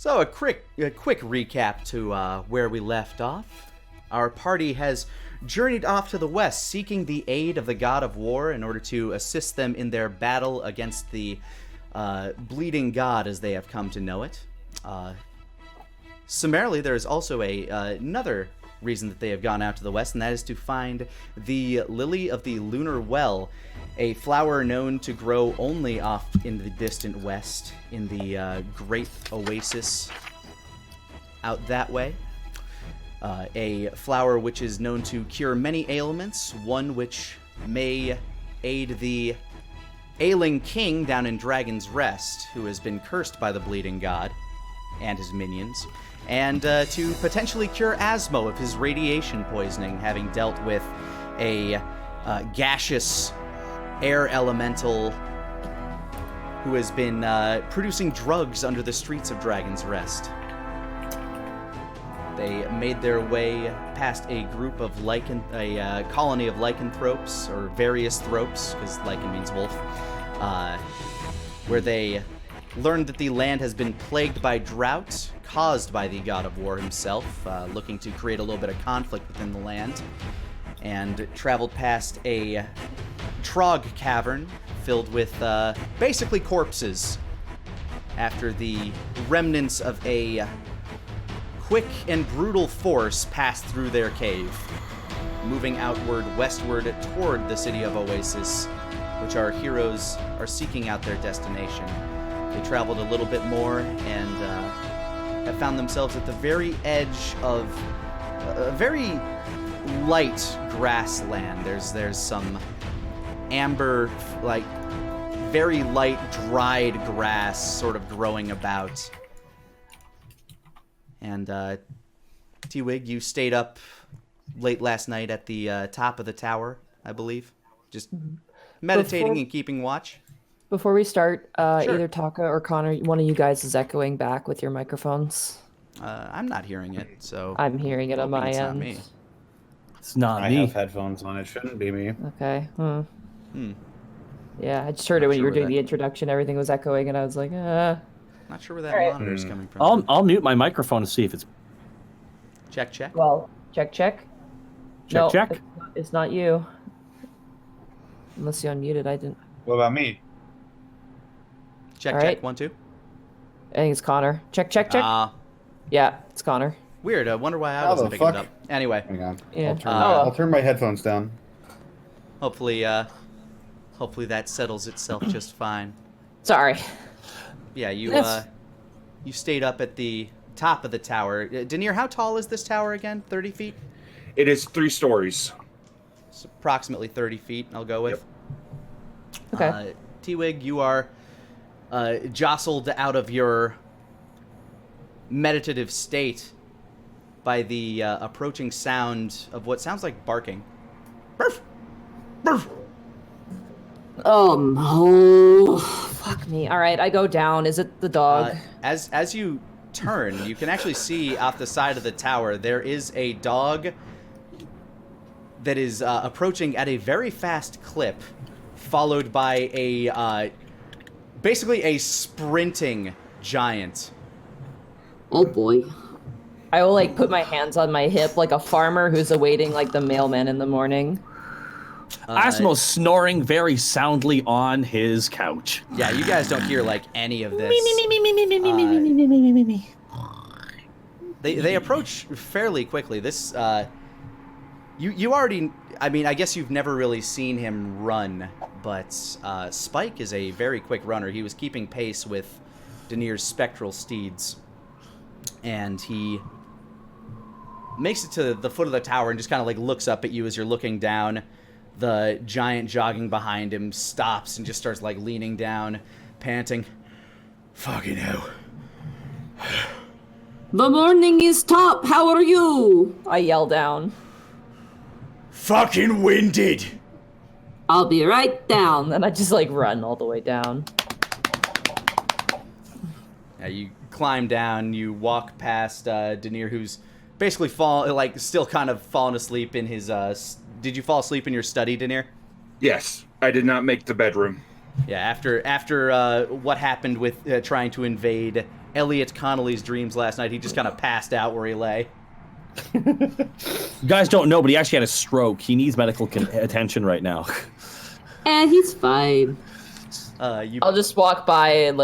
So a quick recap to where we left off. Our party has journeyed off to the west, seeking the aid of the god of war in order to assist them in their battle against the bleeding god as they have come to know it. Summarily, there is also another reason that they have gone out to the west, and that is to find the Lily of the Lunar Well, a flower known to grow only off in the distant west, in the great oasis out that way. A flower which is known to cure many ailments, one which may aid the ailing king down in Dragon's Rest, who has been cursed by the bleeding god and his minions, and to potentially cure Asmo of his radiation poisoning, having dealt with a gaseous air elemental who has been producing drugs under the streets of Dragon's Rest. They made their way past a group of a colony of lycanthropes, or various thropes, because lycan means wolf, where they learned that the land has been plagued by drought, caused by the god of war himself, looking to create a little bit of conflict within the land, and traveled past a trog cavern filled with basically corpses after the remnants of a quick and brutal force passed through their cave, moving outward westward toward the city of Oasis, which our heroes are seeking out their destination. They traveled a little bit more and have found themselves at the very edge of a very light grassland. There's some amber, like, very light, dried grass sort of growing about. And, T-Wig, you stayed up late last night at the top of the tower, I believe. Just meditating and keeping watch. Before we start, Sure. Either Taka or Connor, one of you guys is echoing back with your microphones. I'm not hearing it, so... I'm hearing it on my it's end. not me. It's not I me. have headphones on. It shouldn't be me. Okay. Hmm. Yeah, I just heard it Not when you sure were where doing that- the introduction. Everything was echoing, and I was like, Not sure where that Alright. monitor's coming from. I'll mute my microphone to see if it's Check. Well, check. check. No, check. It's not you. Unless you unmuted, I didn't. What about me? Check. Alright. 1, 2. I think it's Connor. Check. Yeah, it's Connor. Weird. I wonder why I How wasn't the picking it fuck? up. Anyway, Hang on. Yeah. I'll turn my headphones down. hopefully that settles itself just fine. Sorry. Yeah, you Yes. you stayed up at the top of the tower. Denier, how tall is this tower again? 30 feet? It is 3 stories. It's approximately 30 feet, I'll go with. Okay. T-Wig, you are jostled out of your meditative state by the approaching sound of what sounds like barking. Burf! Burf! Oh, fuck me. All right, I go down. Is it the dog? As you turn, you can actually see off the side of the tower there is a dog that is approaching at a very fast clip, followed by a basically a sprinting giant. Oh boy. I will like put my hands on my hip like a farmer who's awaiting like the mailman in the morning. Asmo's snoring very soundly on his couch. Yeah, you guys don't hear like any of this. They approach fairly quickly. This you already, I mean, I guess you've never really seen him run, but Spike is a very quick runner. He was keeping pace with Denier's spectral steeds, and he makes it to the foot of the tower and just kind of like looks up at you as you're looking down. The giant jogging behind him stops and just starts like leaning down, panting. Fucking hell. The morning is top. How are you? I yell down. Fucking winded. I'll be right down. And I just like run all the way down. Yeah, you climb down, you walk past Denier, who's basically still kind of falling asleep in his did you fall asleep in your study, Denier? Yes, I did not make the bedroom. Yeah, after what happened with trying to invade Elliot Connolly's dreams last night. He just kind of passed out where he lay. You guys don't know, but he actually had a stroke. He needs medical attention right now. He's fine. I'll just walk by and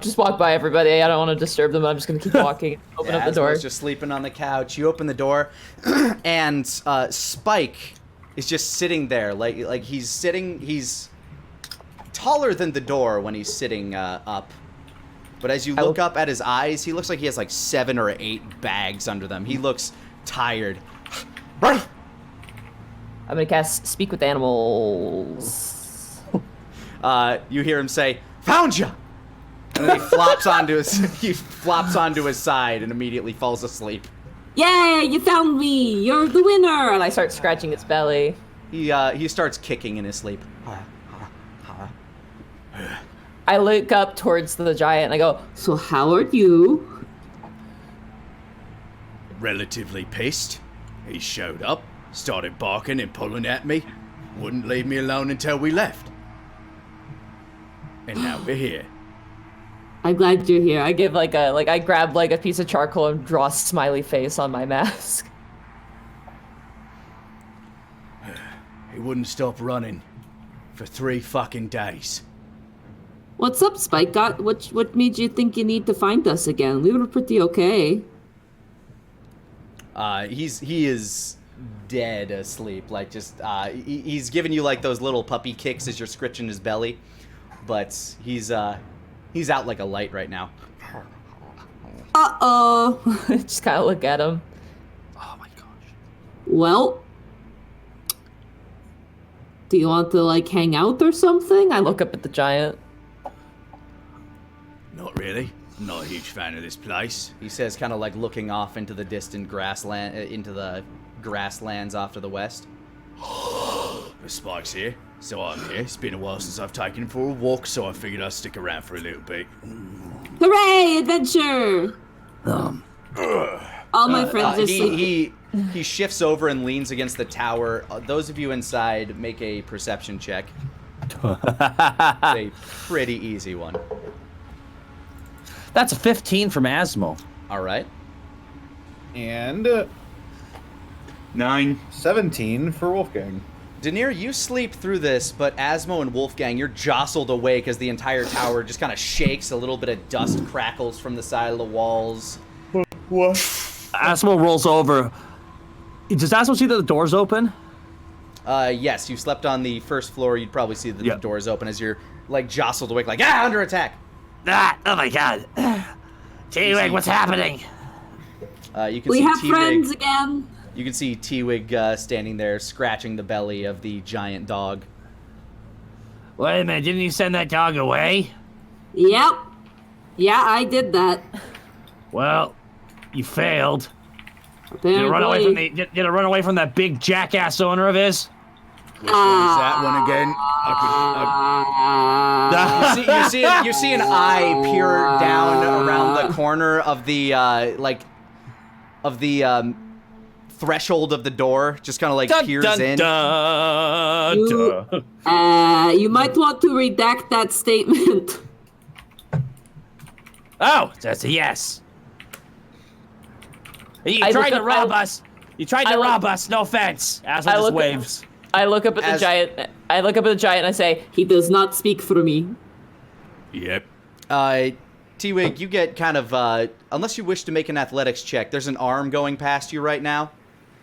just walk by everybody. I don't want to disturb them. I'm just gonna keep walking. Open up the door. Asmo's just sleeping on the couch. You open the door, and Spike is just sitting there, like he's sitting. He's taller than the door when he's sitting up. But as you look up at his eyes, he looks like he has like 7 or 8 bags under them. He looks tired. I'm gonna cast Speak with Animals. You hear him say, "Found ya!" And then he flops onto his side and immediately falls asleep. Yay, you found me! You're the winner! And I start scratching its belly. He starts kicking in his sleep. I look up towards the giant and I go, So how are you? Relatively pissed. He showed up, started barking and pulling at me, wouldn't leave me alone until we left. And now we're here. I'm glad you're here. I give I grab a piece of charcoal and draw a smiley face on my mask. He wouldn't stop running for 3 fucking days. What's up, Spike? What made you think you need to find us again? We were pretty okay. He is dead asleep. Like just he's giving you like those little puppy kicks as you're scritching his belly, but he's out like a light right now. Uh-oh. Just kind of look at him. Oh my gosh. Well, do you want to hang out or something? I look up at the giant. Not really. I'm not a huge fan of this place. He says, kind of like looking off into the distant grassland, into the grasslands off to the west. The Spike's here, so I'm here. It's been a while since I've taken him for a walk, so I figured I'd stick around for a little bit. Hooray, adventure! All my friends are sleeping. He shifts over and leans against the tower. Those of you inside, make a perception check. A pretty easy one. That's a 15 from Asmo. All right. And 9. 17 for Wolfgang. Daenerys, you sleep through this, but Asmo and Wolfgang, you're jostled awake as the entire tower just kind of shakes. A little bit of dust crackles from the side of the walls. What? Asmo rolls over. Does Asmo see that the door's open? Yes, you slept on the first floor. You'd probably see the doors open as you're like jostled awake, like under attack. Oh my god. T-Wig, what's happening? You can We see have T-Wig. friends again. You can see T-Wig standing there, scratching the belly of the giant dog. Wait a minute, didn't you send that dog away? Yep. Yeah, I did that. Well, you failed. Apparently. Did it run away from that big jackass owner of his? Which one's that one again? You see an eye peer down around the corner of the threshold of the door, just kind of like peers in. You might want to redact that statement. Oh, that's a yes. You tried to rob us. You tried to rob us. No offense. Asshole just waves. I look up at the giant. I look up at the giant and I say, He does not speak for me. Yep. T-Wig, you get kind of, unless you wish to make an athletics check, there's an arm going past you right now.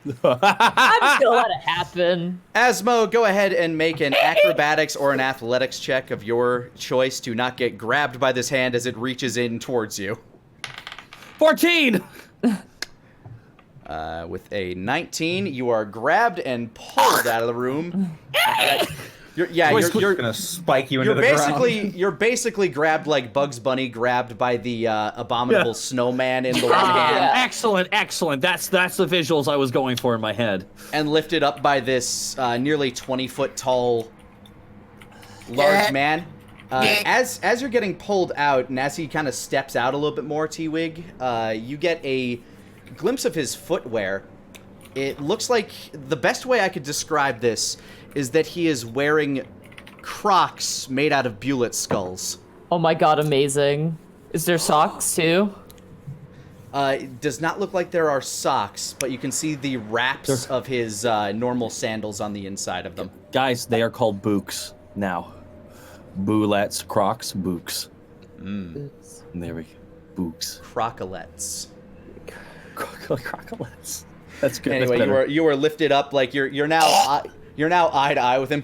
I'm just gonna let it happen. Asmo, go ahead and make an acrobatics or an athletics check of your choice to not get grabbed by this hand as it reaches in towards you. 14! With a 19, you are grabbed and pulled out of the room. You're gonna spike you into the ground. You're basically grabbed like Bugs Bunny grabbed by the abominable snowman in the one hand, Excellent. That's the visuals I was going for in my head. and lifted up by this nearly 20-foot tall large man. As you're getting pulled out, and as he kind of steps out a little bit more, T-Wig, you get a glimpse of his footwear. It looks like the best way I could describe this is that he is wearing Crocs made out of Bullet skulls. Oh my god, amazing. Is there socks too? It does not look like there are socks, but you can see the wraps of his normal sandals on the inside of them. Guys, they are called books now. Boulettes, Crocs, books. There we go. Books. Crocolettes. Crocolettes. That's good. Anyway, you were lifted up like you're now eye to eye with him.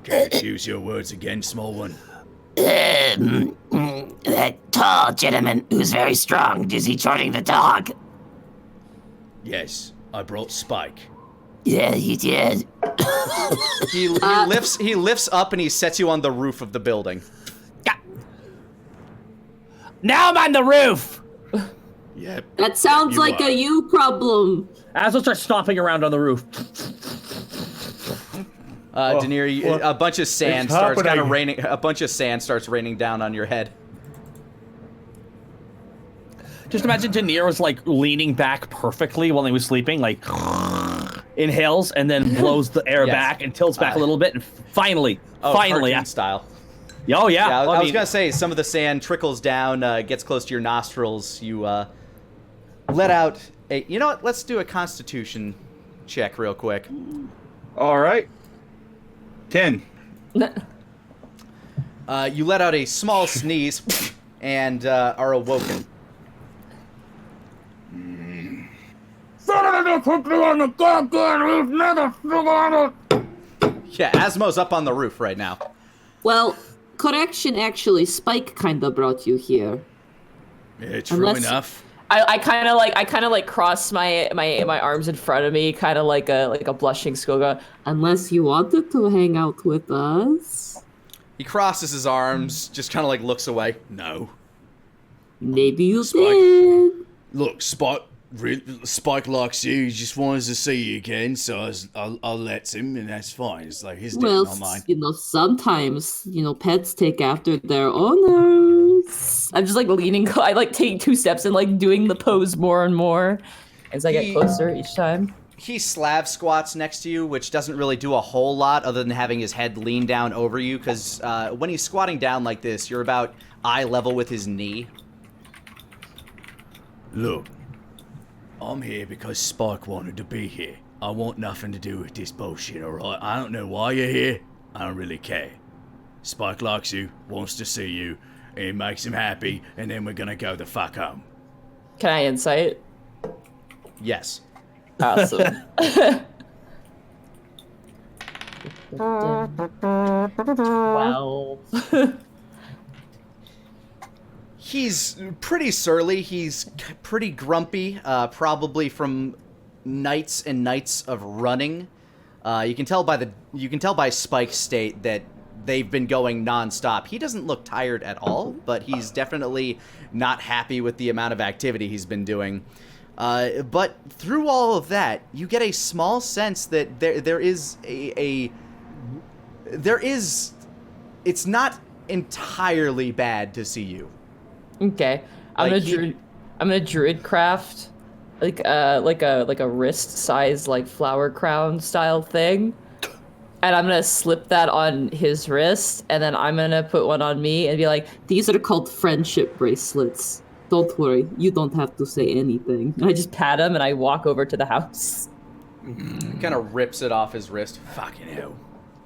Can you choose your words again, small one? That tall gentleman who's very strong, is he charting the dog? Yes, I brought Spike. Yeah, he did. He lifts up and he sets you on the roof of the building. Now I'm on the roof! Yep. That sounds like a you problem. Asmo starts stomping around on the roof. Denier, a bunch of sand starts kind of raining. A bunch of sand starts raining down on your head. Just imagine Denier was like leaning back perfectly while he was sleeping, like inhales and then blows the air back and tilts back a little bit, and finally, cartoon style. Oh yeah. I was gonna say some of the sand trickles down, gets close to your nostrils. You let out a. You know what? Let's do a Constitution check real quick. All right. 10. You let out a small sneeze and are awoken. Yeah, Asmo's up on the roof right now. Well, correction, actually, Spike kind of brought you here. Yeah, true enough. I kind of like cross my arms in front of me, kind of like a blushing schoolgirl. Unless you wanted to hang out with us. He crosses his arms, just kind of like looks away. No. Maybe you Spike. did. Look, Spike likes you. He just wants to see you again, so I'll let him, and that's fine. It's like his day, not mine. Sometimes, pets take after their owners. I'm just like leaning. I like take 2 steps and like doing the pose more and more as I get closer each time. He slab squats next to you, which doesn't really do a whole lot other than having his head lean down over you, because when he's squatting down like this, you're about eye level with his knee. Look, I'm here because Spike wanted to be here. I want nothing to do with this bullshit, alright? I don't know why you're here. I don't really care. Spike likes you, wants to see you, and it makes him happy, and then we're gonna go the fuck home. Can I insight? Yes. Awesome. Well. He's pretty surly. He's pretty grumpy, probably from nights and nights of running. You can tell by Spike's state that they've been going nonstop. He doesn't look tired at all, but he's definitely not happy with the amount of activity he's been doing. But through all of that, you get a small sense that there is it's not entirely bad to see you. Okay, I'm gonna druid craft like a wrist size like flower crown style thing, and I'm gonna slip that on his wrist, and then I'm gonna put one on me and be like, These are called friendship bracelets. Don't worry, you don't have to say anything. and I just pat him and I walk over to the house. Kind of rips it off his wrist. Fucking hell.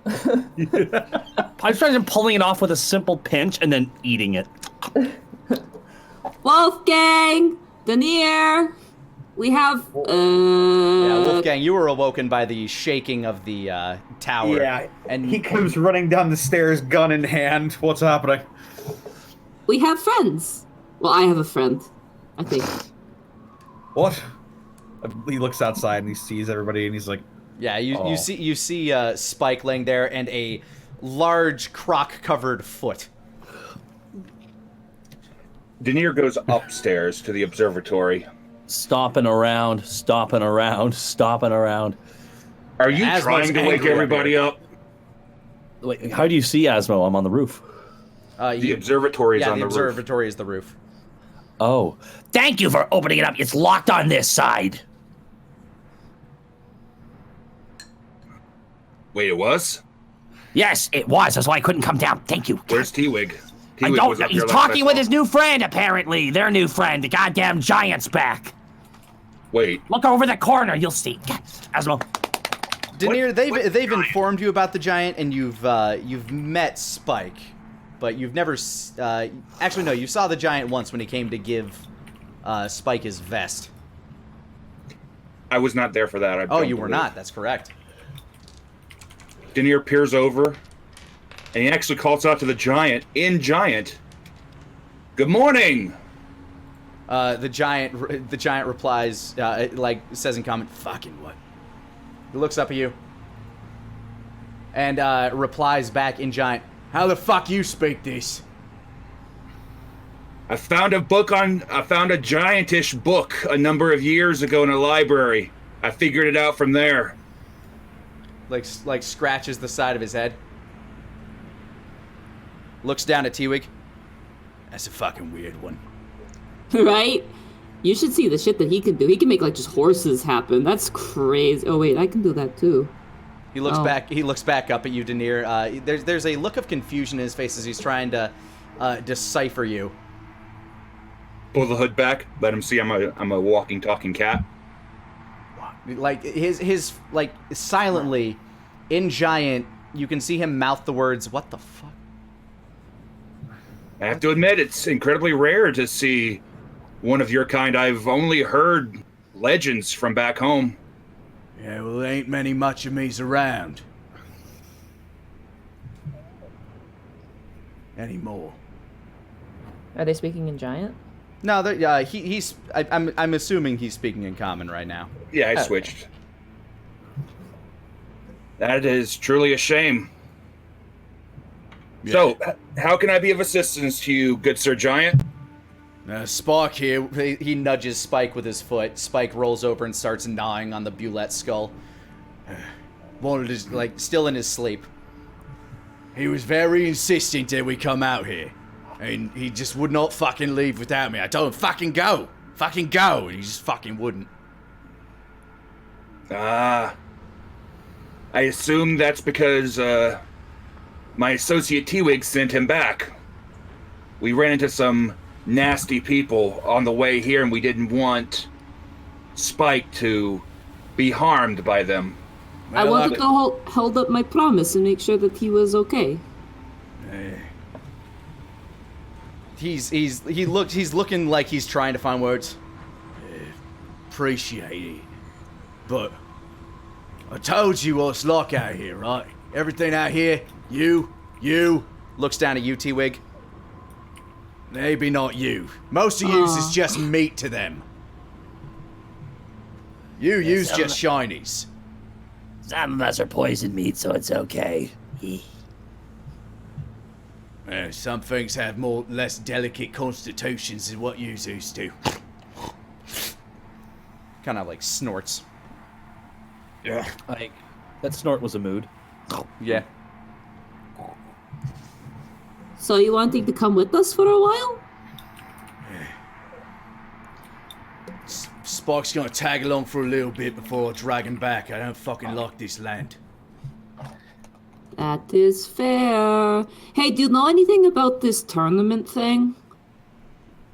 I just tried pulling it off with a simple pinch and then eating it. Wolfgang, Denier, we have. Yeah, Wolfgang, you were awoken by the shaking of the tower. Yeah, and he comes running down the stairs, gun in hand. What's happening? We have friends. Well, I have a friend, I think. What? He looks outside and he sees everybody and he's like, yeah, you see Spike laying there and a large croc-covered foot. Denier goes upstairs to the observatory. Stomping around. Are you Asmo's trying to wake angry everybody up? Wait, how do you see Asmo? I'm on the roof. The observatory is on the roof. Yeah, the observatory is the roof. Oh. Thank you for opening it up. It's locked on this side. Wait, it was? Yes, it was. That's why I couldn't come down. Thank you. Where's T-Wig? He I was don't up know. here He's last talking I with saw. his new friend, apparently. Their new friend. The goddamn giant's back. Wait, Look over the corner. You'll see. Asmo. Denier, they've informed you about the giant, and you've met Spike, but you've never actually no, you saw the giant once when he came to give Spike his vest. I was not there for that. I Oh, don't you were believe. not. That's correct. Denier peers over, and he actually calls out to the giant in giant. Good morning. The giant replies, like says in comment, "Fucking what?" He looks up at you and replies back in giant, "How the fuck you speak this?" I found a giantish book a number of years ago in a library. I figured it out from there. Like scratches the side of his head. Looks down at T-Wig. That's a fucking weird one. Right? You should see the shit that he can do. He can make like just horses happen. That's crazy. Oh wait, I can do that too. He looks Oh. back. He looks back up at you, Denier. There's a look of confusion in his face as he's trying to decipher you. Pull the hood back. Let him see I'm a walking, talking cat. Like his like silently, in giant, you can see him mouth the words, "What the fuck?" I have to admit, it's incredibly rare to see one of your kind. I've only heard legends from back home. Yeah, well, there ain't many much of me's around. Anymore. Are they speaking in giant? No, I'm assuming he's speaking in common right now. Yeah, I switched. That is truly a shame. Yeah. So, how can I be of assistance to you, good Sir Giant? Spark here. He nudges Spike with his foot. Spike rolls over and starts gnawing on the Bulette skull. Wanted to, Like, still in his sleep. he was very insistent that we come out here. And he just would not fucking leave without me. I told him, fucking go! Fucking go! And he just fucking wouldn't. I assume that's because, my associate T-Wig sent him back. We ran into some nasty people on the way here, and we didn't want Spike to be harmed by them. I wanted to hold up my promise and make sure that he was okay. He's looking like he's trying to find words. Appreciate it. But I told you what it's like out here, right? Everything out here, you. Looks down at you, T-Wig. Maybe not you. Most of yous is just meat to them. You's just shinies. Some of us are poisoned meat, so it's okay. Some things have less delicate constitutions than what yous used to. Kind of like snorts. Yeah. Like, that snort was a mood. Yeah. So you wanting to come with us for a while? Spark's gonna tag along for a little bit before I drag him back. I don't fucking like this land. That is fair. Hey, do you know anything about this tournament thing?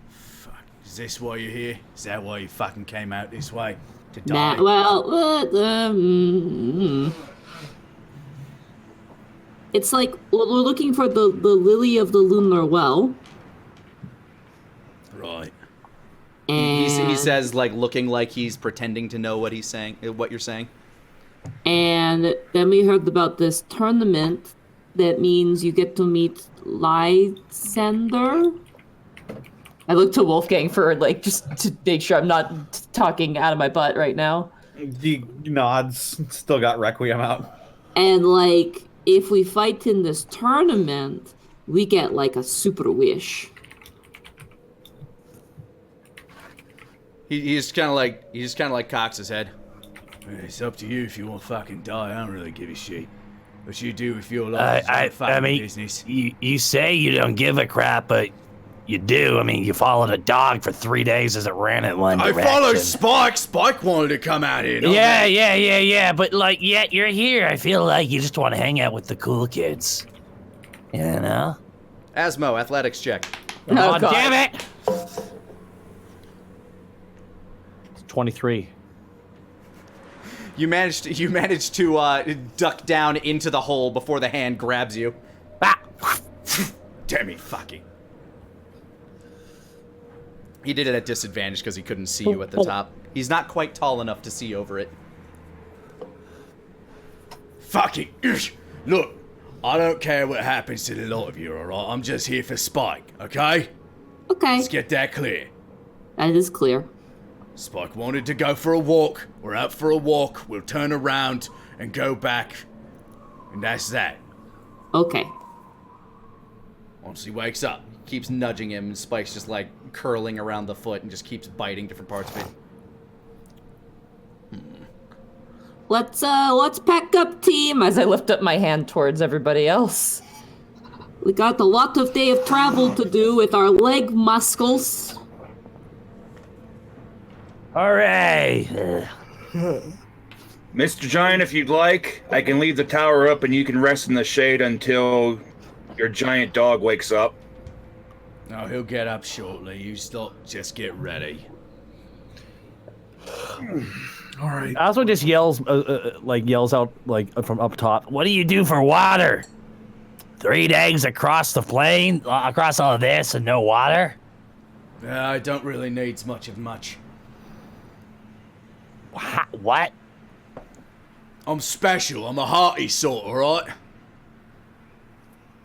Fuck. Is this why you're here? Is that why you fucking came out this way? To die? Nah, well, it's like we're looking for the lily of the lunar well. Right. And He says, like, looking like he's pretending to know what he's saying, what you're saying. And then we heard about this tournament that means you get to meet Lysander. I look to Wolfgang for like just to make sure I'm not talking out of my butt right now. He nods. Still got Requiem out. And like, if we fight in this tournament, we get like a super wish. He just kind of like cocks his head. It's up to you if you want to fucking die. I don't really give a shit. What you do with your life is I mean, business. you say you don't give a crap, but you do. I mean, you followed a dog for 3 days as it ran in one I direction. followed Spike. Spike wanted to come out here. not Yeah, me. yeah. But like, yet you're here. I feel like you just want to hang out with the cool kids. You know? Asmo, athletics check. Oh, God. Damn it! 23. You managed to duck down into the hole before the hand grabs you. Ah! Damn it, fucking. He did it at disadvantage because he couldn't see you at the top. He's not quite tall enough to see over it. Fucking. Look, I don't care what happens to the lot of you, alright? I'm just here for Spike, okay? Okay, Let's get that clear. that is clear. Spike wanted to go for a walk. We're out for a walk. We'll turn around and go back. And that's that. Okay. Once he wakes up. Keeps nudging him, and Spike's just like curling around the foot and just keeps biting different parts of it. Let's pack up, team. As I lift up my hand towards everybody else. We got a lot of day of travel to do with our leg muscles. Hooray! Mr. Giant, if you'd like, I can leave the tower up and you can rest in the shade until your giant dog wakes up. No, he'll get up shortly. You still just get ready. All right. Asmo just yells out like from up top. What do you do for water? 3 days across the plain, across all of this, and no water? I don't really need much of much. What? I'm special. I'm a hearty sort, alright?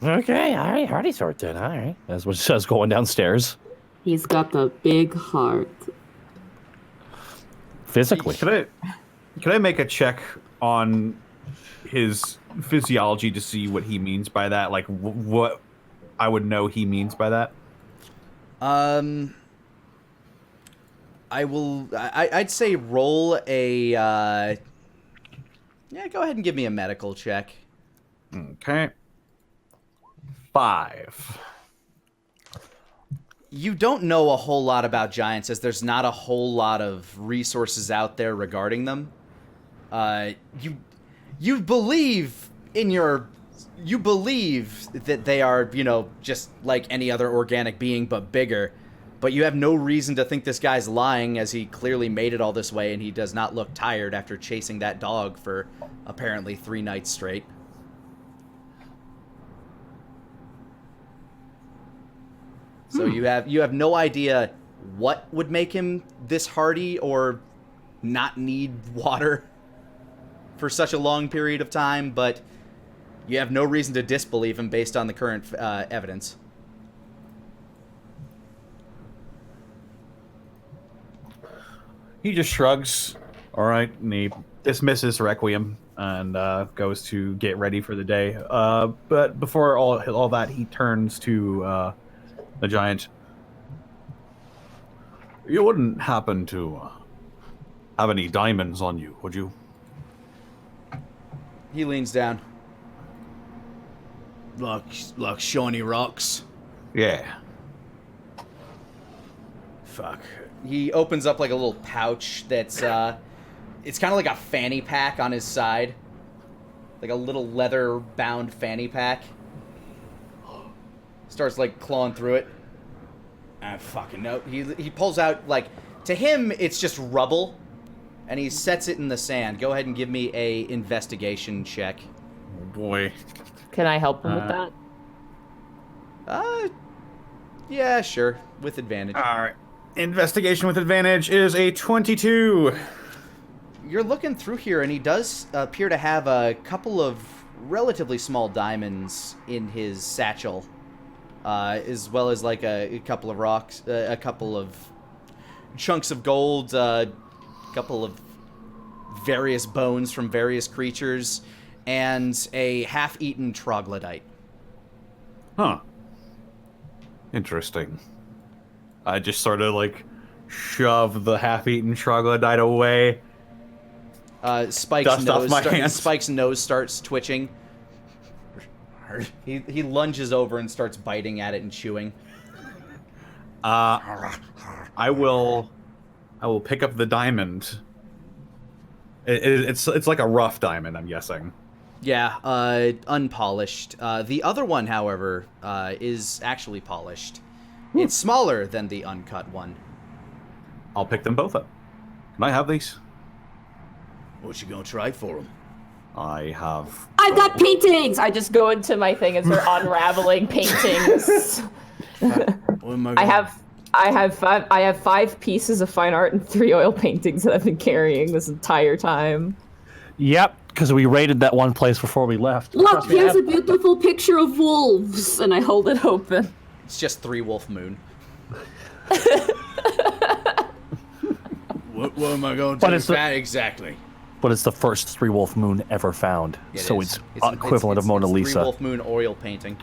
Okay, all right, hearty sort then. All right. As what says going downstairs. He's got a big heart. Physically. Can I make a check on his physiology to see what he means by that? Like what I would know he means by that? I'd say roll a yeah, go ahead and give me a medical check. Okay. 5. You don't know a whole lot about giants, as there's not a whole lot of resources out there regarding them. You believe that they are, just like any other organic being, but bigger. But you have no reason to think this guy's lying, as he clearly made it all this way, and he does not look tired after chasing that dog for apparently 3 nights straight. So you have no idea what would make him this hardy or not need water for such a long period of time, but you have no reason to disbelieve him based on the current evidence. He just shrugs. All right, and he dismisses Requiem and goes to get ready for the day. But before all that, he turns to the giant. You wouldn't happen to have any diamonds on you, would you? He leans down. Like shiny rocks? Yeah. Fuck. He opens up like a little pouch that's it's kind of like a fanny pack on his side. Like a little leather-bound fanny pack. Starts like clawing through it. I fucking know. He pulls out, like, to him it's just rubble, and he sets it in the sand. Go ahead and give me a investigation check. Oh boy. Can I help him with that? Yeah, sure, with advantage. All right. Investigation with advantage is a 22. You're looking through here, and he does appear to have a couple of relatively small diamonds in his satchel, as well as like a couple of rocks, a couple of chunks of gold, a couple of various bones from various creatures, and a half-eaten troglodyte. Huh. Interesting. I just sort of like shove the half-eaten troglodyte away. Spike's Dust off my hands. Spike's nose starts twitching. He lunges over and starts biting at it and chewing. I will pick up the diamond. It's like a rough diamond, I'm guessing. Yeah, unpolished. The other one, however, is actually polished. It's smaller than the uncut one. I'll pick them both up. Can I have these? What you gonna trade for them? I have. I've got paintings. I just go into my thing as they're unraveling paintings. What am I gonna... I have 5 pieces of fine art and 3 oil paintings that I've been carrying this entire time. Yep, because we raided that one place before we left. Look, here's a beautiful picture of wolves. And I hold it open. It's just 3 wolf moon. What am I going to do with that exactly? But it's the first 3 wolf moon ever found, so it's equivalent of Mona Lisa. 3 wolf moon oil painting.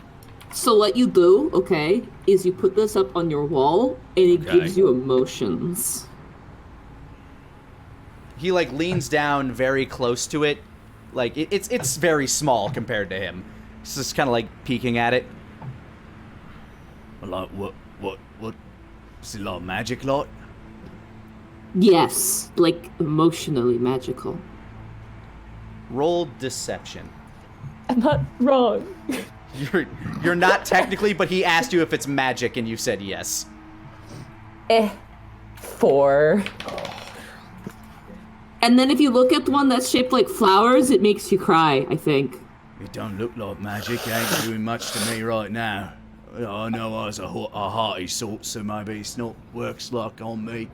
So what you do, okay, is you put this up on your wall, and it gives you emotions. He like leans down very close to it, like it's very small compared to him. He's just kind of like peeking at it. Like what? Is it like magic, like? Yes, like emotionally magical. Roll deception. I'm not wrong. You're not technically, but he asked you if it's magic, and you said yes. 4. And then if you look at the one that's shaped like flowers, it makes you cry, I think. It don't look like magic. It ain't doing much to me right now. I know I was a hearty sort, so maybe it's not works like on me.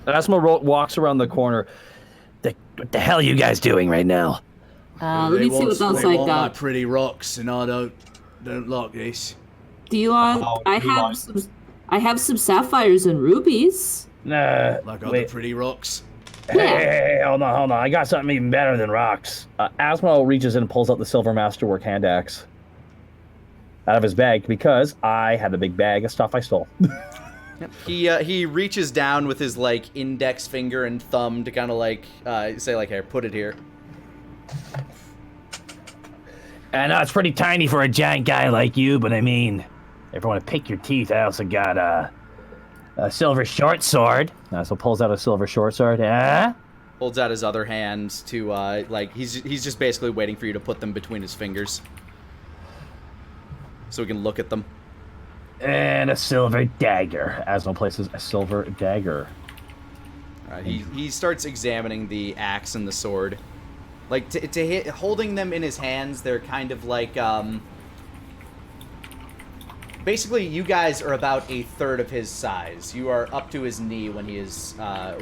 Asma walks around the corner. What the hell are you guys doing right now? Let me see what else I my got. pretty rocks, and I don't like this. Do you want? I have some sapphires and rubies. Nah, Like other pretty rocks. Hey, hold on. I got something even better than rocks. Asmo reaches in and pulls out the silver masterwork hand axe out of his bag because I had a big bag of stuff I stole. Yep. He reaches down with his like index finger and thumb to kind of like say like, here, put it here. I know it's pretty tiny for a giant guy like you, but I mean, if you want to pick your teeth, I also got a silver short sword. So pulls out a silver short sword. Holds out his other hand to like he's just basically waiting for you to put them between his fingers, so we can look at them. And a silver dagger. Asmo places a silver dagger. He starts examining the axe and the sword. Like, to hit, holding them in his hands, they're kind of like, basically, you guys are about a third of his size. You are up to his knee when he is, So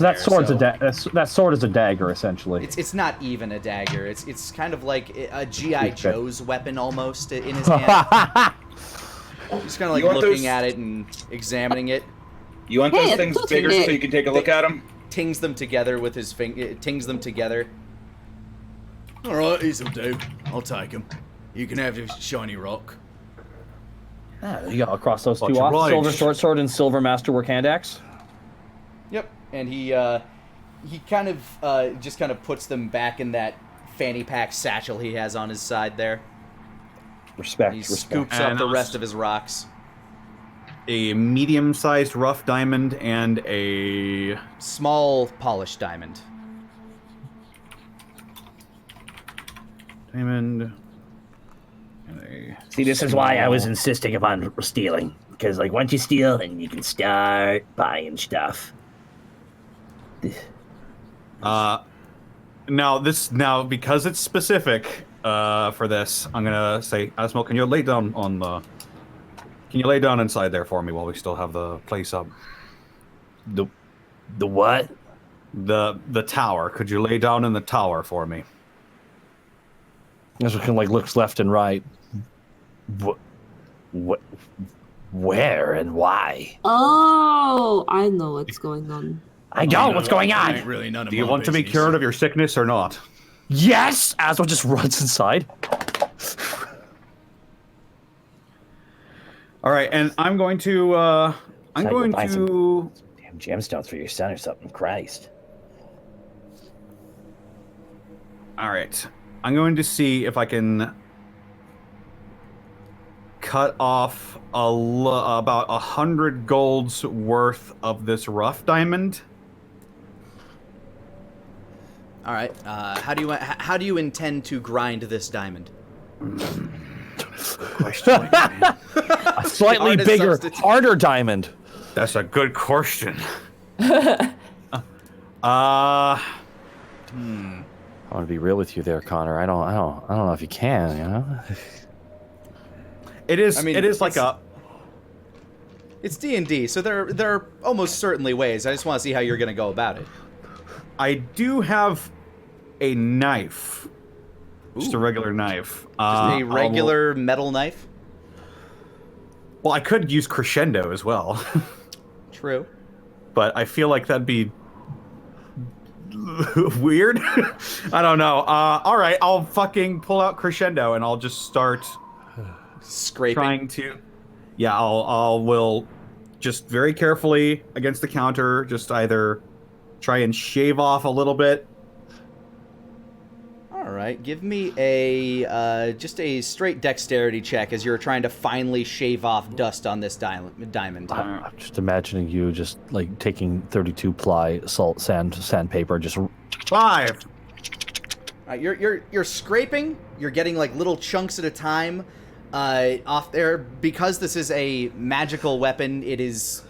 that sword's that sword is a dagger, essentially. It's not even a dagger. It's kind of like a G.I. Joe's weapon, almost, in his hand. He's kind of like looking at it and examining it. You want those things bigger so you can take a look at them? Tings them together with his finger. Tings them together. All right, this'll do. I'll take them. You can have your shiny rock. You got across those two Much off. obliged. Silver short sword and silver masterwork hand axe. Yep, and he kind of just kind of puts them back in that fanny pack satchel he has on his side there. Respect. He respect. scoops up the rest of his rocks. A medium-sized rough diamond and a Small polished diamond. diamond. See, this is why I was insisting upon stealing. Because, like, once you steal, then you can start buying stuff. Now because it's specific for this, I'm gonna say, Asmo, can you lay down inside there for me while we still have the place up? The what? The tower. Could you lay down in the tower for me? This one like looks left and right. What? Where and why? Oh, I know what's going on. I don't. What's going on? Ain't really none of Do you my want to be business. cured of your sickness or not? Yes! Asmo just runs inside. All right, and I'm going to Thought you were buying some damn gemstones for your son or something. Christ. All right. I'm going to see if I can cut off about 100 gold's worth of this rough diamond. All right. How do you intend to grind this diamond? Question. A slightly Hardest bigger, substitute. harder diamond. That's a good question. I want to be real with you there, Connor. I don't know if you can. You know. It is. I mean, it is like a. It's D&D, so there are almost certainly ways. I just want to see how you're going to go about it. I do have a knife. Just a regular knife. Just a regular metal knife? Well, I could use crescendo as well. True. But I feel like that'd be weird. I don't know. All right, I'll fucking pull out crescendo and I'll just start scraping. Trying to. Yeah, will just very carefully against the counter, just either try and shave off a little bit. All right, give me a just a straight dexterity check as you're trying to finally shave off dust on this diamond. I'm just imagining you just like taking 32 ply sandpaper, just 5. You're scraping. You're getting like little chunks at a time off there. Because this is a magical weapon, it is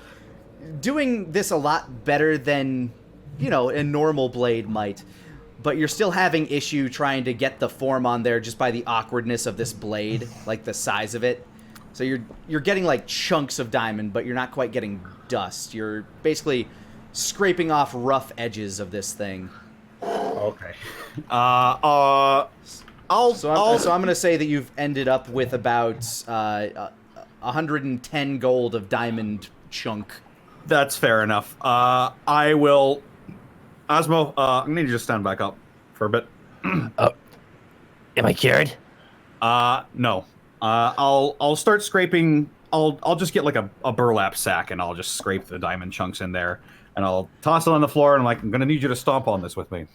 doing this a lot better than, you know, a normal blade might. But you're still having issue trying to get the form on there just by the awkwardness of this blade, like the size of it. So you're getting like chunks of diamond, but you're not quite getting dust. You're basically scraping off rough edges of this thing. Okay. So I'm gonna say that you've ended up with about 110 gold of diamond chunk. That's fair enough. I will. Osmo, I'm gonna need you to stand back up for a bit. Am I cured? No. I'll start scraping. I'll just get like a burlap sack and I'll just scrape the diamond chunks in there and I'll toss it on the floor and I'm gonna need you to stomp on this with me.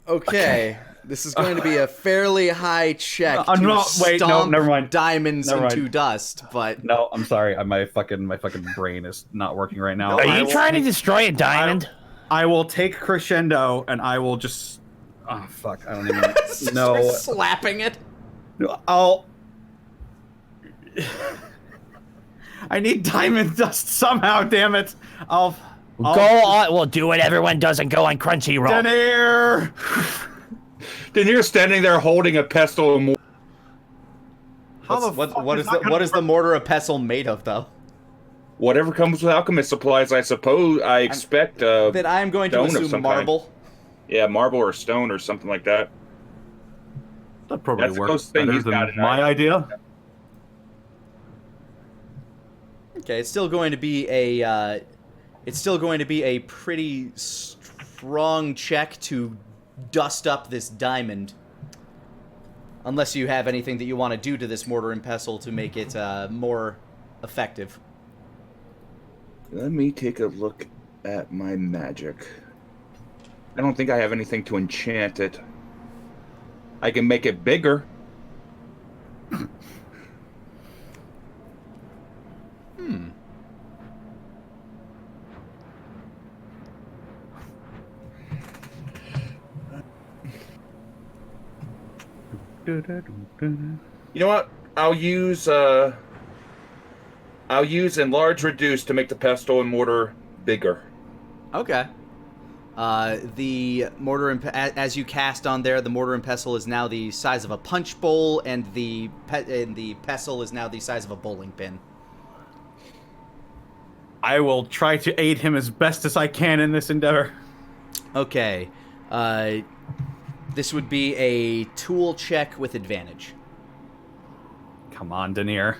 Okay. This is going to be a fairly high check to no, never mind. diamonds Never into mind. dust, but No, I'm sorry. My fucking brain is not working right now. Are you trying to destroy a diamond? I will take crescendo and I will just. Oh fuck! I don't even know. slapping it. I need diamond dust somehow. Damn it! I'll go on. We'll do what everyone does and go on Crunchyroll. Denier! Denier standing there holding a pestle and What is the mortar of pestle made of, though? whatever comes with alchemist supplies, I suppose. I expect that I am going to stone of assume some marble. kind. Yeah, marble or stone or something like that. That probably That's the works closest thing better he's got than in my mind. idea. Okay, it's still going to be a pretty strong check to dust up this diamond. Unless you have anything that you want to do to this mortar and pestle to make it more effective. Let me take a look at my magic. I don't think I have anything to enchant it. I can make it bigger. You know what? I'll use enlarge reduce to make the pestle and mortar bigger. Okay. The mortar and as you cast on there, the mortar and pestle is now the size of a punch bowl, and the pestle is now the size of a bowling pin. I will try to aid him as best as I can in this endeavor. Okay. This would be a tool check with advantage. Come on, Denier.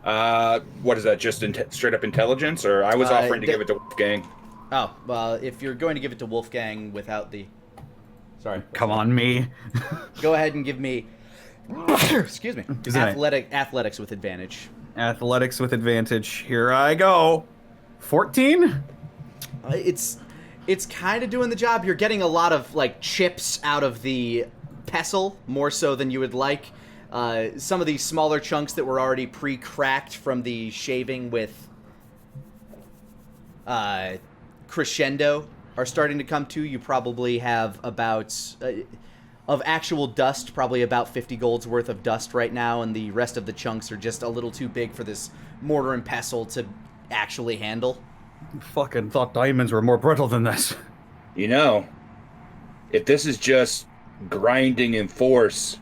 What is that? Just straight up intelligence, or I was offering to give it to Wolfgang. Oh, well, if you're going to give it to Wolfgang without the... Sorry. Come on, me. Go ahead and give me... Excuse me. Athletics with advantage. Athletics with advantage. Here I go. 14? It's kind of doing the job. You're getting a lot of, like, chips out of the pestle, more so than you would like. Some of these smaller chunks that were already pre-cracked from the shaving with crescendo are starting to come to. You probably have about, of actual dust, probably about 50 gold's worth of dust right now, and the rest of the chunks are just a little too big for this mortar and pestle to actually handle. Fucking thought diamonds were more brittle than this. You know, if this is just grinding in force,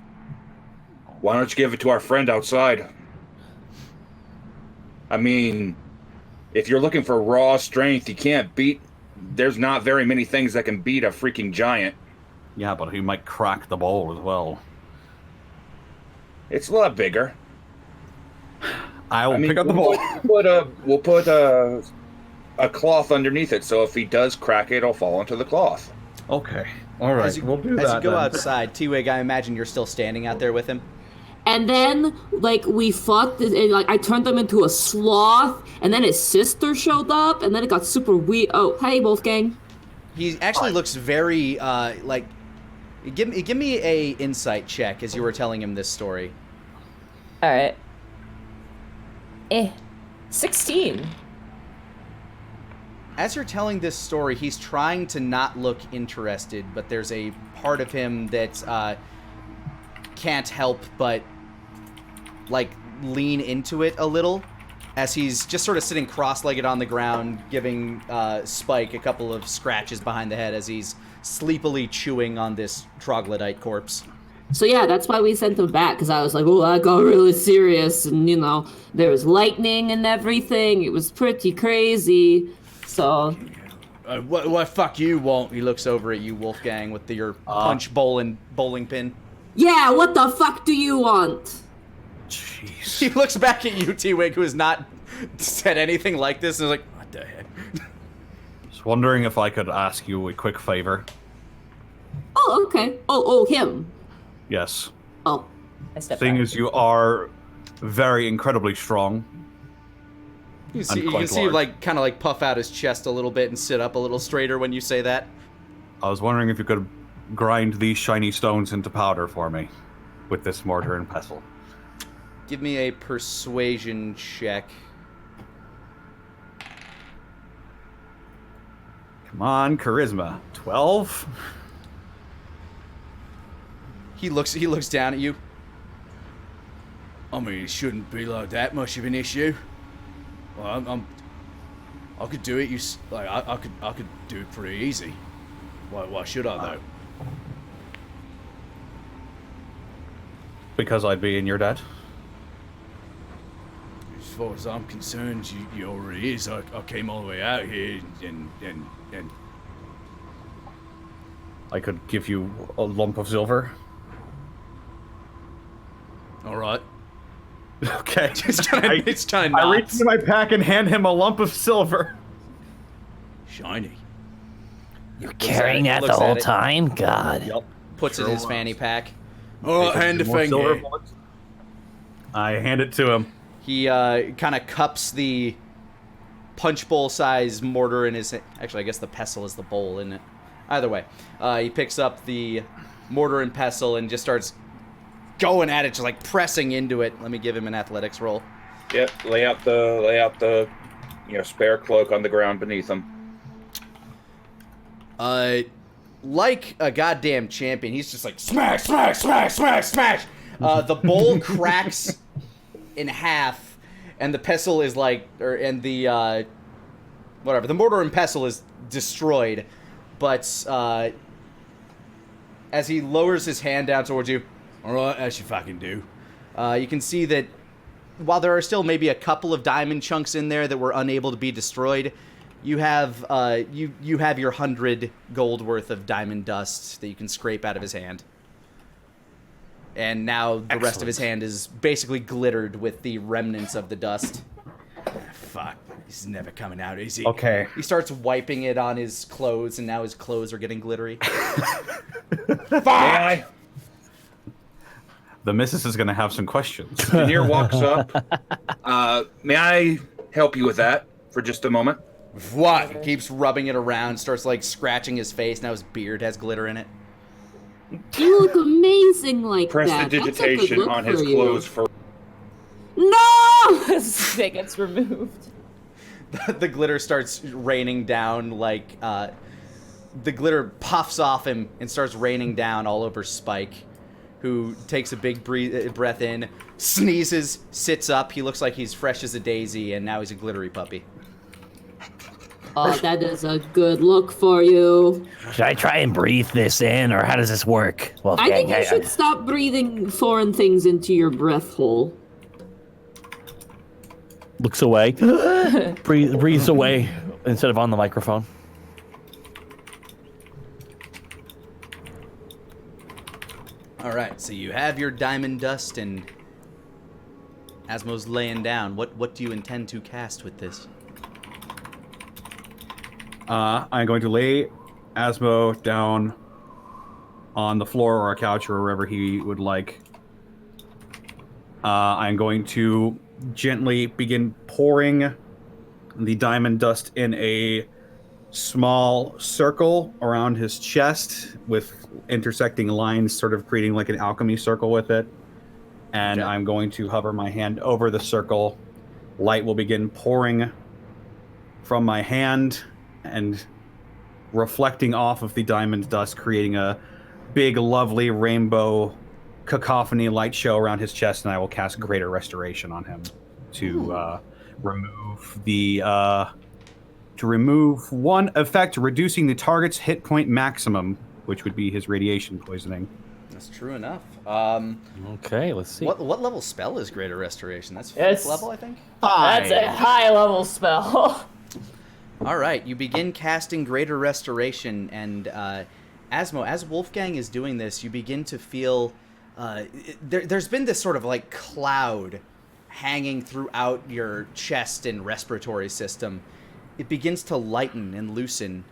why don't you give it to our friend outside? I mean, if you're looking for raw strength, you can't beat... There's not very many things that can beat a freaking giant. Yeah, but he might crack the bowl as well. It's a lot bigger. I will pick up the bowl. We'll put a cloth underneath it, so if he does crack it, it'll fall into the cloth. Okay. All right. We'll do that. As you go then. outside, T-Wig, I imagine you're still standing out there with him. And then, like, we fought, and, like, I turned him into a sloth, and then his sister showed up, and then it got super weird. Oh, hey, Wolfgang. He actually looks very, like... Give me a insight check as you were telling him this story. All right. 16. As you're telling this story, he's trying to not look interested, but there's a part of him that can't help but, like, lean into it a little, as he's just sort of sitting cross-legged on the ground, giving Spike a couple of scratches behind the head as he's sleepily chewing on this troglodyte corpse. So yeah, that's why we sent him back, because I was like, oh, that got really serious, and, you know, there was lightning and everything. It was pretty crazy, so... What fuck you won't? He looks over at you, Wolfgang, with your punch bowl and bowling pin. Yeah, what the fuck do you want? Jeez. He looks back at you, T-Wig, who has not said anything like this, and is like, what the heck? Just wondering if I could ask you a quick favor. Oh, okay. Oh, him. Yes. Oh. Seeing as you are very incredibly strong. You can see like kind of like puff out his chest a little bit and sit up a little straighter when you say that. I was wondering if you could grind these shiny stones into powder for me with this mortar and pestle. Give me a persuasion check. Come on, charisma. 12? He looks down at you. I mean, it shouldn't be like that much of an issue. Well, I could do it. I could do it pretty easy. Why should I though? Because I'd be in your debt? As far as I'm concerned, you already is. I came all the way out here and I could give you a lump of silver. all right. Okay. It's kind of I reach into my pack and hand him a lump of silver. Shiny. You're carrying that the looks whole at it. time? God. Yep. Puts it in his fanny pack. All right, hand the More thing silver here. bullets. I hand it to him. He kind of cups the punch bowl size mortar in his... Actually, I guess the pestle is the bowl, isn't it? Either way. He picks up the mortar and pestle and just starts going at it, just like pressing into it. Let me give him an athletics roll. Yep, lay out the spare cloak on the ground beneath him. Like a goddamn champion, he's just like smash, smash, smash, smash, smash. The bowl cracks in half, and the pestle is like, the mortar and pestle is destroyed. But as he lowers his hand down towards you, All right, as you fucking do. you can see that while there are still maybe a couple of diamond chunks in there that were unable to be destroyed, you have you have your 100 gold worth of diamond dust that you can scrape out of his hand. And now the rest of his hand is basically glittered with the remnants of the dust. Fuck, this is never coming out, is he? Okay. He starts wiping it on his clothes, and now his clothes are getting glittery. May The missus is going to have some questions. Daenerys walks up. May I help you with that for just a moment? What? He keeps rubbing it around, starts like scratching his face. Now his beard has glitter in it. You look amazing like that. Prestidigitation on his clothes for... No! It gets removed. the glitter starts raining down like the glitter puffs off him and starts raining down all over Spike, who takes a big breath in, sneezes, sits up. He looks like he's fresh as a daisy, and now he's a glittery puppy. Oh, that is a good look for you. Should I try and breathe this in, or how does this work? Well, I think you should stop breathing foreign things into your breath hole. Looks away. Breathes away instead of on the microphone. All right, so you have your diamond dust, and Asmo's laying down. What do you intend to cast with this? I'm going to lay Asmo down on the floor or a couch or wherever he would like. I'm going to gently begin pouring the diamond dust in a small circle around his chest with intersecting lines, sort of creating like an alchemy circle with it. And I'm going to hover my hand over the circle. Light will begin pouring from my hand and reflecting off of the diamond dust, creating a big, lovely rainbow cacophony light show around his chest, and I will cast Greater Restoration on him to remove one effect, reducing the target's hit point maximum, which would be his radiation poisoning. That's true enough. Okay, let's see. What level spell is Greater Restoration? That's 5th level, I think? That's a high level spell. All right, you begin casting Greater Restoration, and Asmo, as Wolfgang is doing this, you begin to feel there's been this sort of like cloud hanging throughout your chest and respiratory system. It begins to lighten and loosen.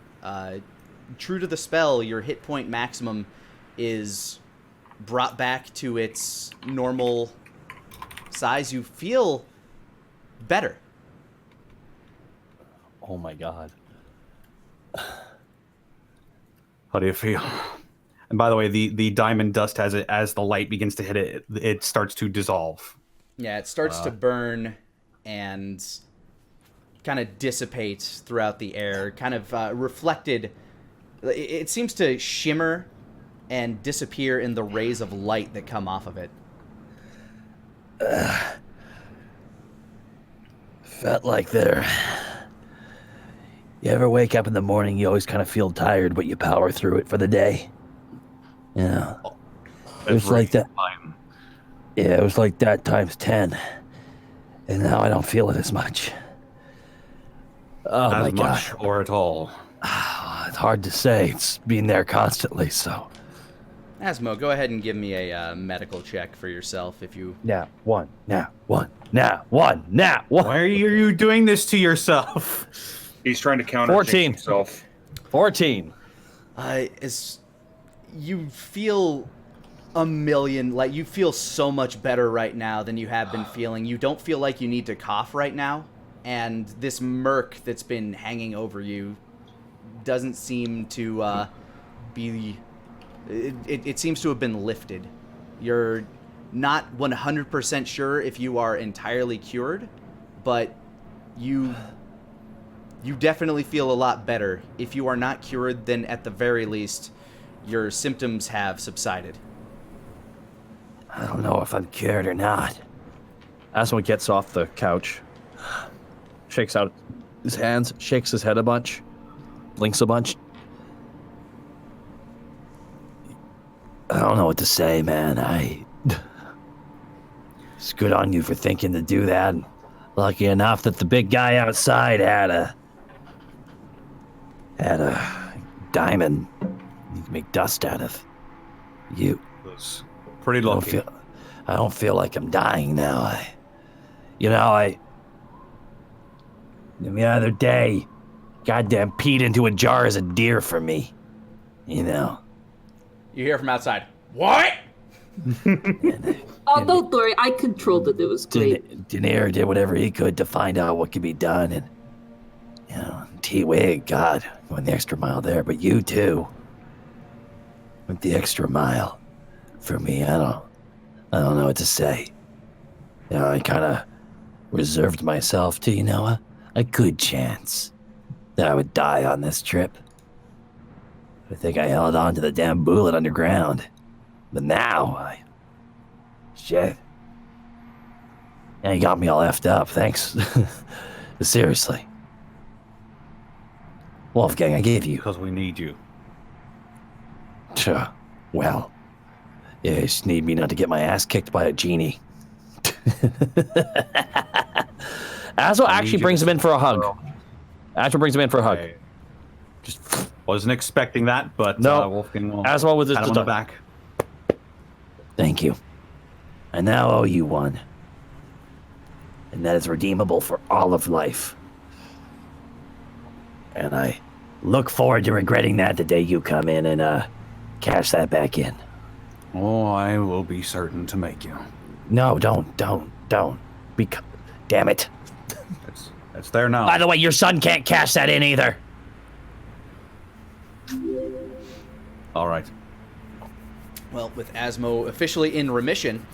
True to the spell, your hit point maximum is brought back to its normal size. You feel better. Oh my god. How do you feel? And by the way, the diamond dust, as the light begins to hit it, it starts to dissolve. Yeah, it starts to burn and kind of dissipate throughout the air, kind of reflected. It seems to shimmer and disappear in the rays of light that come off of it. Felt like there. You ever wake up in the morning, you always kind of feel tired, but you power through it for the day? Yeah. It was like that. Yeah, it was like that times 10. And now I don't feel it as much. Oh my gosh. Much or at all. It's hard to say. It's been there constantly, so. Asmo, go ahead and give me a medical check for yourself if you... Now, one. Why are you doing this to yourself? He's trying to counter 14. himself. 14. As you feel a million, like you feel so much better right now than you have been feeling. You don't feel like you need to cough right now, and this murk that's been hanging over you doesn't seem to be... It seems to have been lifted. You're not 100% sure if you are entirely cured, but you definitely feel a lot better. If you are not cured, then at the very least, your symptoms have subsided. I don't know if I'm cured or not. Asmo gets off the couch, shakes out his hands, shakes his head a bunch, blinks a bunch. I don't know what to say, man. It's good on you for thinking to do that. Lucky enough that the big guy outside had a diamond you can make dust out of. You. That's pretty lucky. I don't feel like I'm dying now. The other day, goddamn peed into a jar as a deer for me. You know. You hear from outside, what? Oh, don't worry. I controlled it. It was great. Daenerys did whatever he could to find out what could be done. And, T-Wig, God, went the extra mile there. But you, too, went the extra mile. For me, I don't know what to say. I kind of reserved myself to, a good chance that I would die on this trip. I think I held on to the damn bullet underground. But now, shit. Yeah, you got me all effed up, thanks. Seriously. Wolfgang, I gave you. Because we need you. Sure. Well, you just need me not to get my ass kicked by a genie. Aswell actually brings him in for a hug. Aswell brings him in for a hug. I just wasn't expecting that, but no. Wolfgang will Aswell with his pat him on the back. Thank you. I now owe you one. And that is redeemable for all of life. And I look forward to regretting that the day you come in and cash that back in. Oh, I will be certain to make you. No, don't. Damn it. It's there now. By the way, your son can't cash that in either. All right. Well, with Asmo officially in remission,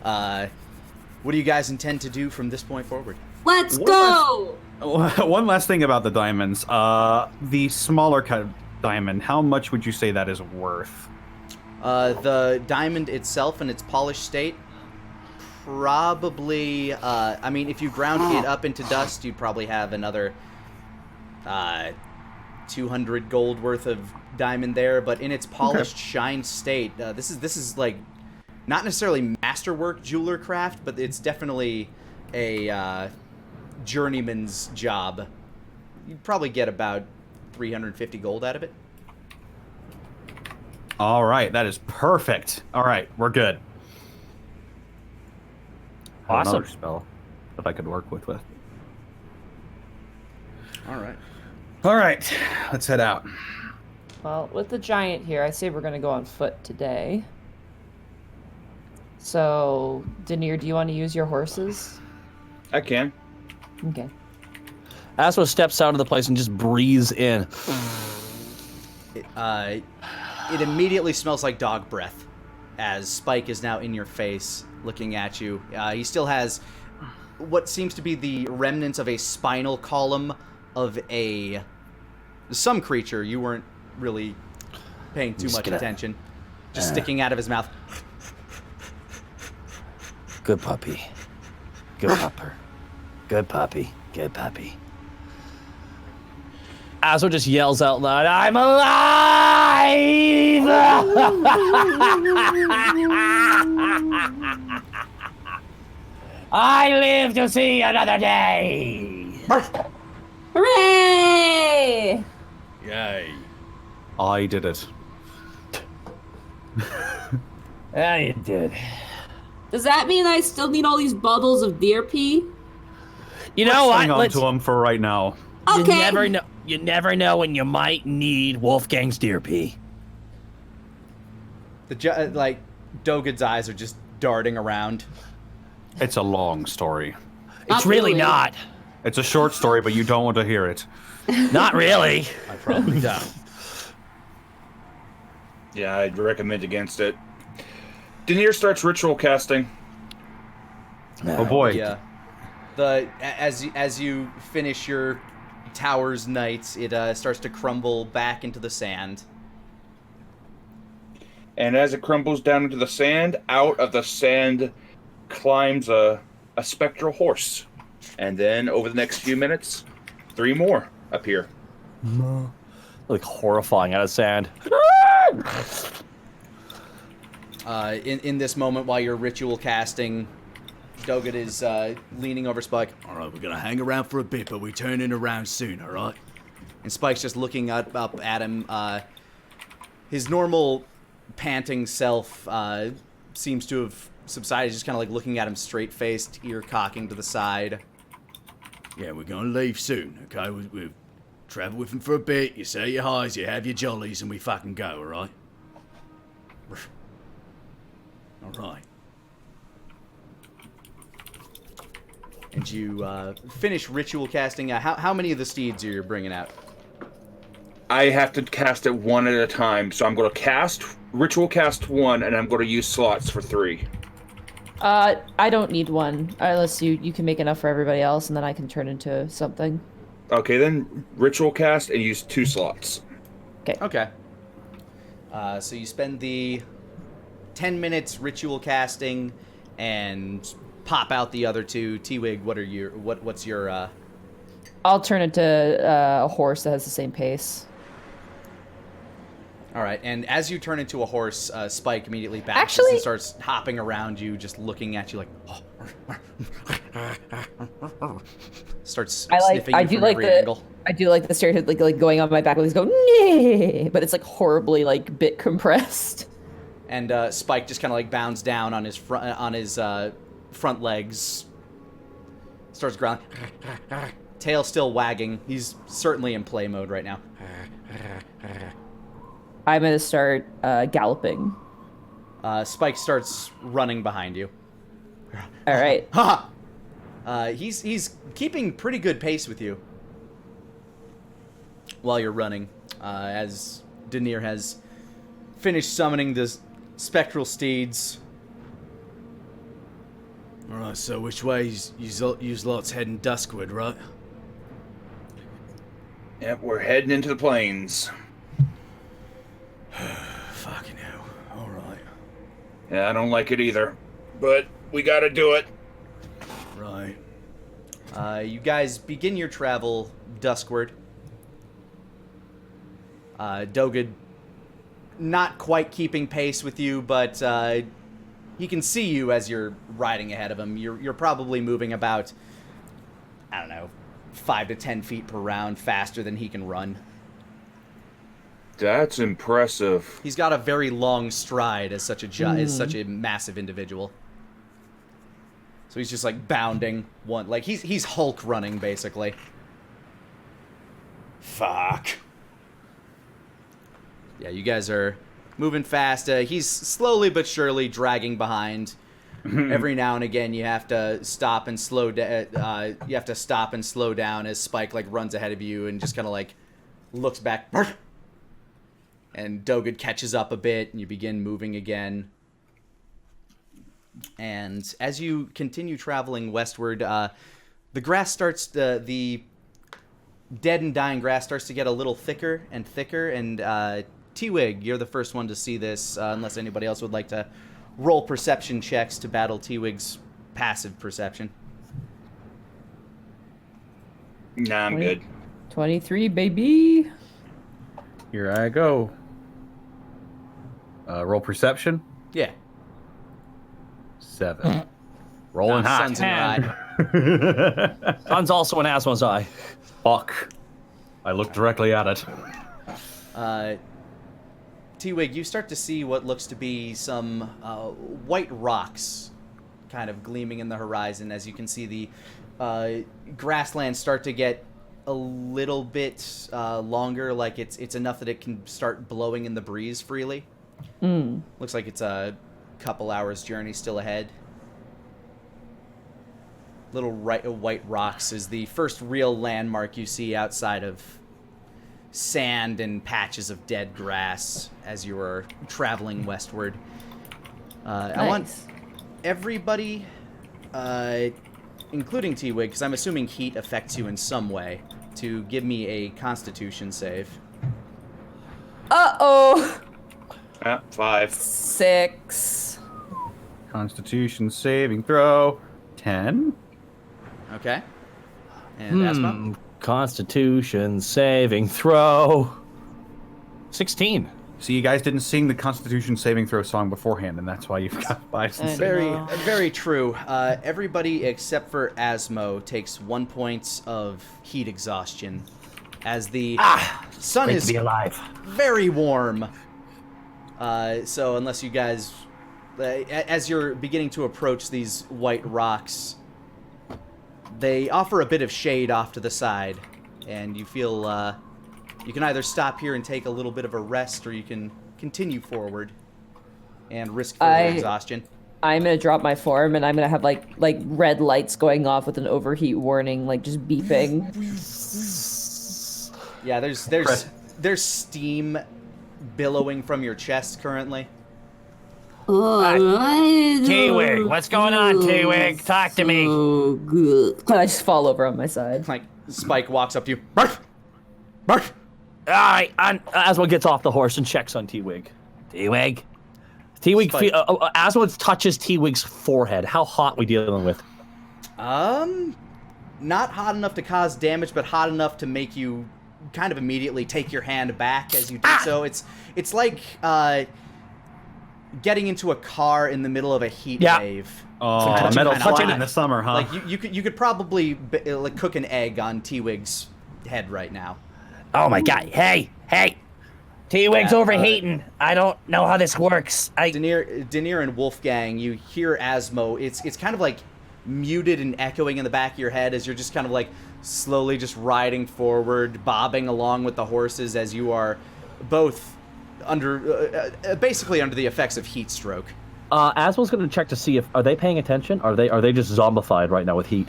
what do you guys intend to do from this point forward? Let's go! One last thing about the diamonds. The smaller cut diamond, how much would you say that is worth? The diamond itself in its polished state, probably, I mean, if you ground it up into dust, you'd probably have another 200 gold worth of diamond there, but in its polished, shine state, this is like, not necessarily masterwork jeweler craft, but it's definitely a journeyman's job. You'd probably get about 350 gold out of it. All right, that is perfect. All right, we're good. Awesome. Another spell that I could work with. All right. All right, let's head out. Well, with the giant here, I say we're going to go on foot today. So, Denier, do you want to use your horses? I can. Okay. Asmo steps out of the place and just breathes in. It immediately smells like dog breath as Spike is now in your face looking at you. He still has what seems to be the remnants of a spinal column of some creature. You weren't really paying too much attention. Just sticking out of his mouth. Good puppy. Good pupper. Good puppy. Good puppy. Asmo just yells out loud, "I'm alive!" I live to see another day. Hooray! Yay. I did it. Yeah, you did. Does that mean I still need all these bottles of deer pee? You know Hang what? on to him for right now. Okay. You never know when you might need Wolfgang's deer pee. Dogad's eyes are just darting around. It's a long story. It's really not. It's a short story, but you don't want to hear it. Not really. I probably don't. Yeah, I'd recommend against it. Denier starts ritual casting. Oh boy. Yeah. As you finish your tower's nights, it starts to crumble back into the sand. And as it crumbles down into the sand, out of the sand climbs a spectral horse. And then over the next few minutes, 3 more appear. Like horrifying out of sand. In this moment, while you're ritual casting, Dogad is leaning over Spike. All right, we're gonna hang around for a bit, but we turn in around soon, all right? And Spike's just looking up at him. His normal panting self seems to have subsided, just kind of like looking at him straight-faced, ear cocking to the side. Yeah, we're gonna leave soon, okay? We'll travel with him for a bit, you say your highs, you have your jollies, and we fucking go, all right? All right. And you finish ritual casting. How many of the steeds are you bringing out? I have to cast it one at a time, so I'm going to ritual cast 1, and I'm going to use slots for 3. I don't need one unless you can make enough for everybody else, and then I can turn into something. Okay, then ritual cast and use 2 slots. Okay. So you spend the 10 minutes ritual casting and pop out the other 2. T-Wig, what's your I'll turn into a horse that has the same pace. All right, and as you turn into a horse, Spike immediately bounces and starts hopping around you, just looking at you like, starts sniffing you from every angle. I do like the stereotype, like going on my back, he's going, nee! But it's like horribly like bit compressed. And Spike just kind of like bounds down on his front legs, starts growling, tail still wagging. He's certainly in play mode right now. I'm gonna start galloping. Spike starts running behind you. All right. Ha! He's keeping pretty good pace with you while you're running, as Denier has finished summoning the spectral steeds. All right, so which way you lot's heading Duskwood, right? Yep, we're heading into the plains. Fucking hell. All right. Yeah, I don't like it either, but we gotta do it. Right. You guys begin your travel Duskward. Dogud not quite keeping pace with you, but he can see you as you're riding ahead of him. You're probably moving about, I don't know, 5 to 10 feet per round faster than he can run. That's impressive. He's got a very long stride as such a massive individual. So he's just like bounding like he's Hulk running basically. Fuck. Yeah, you guys are moving fast. He's slowly but surely dragging behind. Every now and again, you have to stop and slow down. You have to stop and slow down as Spike like runs ahead of you and just kind of like looks back. And Dogud catches up a bit, and you begin moving again. And as you continue traveling westward, the grass starts the dead and dying grass starts to get a little thicker and thicker. And T-Wig, you're the first one to see this, unless anybody else would like to roll perception checks to battle T-Wig's passive perception. Nah, I'm good. 23, baby. Here I go. Roll perception. Yeah. 7. Rolling hot. Sun's in your eye. Sun's also an Asmo's eye. Fuck. I look directly at it. T-Wig, you start to see what looks to be some white rocks kind of gleaming in the horizon as you can see the grasslands start to get a little bit longer, like it's enough that it can start blowing in the breeze freely. Looks like it's a couple hours journey still ahead. Little white rocks is the first real landmark you see outside of sand and patches of dead grass as you are traveling westward. Nice. I want everybody, including T-Wig, because I'm assuming heat affects you in some way, to give me a Constitution save. Uh-oh. 5. 6. Constitution saving throw. 10. Okay. And Asmo? Constitution saving throw. 16. See, you guys didn't sing the Constitution saving throw song beforehand, and that's why you've got bias. Very true. Everybody except for Asmo takes 1 point of heat exhaustion, as the sun is very warm. So unless you guys, as you're beginning to approach these white rocks, they offer a bit of shade off to the side, and you feel you can either stop here and take a little bit of a rest, or you can continue forward and risk further exhaustion. I'm gonna drop my form, and I'm gonna have like red lights going off with an overheat warning, like just beeping. Yeah, there's steam billowing from your chest currently. Alright. T-Wig, what's going on, T-Wig? Talk to me. Oh, good. I just fall over on my side. Like Spike walks up to you. Barf! Barf! All right, Aswad gets off the horse and checks on T-Wig. T-Wig? T-Wig, Aswad touches T-Wig's forehead. How hot we dealing with? Not hot enough to cause damage, but hot enough to make you kind of immediately take your hand back as you do so. It's like getting into a car in the middle of a heat wave. Oh, metal touching in the summer, huh? Like you could probably like cook an egg on T-Wig's head right now. Oh my god. Hey! T-Wig's overheating. I don't know how this works. Denier and Wolfgang, you hear Asmo. It's kind of like muted and echoing in the back of your head as you're just kind of like slowly just riding forward, bobbing along with the horses as you are both under basically under the effects of heat stroke. Aswell's going to check to see if are they paying attention? Are they just zombified right now with heat?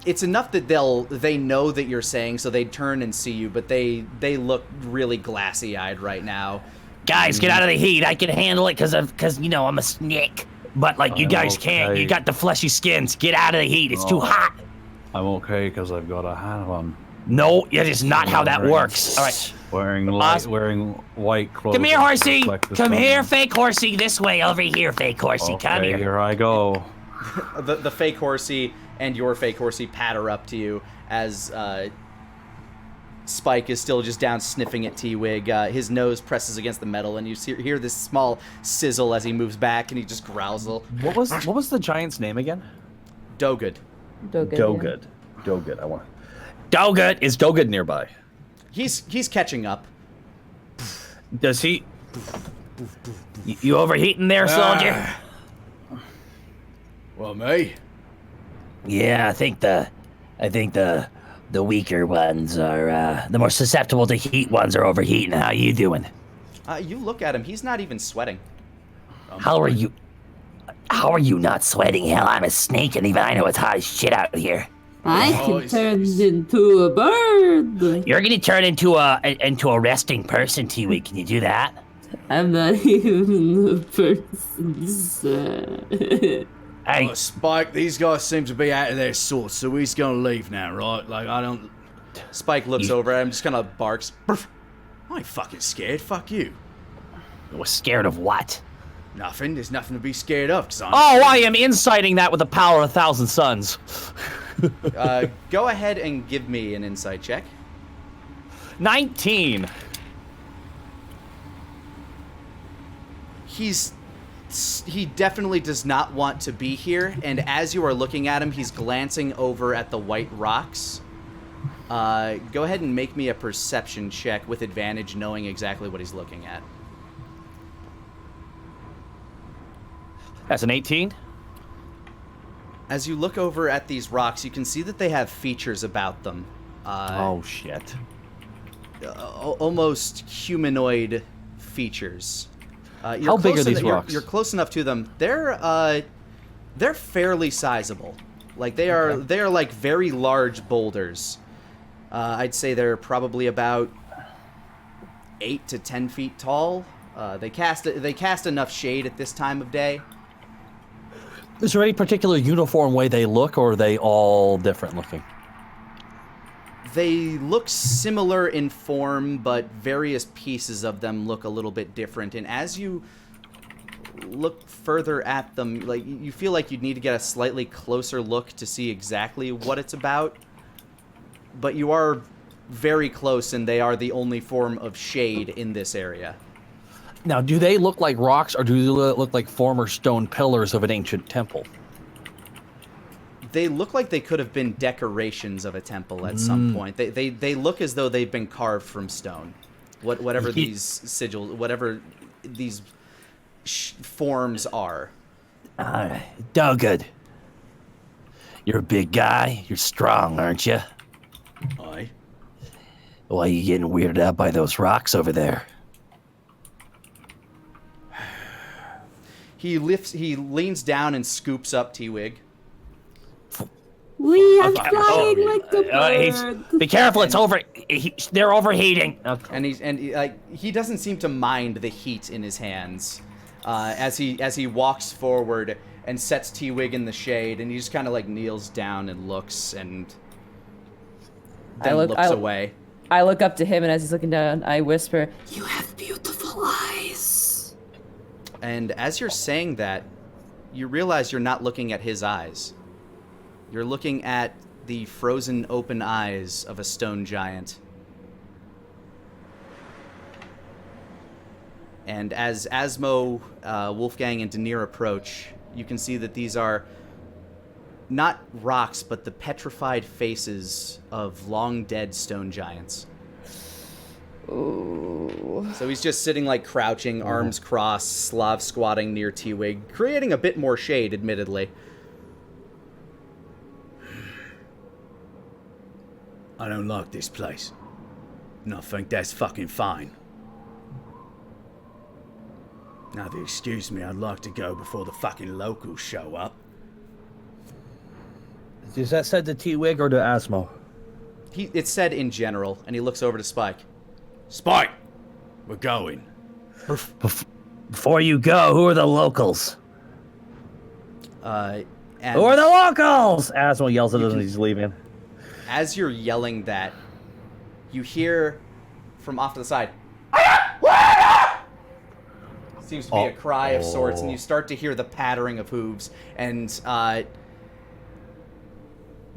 It's enough that they know that you're saying, so they turn and see you, but they look really glassy-eyed right now. Guys, get out of the heat. I can handle it because you know I'm a snake. But like you guys can't. You got the fleshy skins. Get out of the heat. It's too hot. I'm okay because I've got a hat on. No, that is not how that works. All right. Wearing white clothes. Come here, horsey. Come here, fake horsey. This way, over here, fake horsey. Okay, come here. Here I go. The fake horsey and your fake horsey patter up to you as Spike is still just down sniffing at T-Wig. His nose presses against the metal, and you hear this small sizzle as he moves back, and he just growls a little. What was the giant's name again? Dogud. Dogud. I want. Dogud. Is Dogud nearby? He's catching up. Does he? You overheating there, soldier? Well, me? Yeah, I think the weaker ones are the more susceptible to heat ones are overheating. How you doing? You look at him. He's not even sweating. How are you not sweating? Hell, I'm a snake, and even I know it's hot as shit out here. I can turn into a bird. You're gonna turn into a resting person, T-Wig. Can you do that? I'm not even a person, sir. Hey, Spike, these guys seem to be out of their sorts, so he's gonna leave now, right? Like, I don't... Spike looks over at him, just kind of barks. I ain't fucking scared, fuck you. you were scared of what? Nothing, there's nothing to be scared of, cause I am inciting that with the power of 1,000 suns. Go ahead and give me an insight check. 19. He definitely does not want to be here, and as you are looking at him, he's glancing over at the white rocks. Go ahead and make me a perception check with advantage, knowing exactly what he's looking at. That's an 18. As you look over at these rocks, you can see that they have features about them. Oh, shit. Almost humanoid features. How big are these rocks? You're close enough to them. They're fairly sizable. Like they are like very large boulders. I'd say they're probably about 8 to 10 feet tall. They cast enough shade at this time of day. Is there any particular uniform way they look, or are they all different looking? They look similar in form, but various pieces of them look a little bit different. And as you look further at them, like you feel like you'd need to get a slightly closer look to see exactly what it's about. But you are very close, and they are the only form of shade in this area. Now, do they look like rocks, or do they look like former stone pillars of an ancient temple? They look like they could have been decorations of a temple at some point. They look as though they've been carved from stone. Whatever these sigils, whatever these forms are. Dogud. You're a big guy. You're strong, aren't you? Aye. Why are you getting weirded out by those rocks over there? He leans down and scoops up T-Wig. We are flying like a bird. Be careful! It's over. They're overheating. And he doesn't seem to mind the heat in his hands. as he walks forward and sets T-Wig in the shade, and he just kind of like kneels down and looks and then looks away. I look up to him, and as he's looking down, I whisper, You have beautiful eyes. And as you're saying that, you realize you're not looking at his eyes. You're looking at the frozen open eyes of a stone giant. And as Asmo, Wolfgang, and Denier approach, you can see that these are not rocks, but the petrified faces of long-dead stone giants. ooh. So he's just sitting like crouching, arms crossed, Slav squatting near T-Wig, creating a bit more shade, admittedly. I don't like this place. And I think that's fucking fine. Now, if you excuse me, I'd like to go before the fucking locals show up. Is that said to T-Wig or to Asmo? It's said in general, and he looks over to Spike. Spike! We're going. Before you go, who are the locals? And Who are the locals? Asmo yells at him as he's leaving. as you're yelling that, you hear from off to the side, seems to be a cry of sorts, and you start to hear the pattering of hooves, and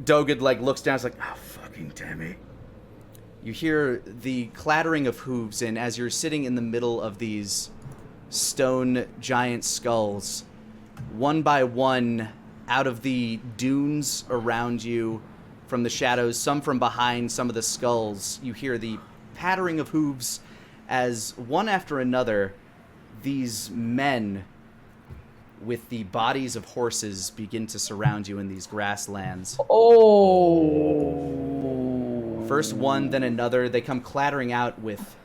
Dogud like looks down, it's like, oh fucking damn it. You hear the clattering of hooves, and as you're sitting in the middle of these stone giant skulls, one by one, out of the dunes around you, from the shadows, some from behind some of the skulls, you hear the pattering of hooves as one after another, these men with the bodies of horses begin to surround you in these grasslands. Oh. First one, then another. They come clattering out with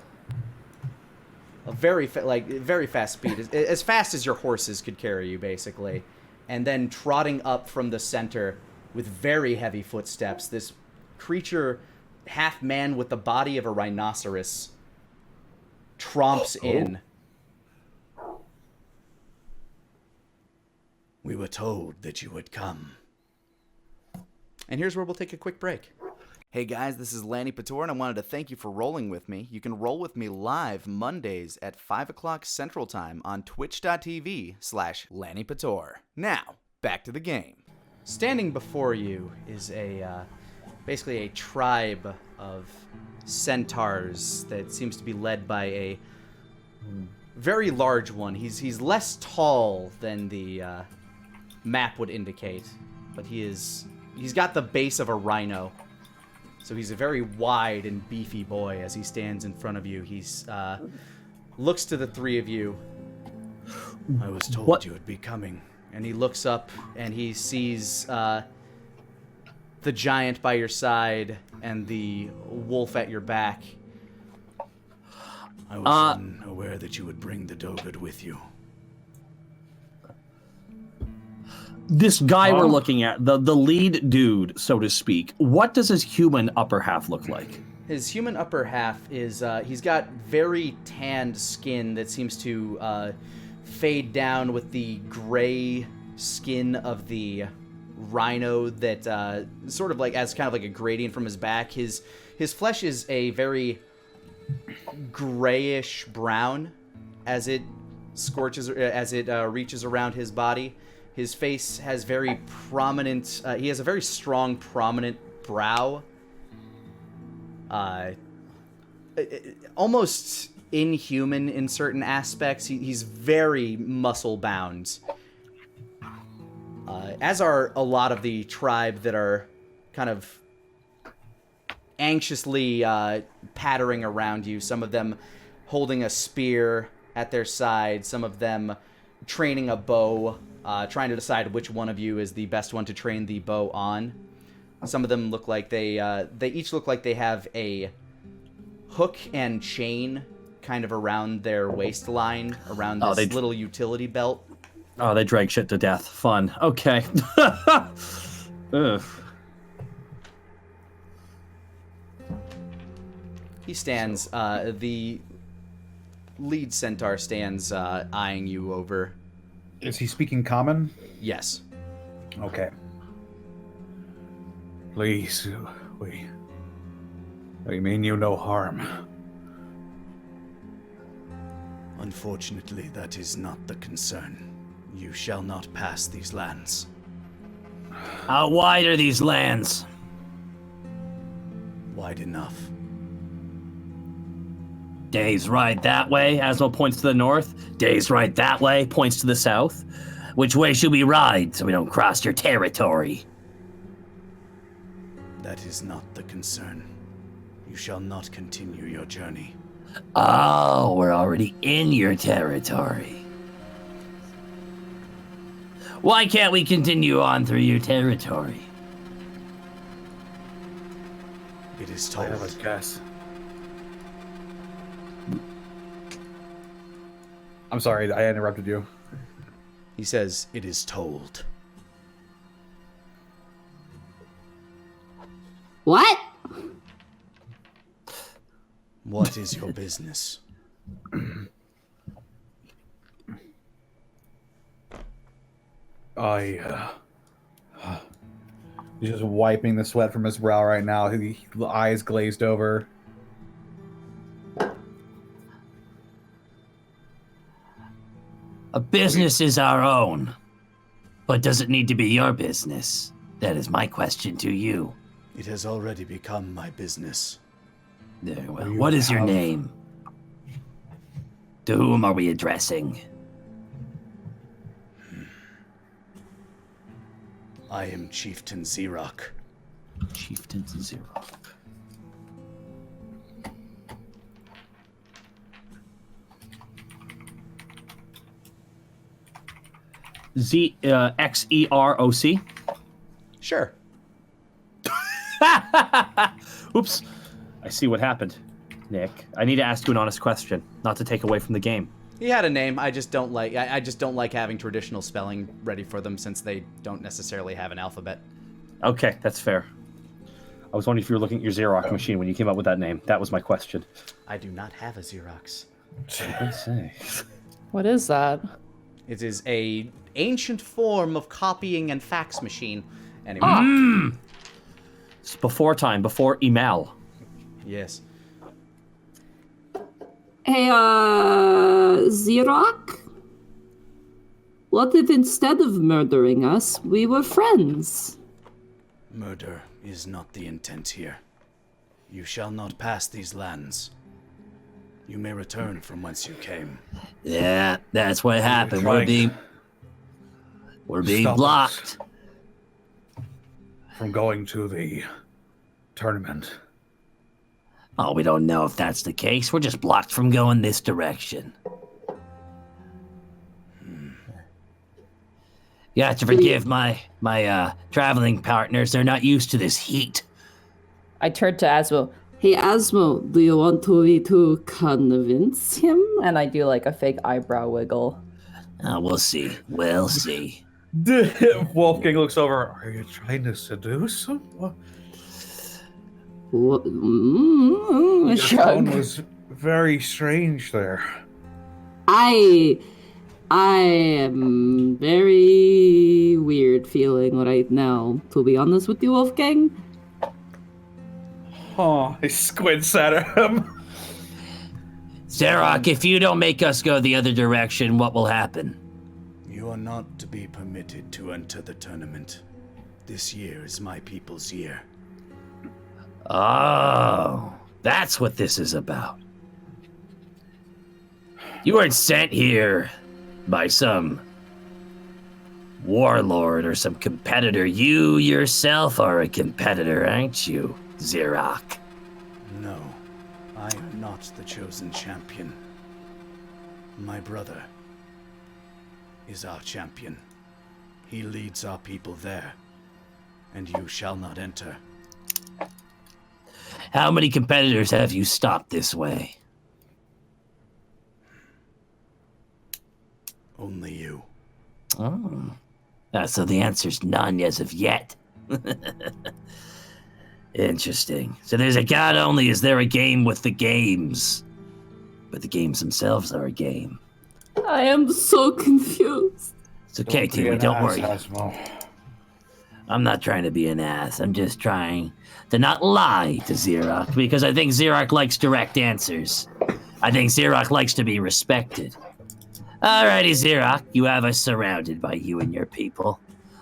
a very fast speed, as fast as your horses could carry you, basically. And then trotting up from the center with very heavy footsteps, this creature, half man with the body of a rhinoceros, tromps in. We were told that you would come. And here's where we'll take a quick break. Hey guys, this is Lanipator, and I wanted to thank you for rolling with me. You can roll with me live Mondays at 5 o'clock Central Time on twitch.tv/Lanipator. Now, back to the game. Standing before you is basically a tribe of centaurs that seems to be led by a very large one. He's less tall than the map would indicate, but he's got the base of a rhino. So he's a very wide and beefy boy as he stands in front of you. He's looks to the three of you. I was told you would be coming. And he looks up and he sees the giant by your side and the wolf at your back. I was unaware that you would bring the Dogud with you. This guy we're looking at, the lead dude, so to speak, what does his human upper half look like? His human upper half is, he's got very tanned skin that seems to fade down with the gray skin of the rhino that sort of like, as kind of like a gradient from his back. His flesh is a very grayish brown as it scorches, as it reaches around his body. His face has very prominent, he has a very strong, prominent brow. Almost inhuman in certain aspects. He's very muscle-bound. As are a lot of the tribe that are kind of anxiously pattering around you. Some of them holding a spear at their side. Some of them training a bow. Trying to decide which one of you is the best one to train the bow on. Some of them look like they each look like they have a hook and chain kind of around their waistline, around this little utility belt. Oh, they drag shit to death. Fun. Okay. Ugh. He stands. The lead centaur stands eyeing you over. Is he speaking common? Yes. Okay. Please, we mean you no harm. Unfortunately, that is not the concern. You shall not pass these lands. How wide are these lands? Wide enough. Days right that way, Asmo points to the north. Days right that way, points to the south. Which way should we ride so we don't cross your territory? That is not the concern. You shall not continue your journey. Oh, we're already in your territory. Why can't we continue on through your territory? It is I told. have a guess. I'm sorry, I interrupted you. He says, It is told. What? What is your business? He's just wiping the sweat from his brow right now. The eyes glazed over. A business is our own. But does it need to be your business? That is my question to you. It has already become my business. Very well. What is your name? To whom are we addressing? I am Chieftain Xerox. Chieftain Xerox. Xeroc. sure. Oops. I see what happened, Nick. I need to ask you an honest question, not to take away from the game. He had a name. I just don't like. I just don't like having traditional spelling ready for them since they don't necessarily have an alphabet. Okay, that's fair. I was wondering if you were looking at your Xerox machine when you came up with that name. That was my question. I do not have a Xerox. I say. What is that? It is a ancient form of copying and fax machine. Anyway. It's before time, before email. Yes. Hey, Xerox? What if instead of murdering us, we were friends? Murder is not the intent here. You shall not pass these lands. You may return from whence you came. Yeah, that's what happened. trying We're being stop blocked. From going to the tournament. Oh, we don't know if that's the case. We're just blocked from going this direction. You have to forgive my traveling partners. They're not used to this heat. I turned to Asmo. Hey, Asmo, do you want me to convince him? And I do like a fake eyebrow wiggle. We'll see. We'll see. Wolfgang looks over. Are you trying to seduce him? What? Your tone was very strange there. I am very weird feeling right now, to be honest with you, Wolfgang. Oh, he squints at him. Xerox, if you don't make us go the other direction, what will happen? You are not to be permitted to enter the tournament. This year is my people's year. Oh, that's what this is about. You weren't sent here by some warlord or some competitor. You yourself are a competitor, aren't you, Xerox? No, I am not the chosen champion. My brother is our champion. He leads our people there, and you shall not enter. How many competitors have you stopped this way? Only you. Oh. So the answer's none as of yet. Interesting. So there's a god only. Is there a game with the games but the games themselves are a game. I am so confused. It's okay, Tiwi, don't worry. I'm not trying to be an ass. I'm just trying to not lie to Xerox, because I think Xerox likes direct answers. I think Xerox likes to be respected. Alrighty, Xerox, you have us surrounded by you and your people.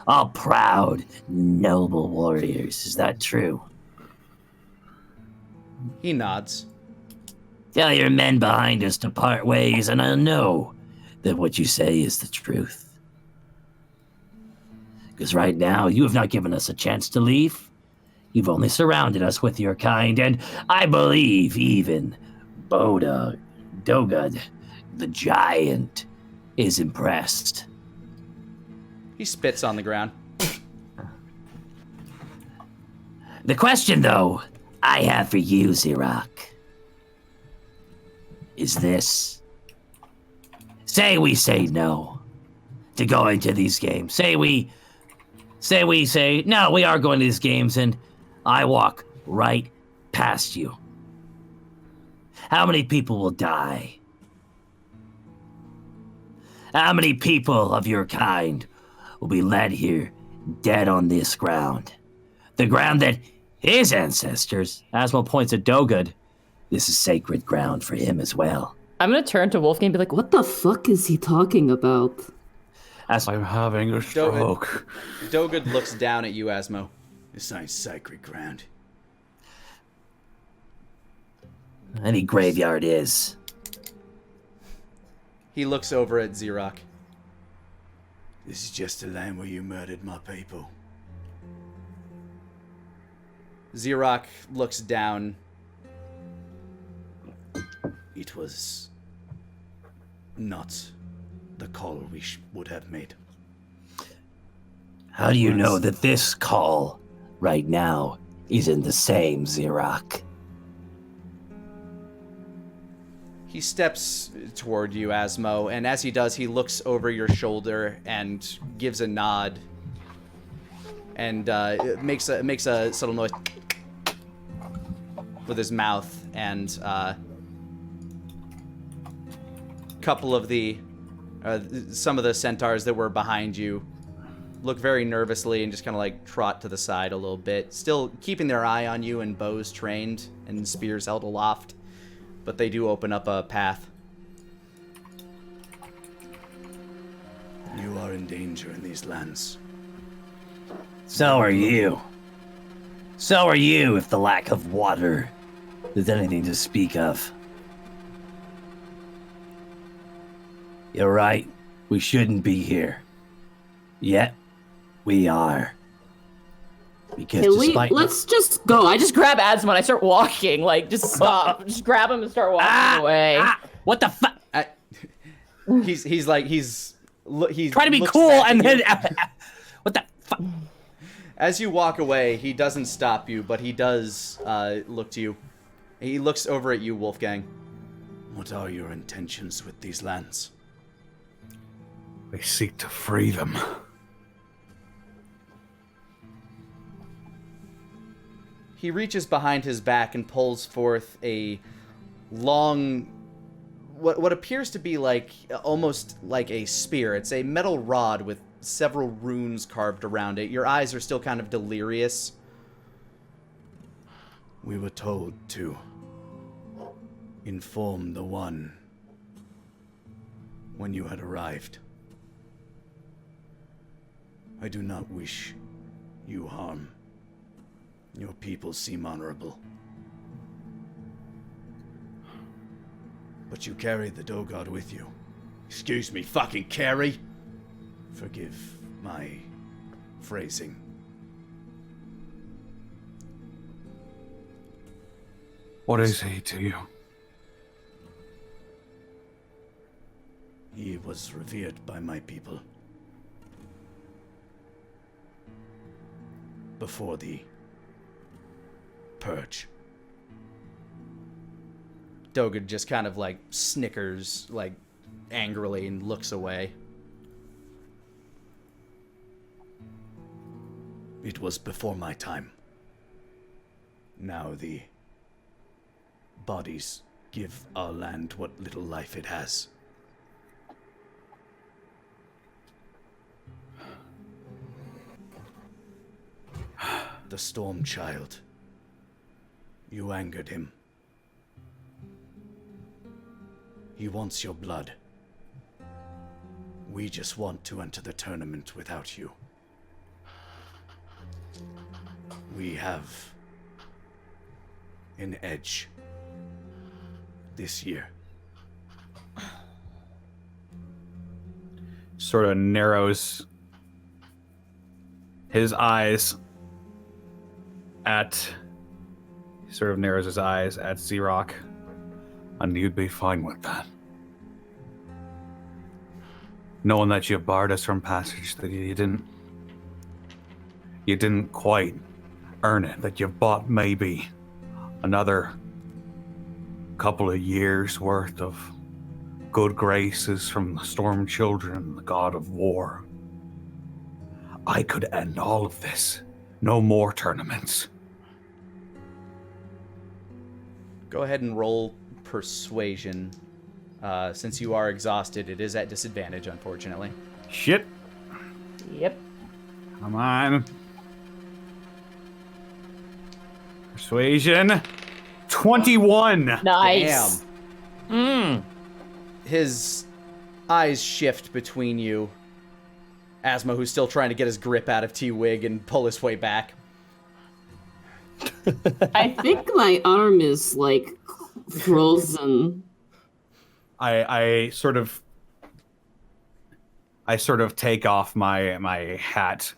All proud, noble warriors. Is that true? He nods. Tell your men behind us to part ways, and I'll know that what you say is the truth. Because right now, you have not given us a chance to leave. You've only surrounded us with your kind, and I believe even Dogud, the giant, is impressed. He spits on the ground. The question, though, I have for you, Xerox, is this. Say we say no to go into these games. Say we say, no, we are going to these games, and I walk right past you. How many people will die? How many people of your kind will be led here dead on this ground? The ground that his ancestors, Asmo points at Dogud, this is sacred ground for him as well. I'm gonna turn to Wolfgang and be like, What the fuck is he talking about? I'm having a stroke. Dogud looks down at you, Asmo. This ain't sacred ground. Any graveyard is. He looks over at Xerox. This is just the land where you murdered my people. Xerox looks down. It was not the call we would have made. How do you know that this call right now isn't the same, Xerox? He steps toward you, Asmo, and as he does, he looks over your shoulder and gives a nod, and makes a subtle noise with his mouth, and couple of the some of the centaurs that were behind you look very nervously and just kind of like trot to the side a little bit, still keeping their eye on you and bows trained and spears held aloft. But they do open up a path. You are in danger in these lands. So are you. So are you if the lack of water is anything to speak of. You're right. We shouldn't be here. Yet, we are. Because let's just go. I just grab Asmo and I start walking. Like, just stop. Just grab him and start walking away. What the fuck? He's trying to be cool and then what the fuck? As you walk away, he doesn't stop you, but he does look to you. He looks over at you, Wolfgang. What are your intentions with these lands? They seek to free them. He reaches behind his back and pulls forth a long, what appears to be like almost like a spear. It's a metal rod with several runes carved around it. Your eyes are still kind of delirious. We were told to inform the One when you had arrived. I do not wish you harm. Your people seem honorable. But you carry the Dogod with you. Excuse me, fucking carry? Forgive my phrasing. What is he to you? He was revered by my people. Before the Purge. Dogud just kind of like snickers like angrily and looks away. It was before my time. Now the bodies give our land what little life it has. The Storm Child. You angered him. He wants your blood. We just want to enter the tournament without you. We have an edge this year. Sort of narrows his eyes at Xerox, and you'd be fine with that. Knowing that you barred us from passage, that you didn't quite earn it, that you've bought maybe another couple of years worth of good graces from the Storm Children, the God of War. I could end all of this. No more tournaments. Go ahead and roll persuasion. Since you are exhausted, it is at disadvantage, unfortunately. Shit. Yep. Come on. Persuasion. 21. Nice. Damn. His eyes shift between you. Asma, who's still trying to get his grip out of T-Wig and pull his way back. I think my arm is like frozen. I sort of take off my hat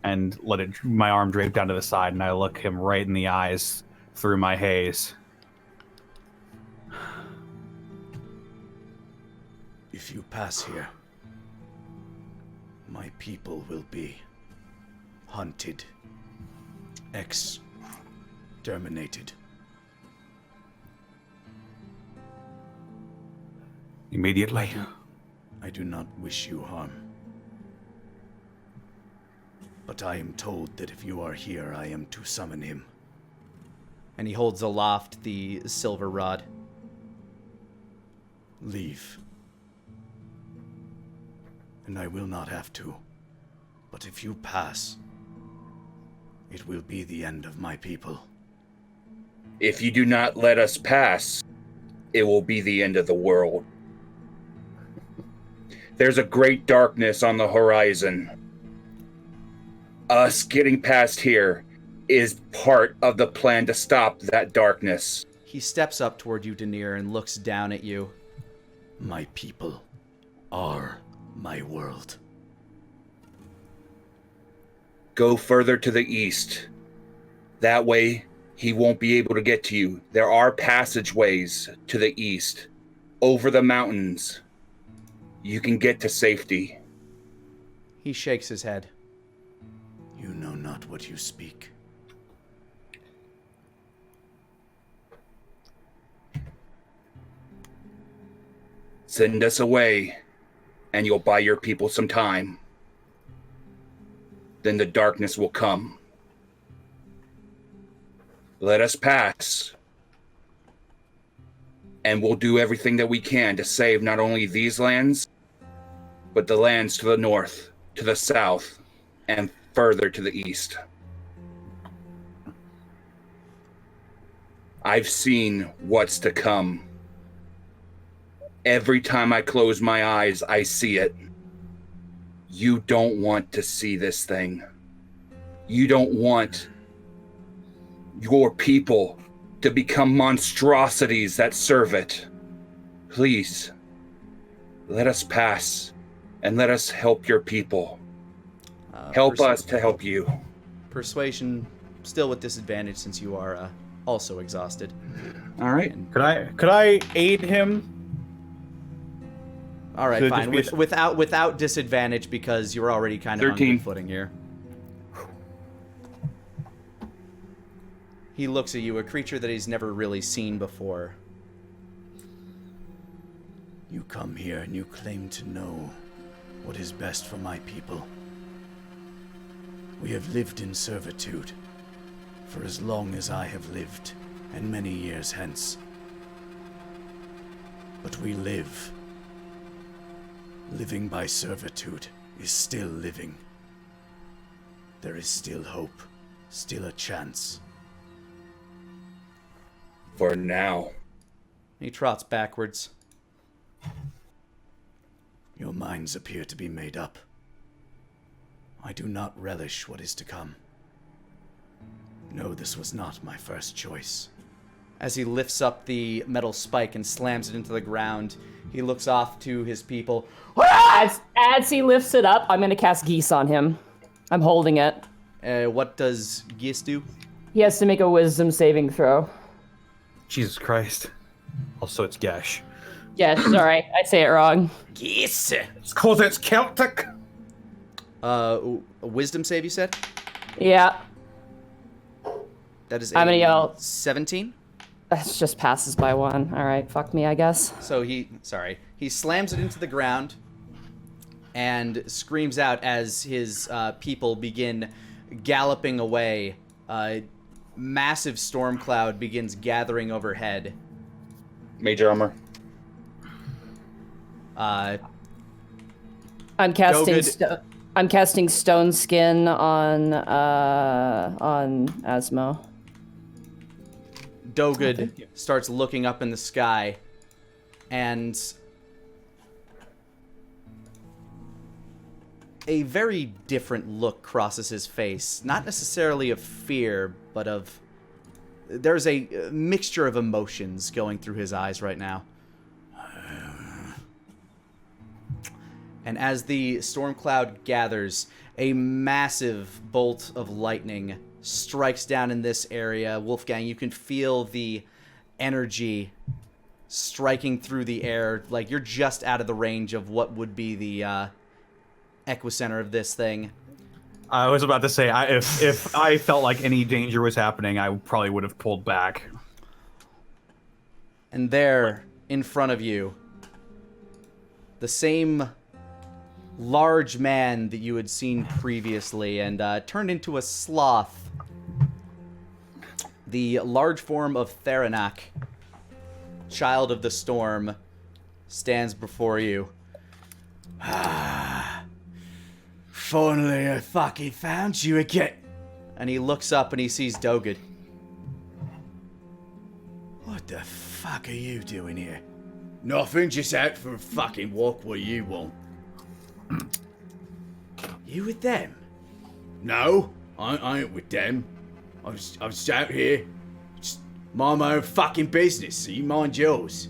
and let my arm drape down to the side, and I look him right in the eyes through my haze. If you pass here, my people will be hunted, exterminated. Immediately. I do not wish you harm. But I am told that if you are here, I am to summon him. And he holds aloft the silver rod. Leave. And I will not have to. But if you pass, it will be the end of my people. If you do not let us pass, it will be the end of the world. There's a great darkness on the horizon. Us getting past here is part of the plan to stop that darkness. He steps up toward you, Denier, and looks down at you. My people are my world. Go further to the east. That way, he won't be able to get to you. There are passageways to the east, over the mountains. You can get to safety. He shakes his head. You know not what you speak. Send us away, and you'll buy your people some time. Then the darkness will come. Let us pass, and we'll do everything that we can to save not only these lands, but the lands to the north, to the south, and further to the east. I've seen what's to come. Every time I close my eyes, I see it. You don't want to see this thing. You don't want your people to become monstrosities that serve it. Please, let us pass and let us help your people. Help us to help you. Persuasion, still with disadvantage since you are also exhausted. All right. Could I aid him? All right, Should it fine. just be Without disadvantage because you're already kind of 13. on good footing here. He looks at you, a creature that he's never really seen before. You come here and you claim to know what is best for my people. We have lived in servitude for as long as I have lived, and many years hence. But we live. Living by servitude is still living. There is still hope, still a chance. For now. He trots backwards. Your minds appear to be made up. I do not relish what is to come. No, this was not my first choice. As he lifts up the metal spike and slams it into the ground, he looks off to his people. As he lifts it up, I'm going to cast Geese on him. I'm holding it. What does Geese do? He has to make a wisdom saving throw. Jesus Christ. Also, it's Gash. Yeah, sorry, I say it wrong. Geese! It's cause it's Celtic. A wisdom save, you said? Yeah, That is I'm gonna yell. 17? that just passes by 1. All right, fuck me, I guess. So he slams it into the ground and screams out as his people begin galloping away. Massive storm cloud begins gathering overhead. Major armor. I'm casting. Dogud. I'm casting Stone Skin on Asmo. Dogud starts looking up in the sky, and a very different look crosses his face. Not necessarily of fear, but of... There's a mixture of emotions going through his eyes right now. And as the storm cloud gathers, a massive bolt of lightning strikes down in this area. Wolfgang, you can feel the energy striking through the air. Like, you're just out of the range of what would be the epicenter of this thing. I was about to say, if I felt like any danger was happening, I probably would have pulled back. And there, in front of you, the same large man that you had seen previously and turned into a sloth. The large form of Theranak, child of the storm, stands before you. Finally, I fucking found you again. And he looks up and he sees Dogud. What the fuck are you doing here? Nothing, just out for a fucking walk. What you want? You with them? No, I ain't with them. I'm just out here. Just mind my own fucking business, so you mind yours.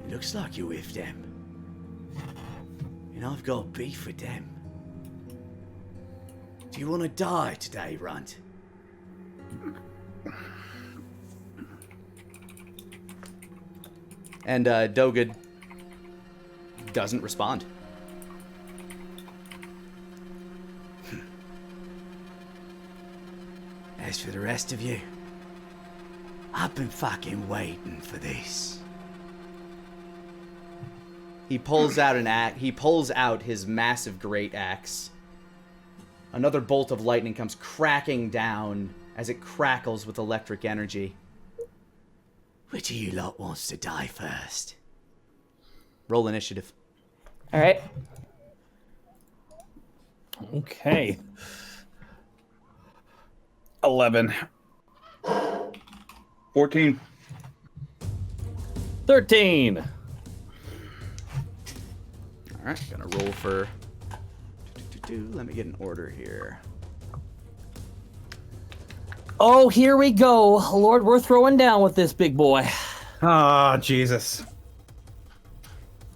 It looks like you're with them. And I've got beef with them. Do you want to die today, Runt? And Dogud doesn't respond. As for the rest of you, I've been fucking waiting for this. He pulls out an axe. He pulls out his massive great axe. Another bolt of lightning comes cracking down as it crackles with electric energy. Which of you lot wants to die first? Roll initiative. All right. Okay. 11. 14. 13. All right, gonna roll for. Let me get an order here. Oh, here we go. Lord, we're throwing down with this big boy. Ah, Jesus.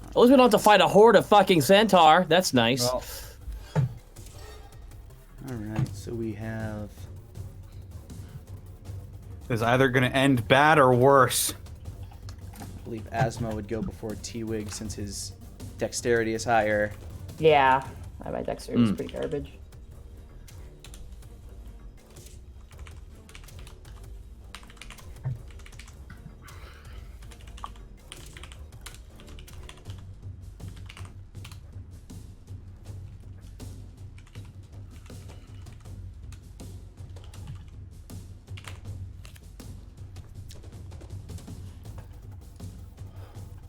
At least we don't have to fight a horde of fucking centaur. That's nice. Well, All right, so we have. it's either going to end bad or worse. I believe Asmo would go before T-Wig since his dexterity is higher. Yeah, my dexterity is pretty garbage.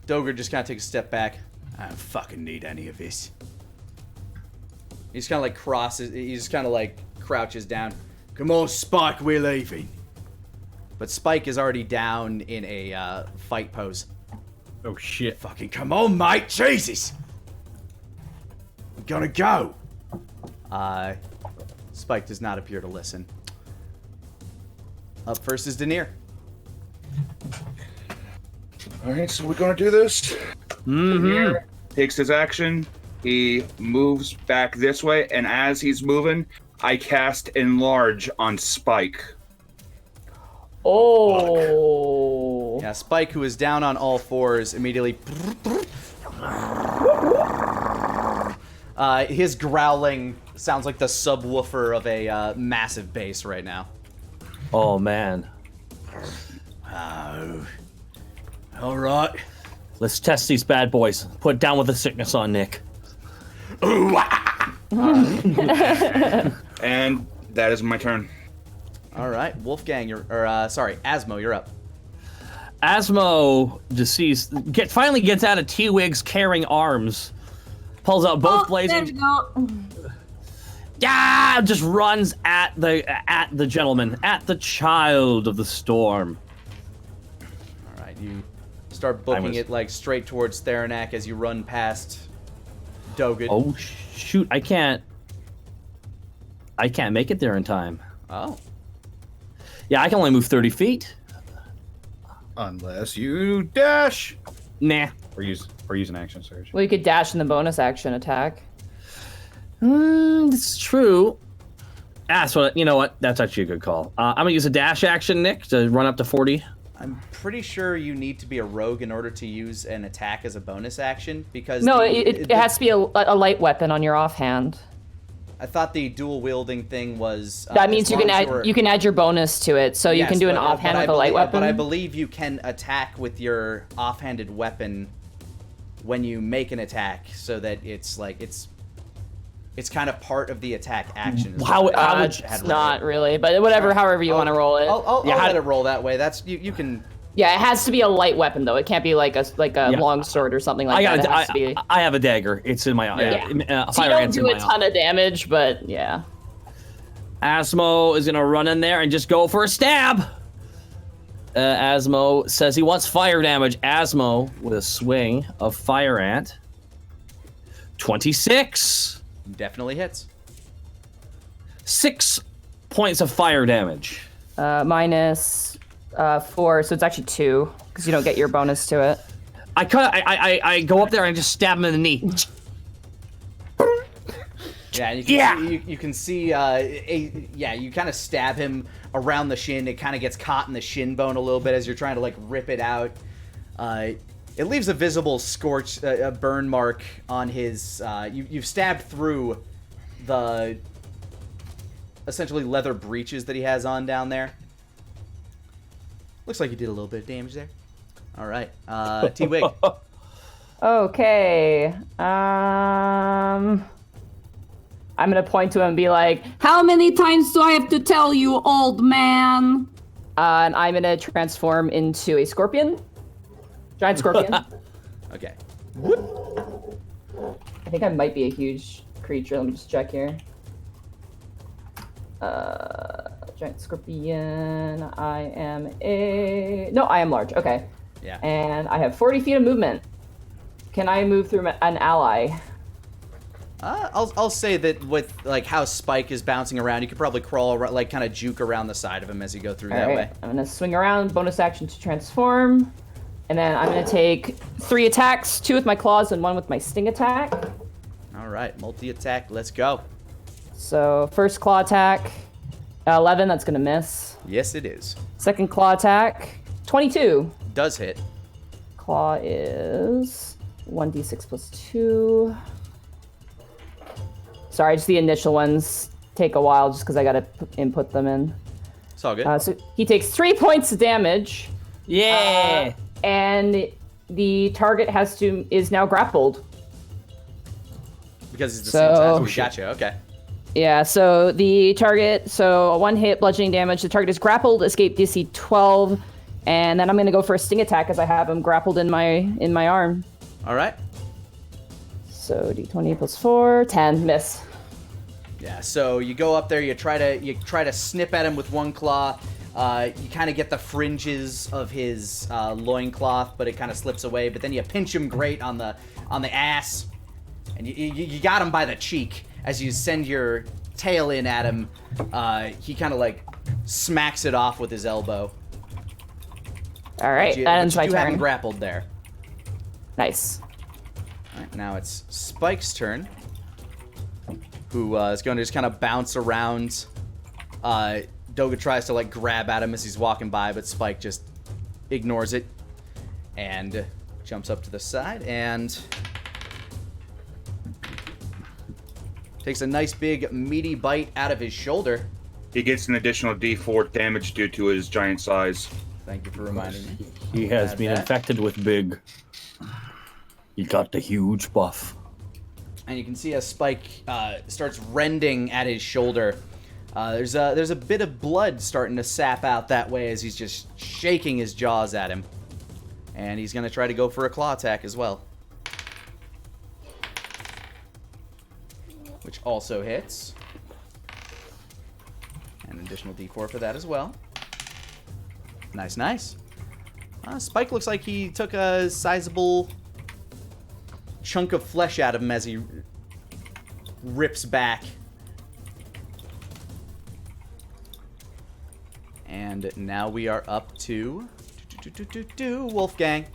Dogger just kind of takes a step back. I don't fucking need any of this. He just kind of like crosses. He just kind of like crouches down. Come on, Spike, we're leaving. But Spike is already down in a fight pose. Oh shit! Fucking come on, mate. Jesus. We're gonna go. Spike does not appear to listen. Up first is Denier. All right, so we're gonna do this. Denier takes his action. He moves back this way, and as he's moving, I cast Enlarge on Spike. Oh. Yeah, Spike, who is down on all fours, immediately. His growling sounds like the subwoofer of a massive bass right now. Oh man. Oh. All right. Let's test these bad boys. Put down with the sickness on Nick. And that is my turn. All right, Wolfgang, Asmo, you're up. Asmo, deceased, finally gets out of T-Wig's carrying arms. Pulls out both blades. There we go. Yeah, just runs at the gentleman, at the child of the storm. All right, you start booking it like straight towards Theranak as you run past Dogud. Oh shoot, I can't make it there in time. Oh. Yeah, I can only move 30 feet. Unless you dash. Nah. Or use an action surge. Well, you could dash in the bonus action attack. It's true. You know what? That's actually a good call. I'm gonna use a dash action, Nick, to run up to 40. I'm pretty sure you need to be a rogue in order to use an attack as a bonus action because No, it has to be a light weapon on your offhand. I thought the dual wielding thing was. That means you can add your bonus to it, so you can do an offhand with a light weapon. But I believe you can attack with your offhanded weapon when you make an attack, so that it's like it's kind of part of the attack action. It's not really, but whatever, however you want to roll it. I'll let it roll that way. That's you can. Yeah, it has to be a light weapon though. It can't be like a long sword or something like that. It has to be. I have a dagger. It's in my So you don't do a ton of damage, but yeah. Asmo is gonna run in there and just go for a stab. Asmo says he wants fire damage. Asmo with a swing of Fire Ant. 26. Definitely hits. 6 points of fire damage. Minus 4, so it's actually 2 because you don't get your bonus to it. I go up there and just stab him in the knee. Yeah, you can see, you kind of stab him around the shin. It kind of gets caught in the shin bone a little bit as you're trying to like rip it out. It leaves a visible scorch, a burn mark on his. You've stabbed through the essentially leather breeches that he has on down there. Looks like you did a little bit of damage there. All right, T-Wig. Okay. I'm gonna point to him and be like, How many times do I have to tell you, old man? and I'm gonna transform into a scorpion. Giant scorpion. Okay. I think I might be a huge creature. Let me just check here. Giant scorpion. I am large. Okay. Yeah. And I have 40 feet of movement. Can I move through an ally? I'll say that with like how Spike is bouncing around, you could probably crawl around, like kind of juke around the side of him as you go through that way. I'm gonna swing around, bonus action to transform, and then I'm gonna take 3 attacks, 2 with my claws and 1 with my sting attack. All right, multi-attack. Let's go. So first claw attack, 11. That's gonna miss. Yes, it is. Second claw attack, 22. Does hit. Claw is 1d6 plus 2. Sorry, just the initial ones take a while just because I gotta input them in. It's all good. So he takes 3 points of damage. Yeah. And the target is now grappled. Because it's the same size. We gotcha. Okay. Yeah, so the target, a 1 hit bludgeoning damage. The target is grappled, escape DC 12, And then I'm gonna go for a sting attack as I have him grappled in my arm. All right. So d20 plus 4, 10, miss. Yeah. So you go up there, you try to snip at him with one claw. You kind of get the fringes of his loincloth, but it kind of slips away. But then you pinch him great on the ass, and you got him by the cheek. As you send your tail in at him, he kind of like smacks it off with his elbow. All right, that ends my you have him turn. grappled there. Nice. All right, now it's Spike's turn, who is going to just kind of bounce around. Doga tries to like grab at him as he's walking by, but Spike just ignores it and jumps up to the side and takes a nice big meaty bite out of his shoulder. He gets an additional D4 damage due to his giant size. Thank you for reminding me. He has been that. infected with big. He got the huge buff. And you can see as Spike starts rending at his shoulder. There's a bit of blood starting to sap out that way as he's just shaking his jaws at him. And he's going to try to go for a claw attack as well. Which also hits. And an additional D4 for that as well. Nice, nice. Spike looks like he took a sizable chunk of flesh out of him as he rips back. And now we are up to Wolfgang.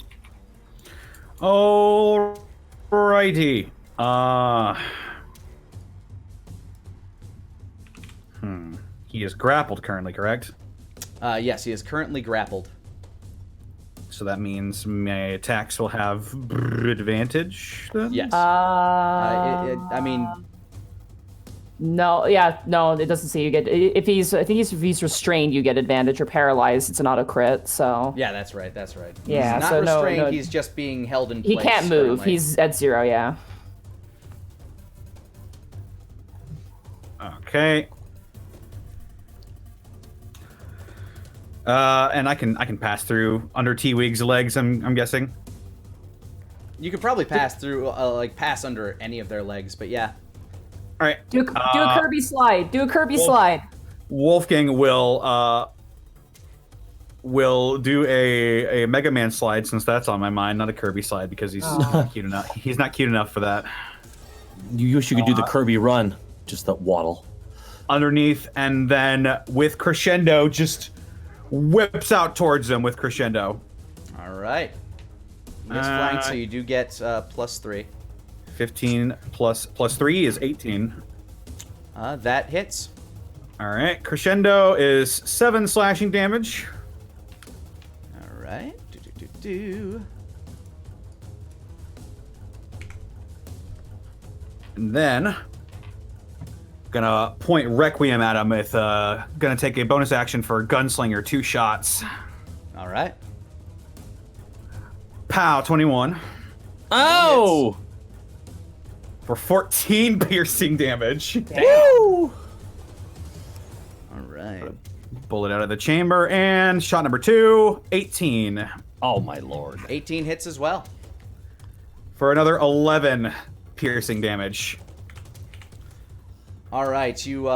Alrighty. He is grappled currently, correct? Yes, he is currently grappled. So that means my attacks will have advantage then? Yes. I mean, No, it doesn't say you get. If he's restrained, you get advantage, or paralyzed. It's an auto crit, so. yeah, that's right. Yeah, he's not so no, restrained. no. He's just being held in He place. can't move. currently. He's at 0. Yeah. Okay. And I can pass through under T-Wig's legs, I'm guessing. You could probably pass through, pass under any of their legs, but yeah. All right. Do a Kirby slide. Do a Kirby slide. Wolfgang will do a Mega Man slide, since that's on my mind, not a Kirby slide, because he's not cute enough. He's not cute enough for that. You wish you could do the Kirby run, just that waddle. Underneath, and then with crescendo, just whips out towards them with crescendo. All right. Missed flank, so you do get +3. 15 plus 3 is 18. That hits. All right. Crescendo is 7 slashing damage. All right. Do. And then gonna point Requiem at him with gonna take a bonus action for Gunslinger, 2 shots. All right. Pow, 21. Oh! For 14 piercing damage. All right. Bullet out of the chamber, and shot number 2, 18. Oh my lord. 18 hits as well. For another 11 piercing damage. All right, you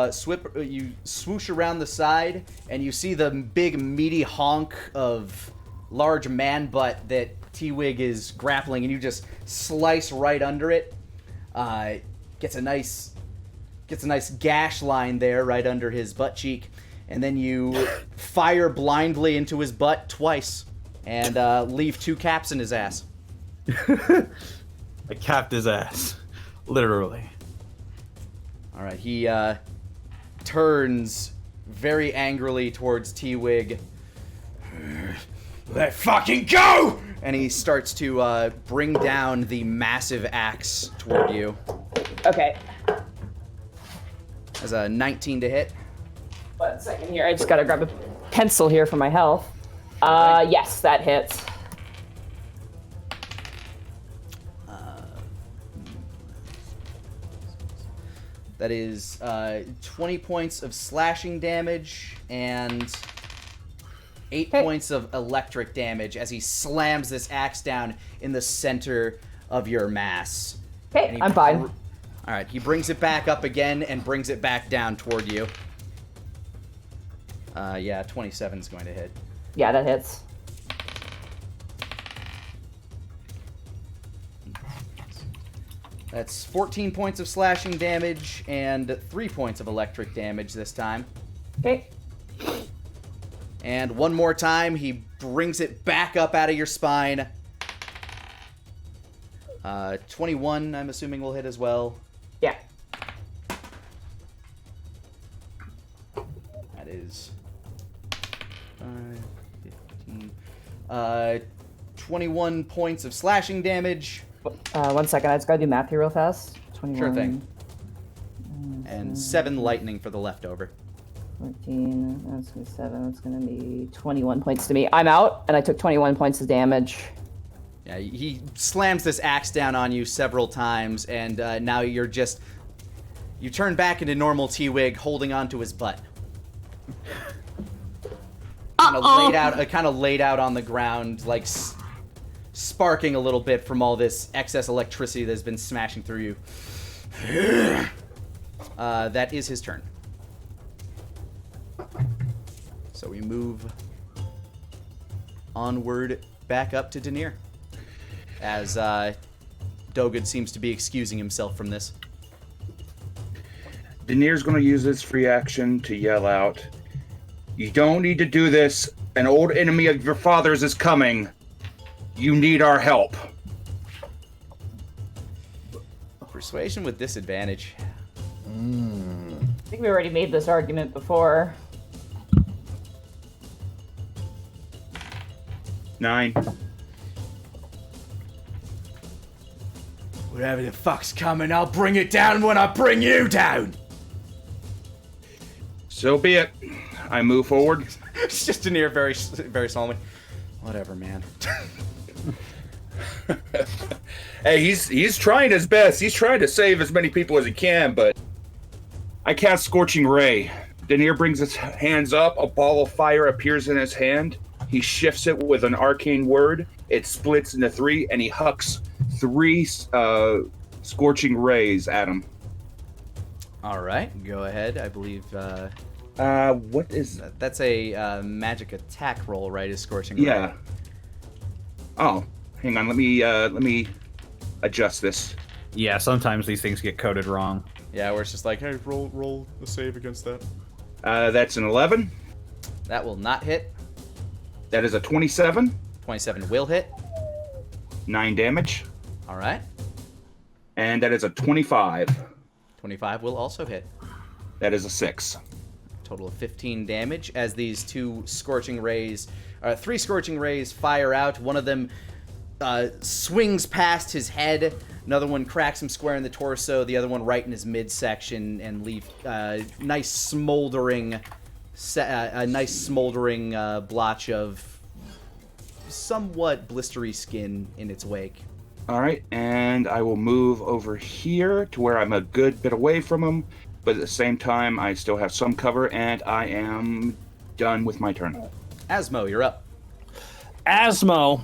swoosh around the side, and you see the big meaty honk of large man butt that T-Wig is grappling, and you just slice right under it. Gets a nice gash line there right under his butt cheek, and then you fire blindly into his butt twice, and leave 2 caps in his ass. I capped his ass, literally. All right, he turns very angrily towards T-Wig. Let fucking go! And he starts to bring down the massive axe toward you. Okay. As a 19 to hit. 1 second here. I just gotta grab a pencil here for my health. Yes, that hits. That is 20 points of slashing damage and 8 points of electric damage as he slams this axe down in the center of your mass. Okay, I'm fine. All right, he brings it back up again and brings it back down toward you. Yeah, 27 is going to hit. Yeah, that hits. That's 14 points of slashing damage and 3 points of electric damage this time. Okay. And one more time, he brings it back up out of your spine. 21, I'm assuming, will hit as well. Yeah. That is 15. 21 points of slashing damage. 1 second, I just gotta do math here real fast. 21. Sure thing. And 7 lightning for the leftover. 14, that's gonna be 7, that's gonna be 21 points to me. I'm out, and I took 21 points of damage. Yeah, he slams this axe down on you several times, and now you're just... You turn back into normal T-Wig, holding onto his butt. Kind of laid out on the ground, like sparking a little bit from all this excess electricity that's been smashing through you. That is his turn. So we move onward back up to Denier, as Dogud seems to be excusing himself from this. Denier's going to use his free action to yell out, "You don't need to do this. An old enemy of your father's is coming. You need our help." Persuasion with disadvantage. I think we already made this argument before. 9. Whatever the fuck's coming, I'll bring it down when I bring you down. So be it. I move forward. It's just Denier very, very solemnly. Whatever, man. Hey, he's trying his best. He's trying to save as many people as he can, but I cast Scorching Ray. Denier brings his hands up. A ball of fire appears in his hand. He shifts it with an arcane word. It splits into 3, and he hucks 3 Scorching Rays at him. All right, go ahead. I believe What is that? that's a magic attack roll, right? Is Scorching Ray? Yeah. Oh, hang on. Let me adjust this. Yeah, sometimes these things get coded wrong. Yeah, where it's just like, hey, roll a save against that. That's an 11. That will not hit. That is a 27. 27 will hit. 9 damage. All right. And that is a 25. 25 will also hit. That is a 6. Total of 15 damage as these 3 Scorching Rays fire out. One of them swings past his head. Another one cracks him square in the torso. The other one right in his midsection, and leave nice smoldering blotch of somewhat blistery skin in its wake. All right, and I will move over here to where I'm a good bit away from him, but at the same time, I still have some cover, and I am done with my turn. Asmo, you're up. Asmo,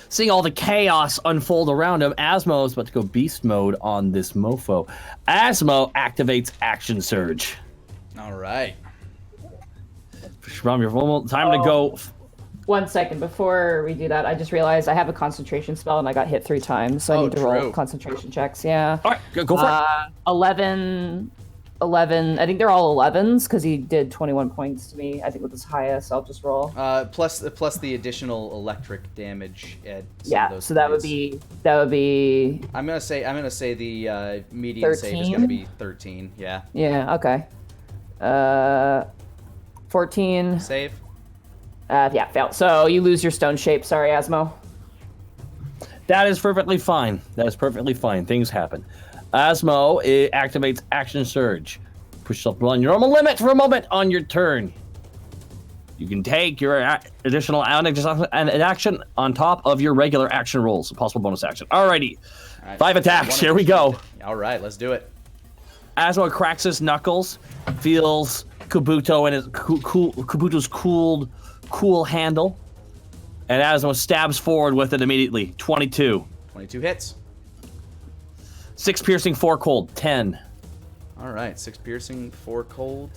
seeing all the chaos unfold around him, Asmo is about to go beast mode on this mofo. Asmo activates Action Surge. All right. From your time to go. 1 second, before we do that, I just realized I have a concentration spell and I got hit 3 times, so I need to roll concentration checks, yeah. All right, go for it. 11, I think they're all 11s, because he did 21 points to me, I think with his highest, I'll just roll. Plus the additional electric damage at yeah, so that would be I'm gonna say the median 13? save is gonna be 13. Yeah. Yeah, okay. 14. Save. Yeah, fail. So you lose your stone shape. Sorry, Asmo. That is perfectly fine. Things happen. Asmo activates Action Surge. Push yourself beyond your normal limit for a moment on your turn. You can take your additional action on top of your regular action rolls, a possible bonus action. Alrighty. All right. 5 attacks. Here we go. All right, let's do it. Asmo cracks his knuckles, feels Kabuto and his Kabuto's cool handle, and Asmo stabs forward with it immediately. 22. 22 hits. 6 piercing, 4 cold, 10. All right, 6 piercing, 4 cold.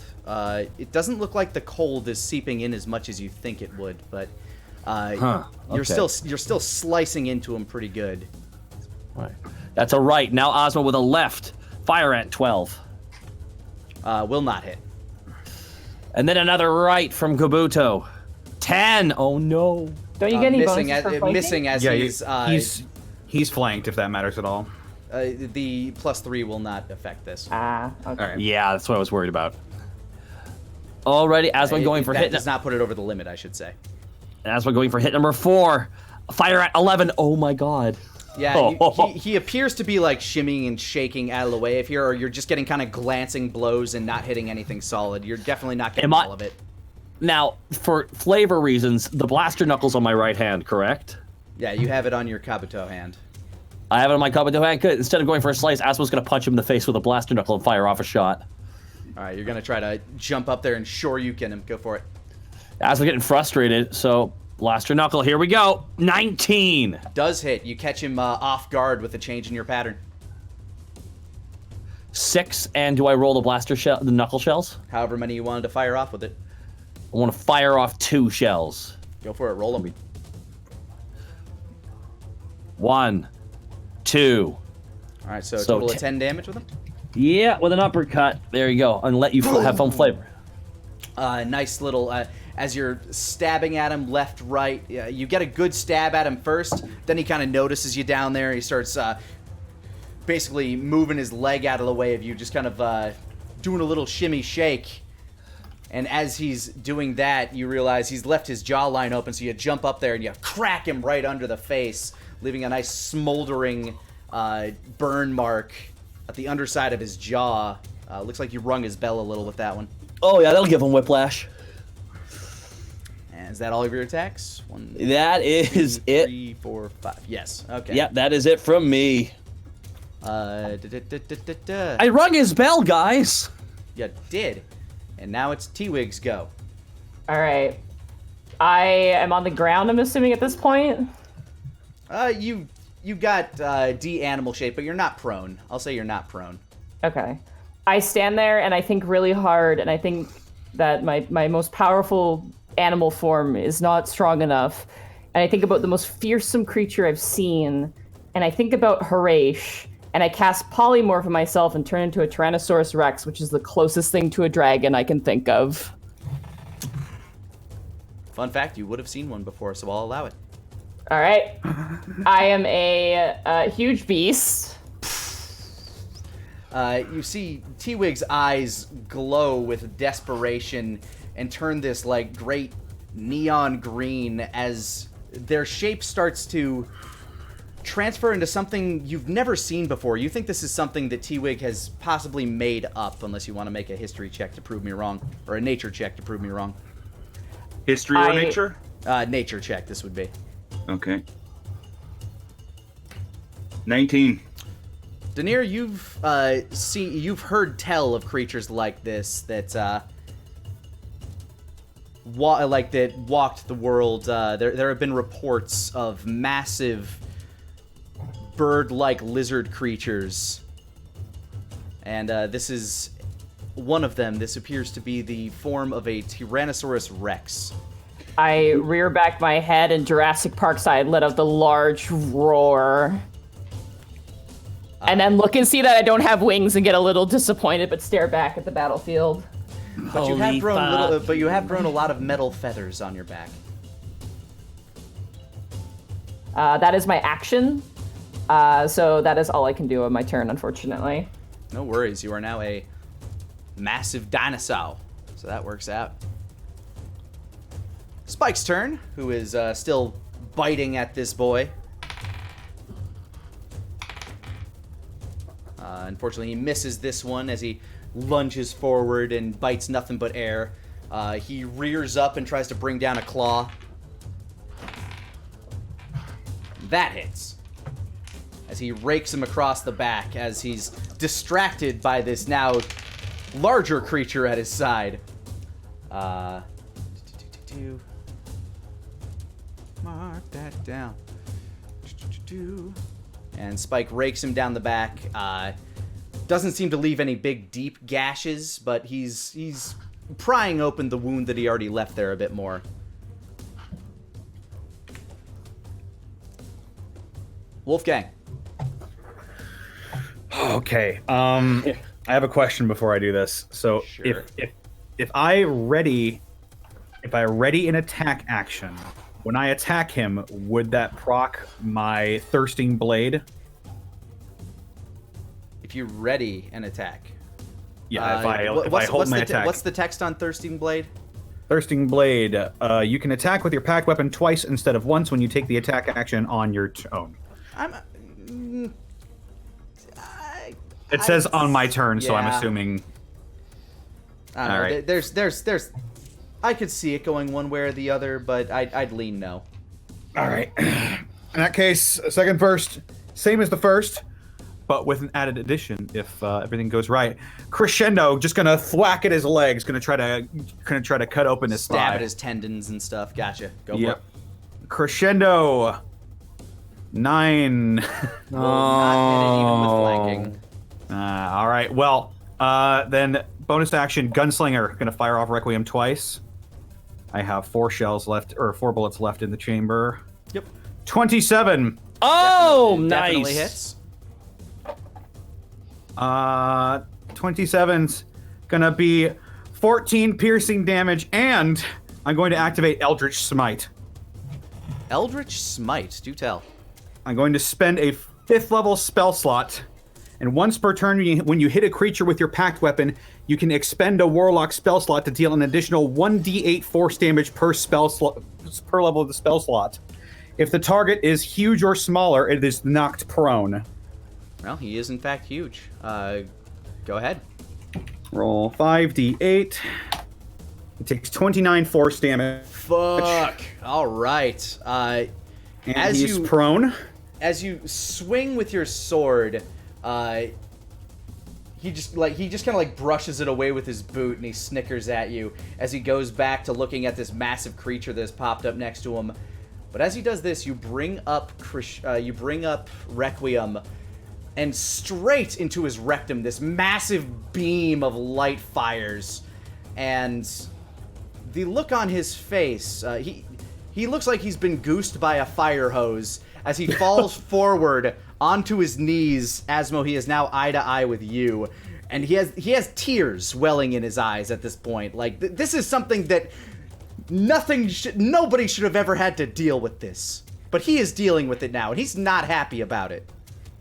It doesn't look like the cold is seeping in as much as you think it would, but you're still slicing into him pretty good. Right. That's a right. Now Ozma with a left. Fire at 12. Will not hit. And then another right from Kabuto. 10. Oh no. Don't you get any bonuses for flanking? Missing as he's flanked, if that matters at all. The +3 will not affect this. Okay. All right. Yeah, that's what I was worried about. Alrighty, Asma going for that hit. Does not put it over the limit, I should say. Asma going for hit number 4. Fire at 11. Oh my god. Yeah, he appears to be like shimmying and shaking out of the way if you're just getting kind of glancing blows and not hitting anything solid. You're definitely not getting all of it. Now, for flavor reasons, the blaster knuckles on my right hand, correct? Yeah, you have it on your Kabuto hand. I have it on my Kabuto hand. Good. Instead of going for a slice, Asma's going to punch him in the face with a blaster knuckle and fire off a shot. All right, you're going to try to jump up there and Shoryuken him. Go for it. Asma's getting frustrated, so blaster knuckle. Here we go. 19. Does hit. You catch him off guard with a change in your pattern. 6, and do I roll the knuckle shells? However many you wanted to fire off with it. I want to fire off 2 shells. Go for it. Roll them. 1, 2. All right, so a total of 10 damage with them? Yeah, with an uppercut. There you go. And let you have fun flavor. Nice little... as you're stabbing at him left, right, you get a good stab at him first. Then he kind of notices you down there. He starts basically moving his leg out of the way of you, just kind of doing a little shimmy shake. And as he's doing that, you realize he's left his jawline open, so you jump up there and you crack him right under the face, leaving a nice smoldering burn mark at the underside of his jaw. Looks like you rung his bell a little with that one. Oh yeah, that'll give him whiplash. And is that all of your attacks? 1, That is 2, it. 3, 4, 5. Yes. Okay. Yep, that is it from me. I I rung his bell, guys. You did. And now it's T-Wig's go. All right. I am on the ground, I'm assuming, at this point. You got D-animal shape, but you're not prone. I'll say you're not prone. Okay. I stand there and I think really hard, and I think that my most powerful animal form is not strong enough. And I think about the most fearsome creature I've seen, and I think about Harash, and I cast Polymorph on myself and turn into a Tyrannosaurus Rex, which is the closest thing to a dragon I can think of. Fun fact, you would have seen one before, so I'll allow it. All right. I am a huge beast. You see T-Wig's eyes glow with desperation and turn this like great neon green as their shape starts to transfer into something you've never seen before. You think this is something that T-Wig has possibly made up, unless you want to make a history check to prove me wrong, or a nature check to prove me wrong. History or nature? Nature check, this would be. Okay. 19. Daenerys, you've heard tell of creatures like this that walked the world. There have been reports of massive bird-like lizard creatures, and this is one of them. This appears to be the form of a Tyrannosaurus Rex. I rear back my head, and Jurassic Park side let out the large roar. And then look and see that I don't have wings and get a little disappointed, but stare back at the battlefield. But you have grown a lot of metal feathers on your back. That is my action. So that is all I can do on my turn, unfortunately. No worries. You are now a massive dinosaur. So that works out. Spike's turn, who is still biting at this boy. Unfortunately, he misses this one as he lunges forward and bites nothing but air. He rears up and tries to bring down a claw. That hits. As he rakes him across the back as he's distracted by this now larger creature at his side. Mark that down. And Spike rakes him down the back. Doesn't seem to leave any big, deep gashes, but he's prying open the wound that he already left there a bit more. Wolfgang. Okay. I have a question before I do this. So Sure. if I ready an attack action, when I attack him, would that proc my thirsting blade? If you ready an attack. Yeah, if I hold my attack. What's the text on Thirsting Blade? Thirsting Blade. You can attack with your packed weapon twice instead of once when you take the attack action on your own. It says on my turn, so I'm Yeah. assuming. I don't know. All right. There's. I could see it going one way or the other, but I'd lean no. All right. In that case, second burst, same as the first, but with an added addition if everything goes right. Crescendo, just gonna thwack at his legs, gonna try to cut open his Stab thigh. at his tendons and stuff. Gotcha. Go for Yep. it. Crescendo. 9. Will not hit it even with flanking. All right. Well, then bonus action, Gunslinger, gonna fire off Requiem twice. I have 4 bullets left in the chamber. Yep. 27. Oh, Definitely nice. hits. 27's gonna be 14 piercing damage, and I'm going to activate Eldritch Smite. Eldritch Smite. Do tell. I'm going to spend a 5th level spell slot, and once per turn, when you hit a creature with your packed weapon, you can expend a Warlock spell slot to deal an additional 1d8 force damage per per level of the spell slot. If the target is huge or smaller, it is knocked prone. Well, he is in fact huge. Go ahead. Roll 5d8. It takes 29 force damage. Fuck. All right. And as he's you prone. as you swing with your sword, he just kind of like brushes it away with his boot, and he snickers at you as he goes back to looking at this massive creature that has popped up next to him. But as he does this, you bring up Requiem, and straight into his rectum, this massive beam of light fires, and the look on his face, he looks like he's been goosed by a fire hose as he falls forward onto his knees. Asmo, he is now eye to eye with you, and he has tears welling in his eyes at this point. Like this is something that nobody should have ever had to deal with this, but he is dealing with it now, and he's not happy about it.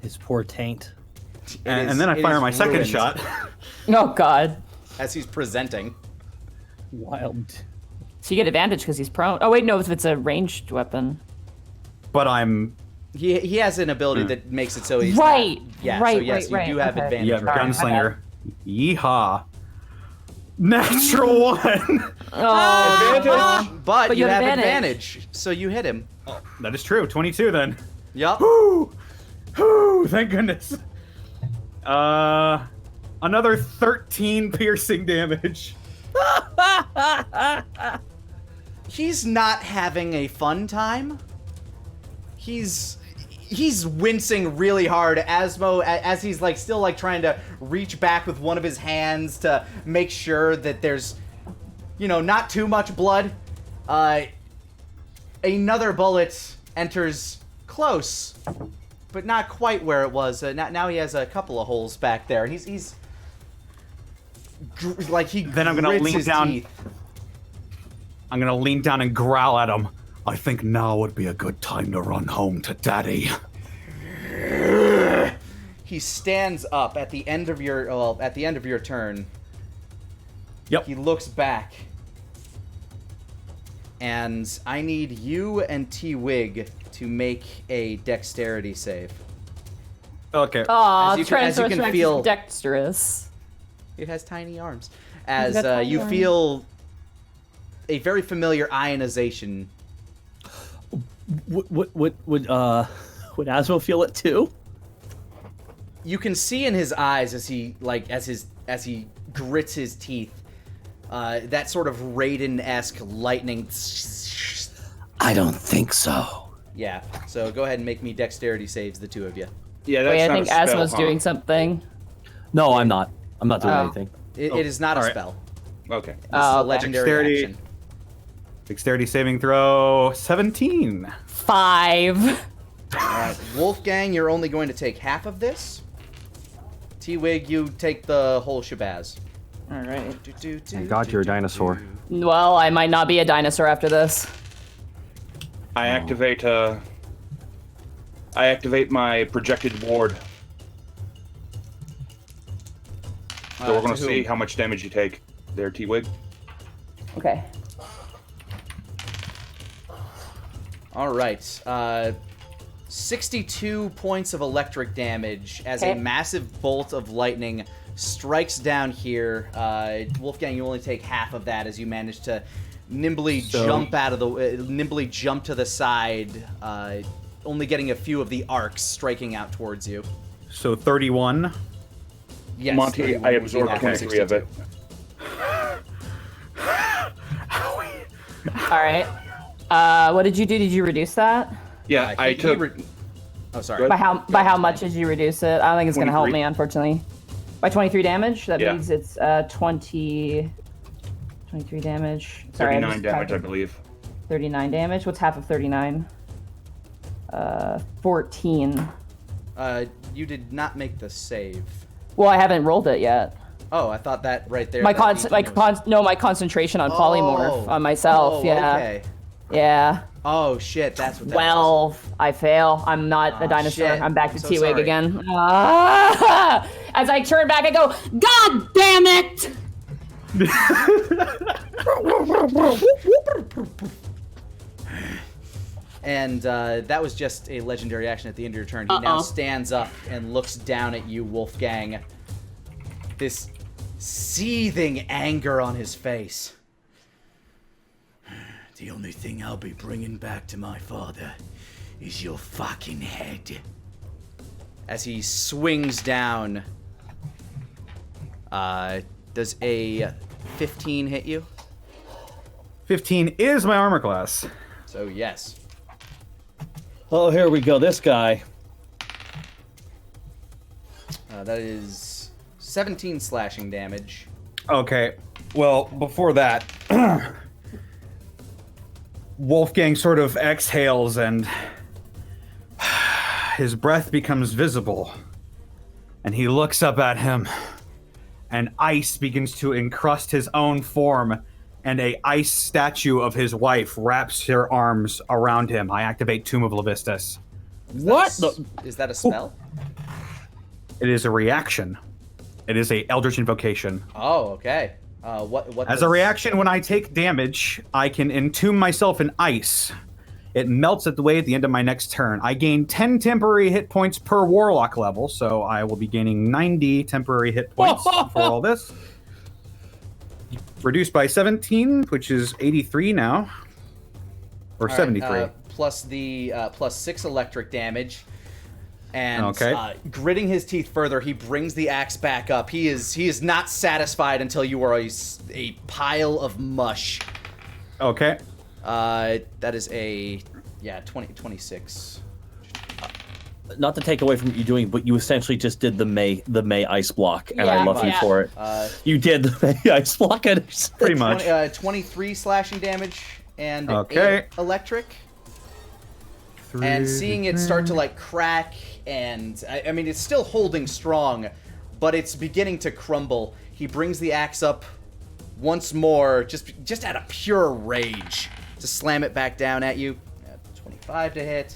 His poor taint. And then I fire my second ruined. shot. Oh God. As he's presenting. Wild. So you get advantage because he's prone. Oh wait, no, if it's a ranged weapon. But I'm... He has an ability that makes it so he's Right. not, yeah, Right, so yes, right, you do right. have Okay. advantage. Yeah, right? Gunslinger. Yeehaw. Natural 1! Oh. But you you have have advantage, so you hit him. That is true. 22 then. Yup. Whoo! Whoo! Thank goodness. Another 13 piercing damage. He's not having a fun time. He's wincing really hard, Asmo, as he's like still like trying to reach back with one of his hands to make sure that there's, not too much blood. Another bullet enters close, but not quite where it was. Now he has a couple of holes back there, and he's like he. Then I'm gonna grits lean his down. teeth. I'm gonna lean down and growl at him. I think now would be a good time to run home to Daddy. He stands up at the end of your turn. Yep. He looks back. And I need you and T-Wig to make a dexterity save. Okay. Aw, As you can Tyrannosaurus feel- is dexterous. It has tiny arms. As got tiny you arms. feel a very familiar ionization. Would Asmo feel it too? You can see in his eyes as he grits his teeth That sort of Raiden-esque lightning. I don't think so. Yeah, so go ahead and make me dexterity saves, the two of you. Yeah, that's Wait, I not think a spell, Asmo's huh? doing something. No, I'm not. I'm not doing Oh. anything. It is not a alright. spell. Okay. This is Oh, a okay. legendary Dexterity. action. Dexterity saving throw 17. 5. Wolfgang, you're only going to take half of this. T-Wig, you take the whole shabazz. All right. Thank God you're a dinosaur. Well, I might not be a dinosaur after this. I activate my projected ward. So we're gonna to see whom? how much damage you take there, T-Wig. Okay. All right. 62 points of electric damage as a Okay. massive bolt of lightning strikes down here. Wolfgang, you only take half of that as you manage to nimbly jump to the side, only getting a few of the arcs striking out towards you. So 31. Yes, Monty, 31 I would be absorbed half of 23 of it. 62. All right. What did you do? Did you reduce that? Yeah, I took. Oh, sorry. By how much did you reduce it? I don't think it's gonna help 23. me, unfortunately. By 23 damage. That Yeah. means it's 23 damage. Sorry, 39 just damage, I typing. believe. 39 damage. What's half of 39? 14. You did not make the save. Well, I haven't rolled it yet. Oh, I thought that right there. My that beacon was- my concentration on polymorph on myself. Oh, Yeah. Okay. Yeah. Oh shit, that's what that was. 12. I fail. I'm not a dinosaur. shit. I'm back I'm to so T-Wig sorry. again. Ah! As I turn back, I go, God damn it! And that was just a legendary action at the end of your turn. He now Uh-oh. stands up and looks down at you, Wolfgang. This seething anger on his face. The only thing I'll be bringing back to my father is your fucking head. As he swings down, does a 15 hit you? 15 is my armor class. So yes. Oh, here we go. This guy. That is 17 slashing damage. Okay. Well, before that, Wolfgang sort of exhales and his breath becomes visible. And he looks up at him, and ice begins to encrust his own form, and a ice statue of his wife wraps her arms around him. I activate Tomb of Levistus. What? Is that a spell? It is a reaction. It is a Eldritch Invocation. Oh, okay. What As a reaction, when I take damage, I can entomb myself in ice. It melts at the end of my next turn. I gain 10 temporary hit points per warlock level, so I will be gaining 90 temporary hit points for all this. Reduced by 17, which is 83 now. Or 73. Plus the plus 6 electric damage. And Okay. gritting his teeth further, he brings the axe back up. He is not satisfied until you are a pile of mush. Okay. That is a 26. Not to take away from what you're doing, but you essentially just did the May ice block, and I Yeah, love you yeah. for it. You did the May ice block, and Pretty much. 23 slashing damage and Okay. 8 electric. And seeing it start to like crack, and I mean it's still holding strong, but it's beginning to crumble. He brings the axe up once more, just out of pure rage, to slam it back down at you. 25 to hit.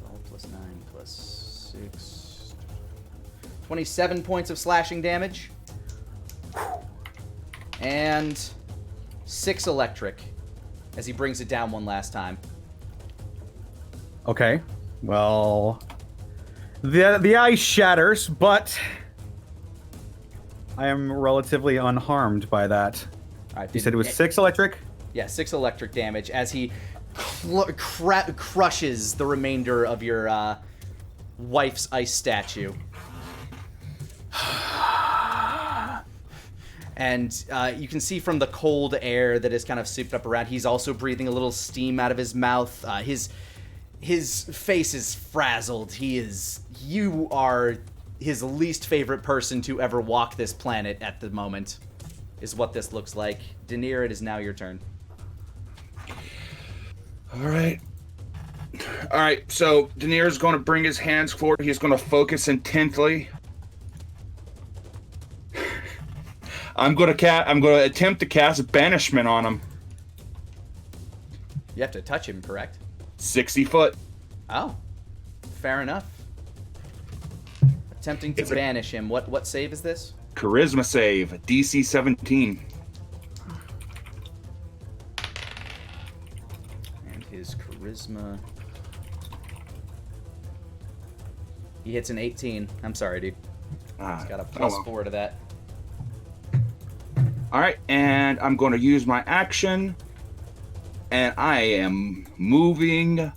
12 plus 9 plus 6. 27 points of slashing damage. And 6 electric as he brings it down one last time. Okay. Well, the ice shatters, but I am relatively unharmed by that. All right, You said it was 6 electric? Yeah, 6 electric damage as he crushes the remainder of your wife's ice statue. And you can see from the cold air that is kind of souped up around, he's also breathing a little steam out of his mouth. His face is frazzled. You are his least favorite person to ever walk this planet at the moment, is what this looks like. Denier, it is now your turn. All right. So Denier is going to bring his hands forward. He's going to focus intently. I'm going to attempt to cast banishment on him. You have to touch him, correct? 60 foot. Oh, fair enough. Attempting to banish him. What save is this? Charisma save, DC 17. And his charisma. He hits an 18. I'm sorry, dude. He's got a +4 to that. All right, and I'm going to use my action, and I am moving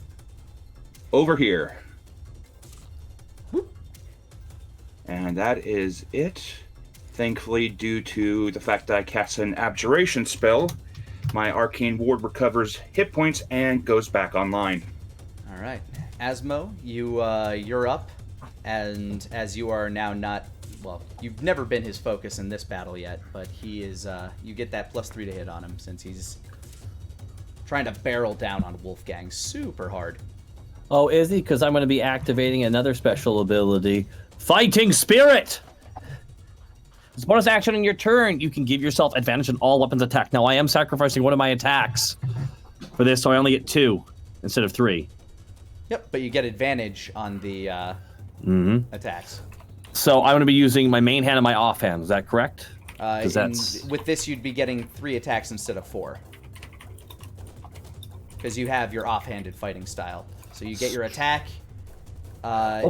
over here. And that is it. Thankfully, due to the fact that I cast an abjuration spell, my arcane ward recovers hit points and goes back online. All right, Asmo, you're up, and as you are now not. Well, you've never been his focus in this battle yet, but he is, you get that +3 to hit on him since he's trying to barrel down on Wolfgang super hard. Oh, is he? Because I'm going to be activating another special ability, Fighting Spirit! As a bonus action on your turn, you can give yourself advantage on all weapons attack. Now, I am sacrificing one of my attacks for this, so I only get 2 instead of 3. Yep, but you get advantage on the attacks. So I'm going to be using my main hand and my offhand. Is that correct? With this, you'd be getting 3 attacks instead of 4. Because you have your offhanded fighting style. So you get your attack. My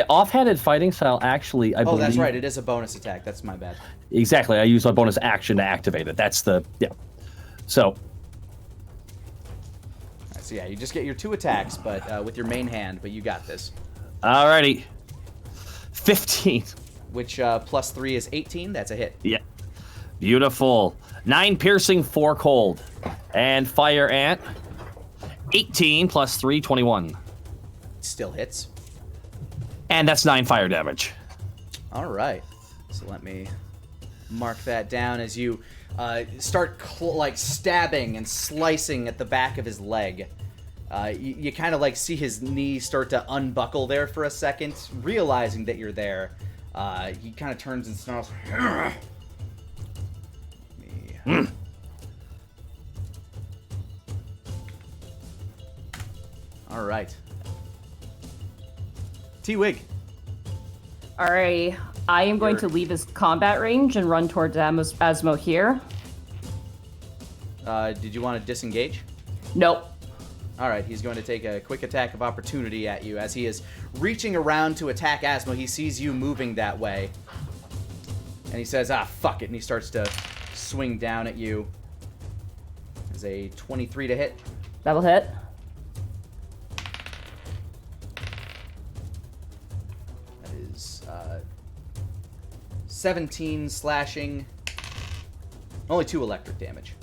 offhanded fighting style actually, I believe. Oh, that's right. It is a bonus attack. That's my bad. Exactly. I use my bonus action to activate it. That's the, yeah. So. Right, so yeah, you just get your 2 attacks, but with your main hand, but you got this. Alrighty. 15. Which +3 is 18. That's a hit. Yeah. Beautiful. 9 piercing, 4 cold. And fire ant. 18 plus 3, 21. Still hits. And that's 9 fire damage. All right. So let me mark that down as you start stabbing and slicing at the back of his leg. You kind of see his knee start to unbuckle there for a second, realizing that you're there. He kind of turns and snarls. All right. T-Wig. Alrighty. I am going to leave his combat range and run towards Asmo here. Did you want to disengage? Nope. All right, he's going to take a quick attack of opportunity at you as he is reaching around to attack Asmo. He sees you moving that way. And he says, fuck it. And he starts to swing down at you. There's a 23 to hit. That'll hit. That is 17 slashing. Only 2 electric damage.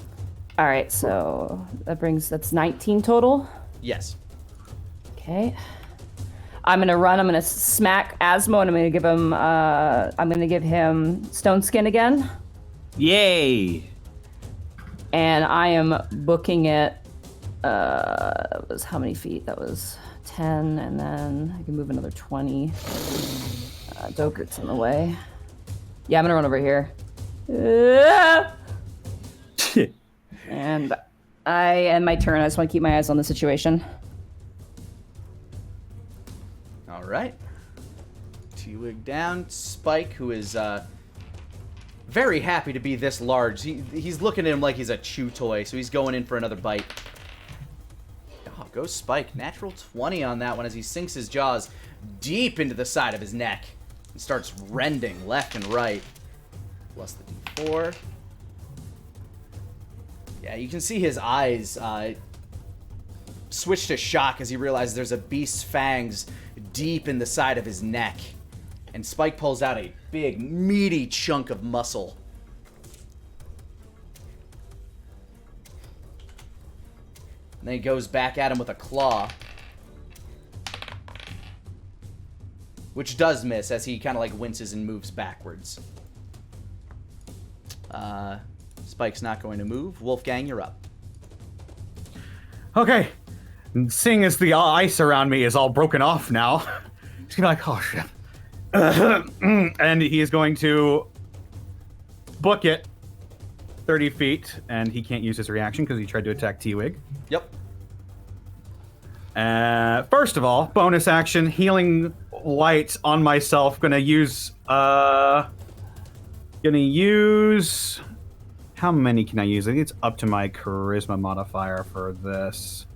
All right, so that's 19 total. Yes. Okay. I'm gonna run. I'm gonna smack Asmo, and I'm gonna give him Stone Skin again. Yay! And I am booking it. That was how many feet? That was 10, and then I can move another 20. Dokert's in the way. Yeah, I'm gonna run over here. And I end my turn. I just want to keep my eyes on the situation. All right. T-Wig down. Spike, who is very happy to be this large. He's looking at him like he's a chew toy, so he's going in for another bite. Oh, go Spike. Natural 20 on that one as he sinks his jaws deep into the side of his neck and starts rending left and right. Plus the D4. Yeah, you can see his eyes switch to shock as he realizes there's a beast's fangs deep in the side of his neck. And Spike pulls out a big, meaty chunk of muscle then he goes back at him with a claw. Which does miss as he kind of like winces and moves backwards. Spike's not going to move. Wolfgang, you're up. Okay. Seeing as the ice around me is all broken off now, he's gonna be like, oh shit. And he is going to book it 30 feet, and he can't use his reaction because he tried to attack T-Wig. Yep. First of all, bonus action, healing light on myself. Gonna use, how many can I use? I think it's up to my charisma modifier for this.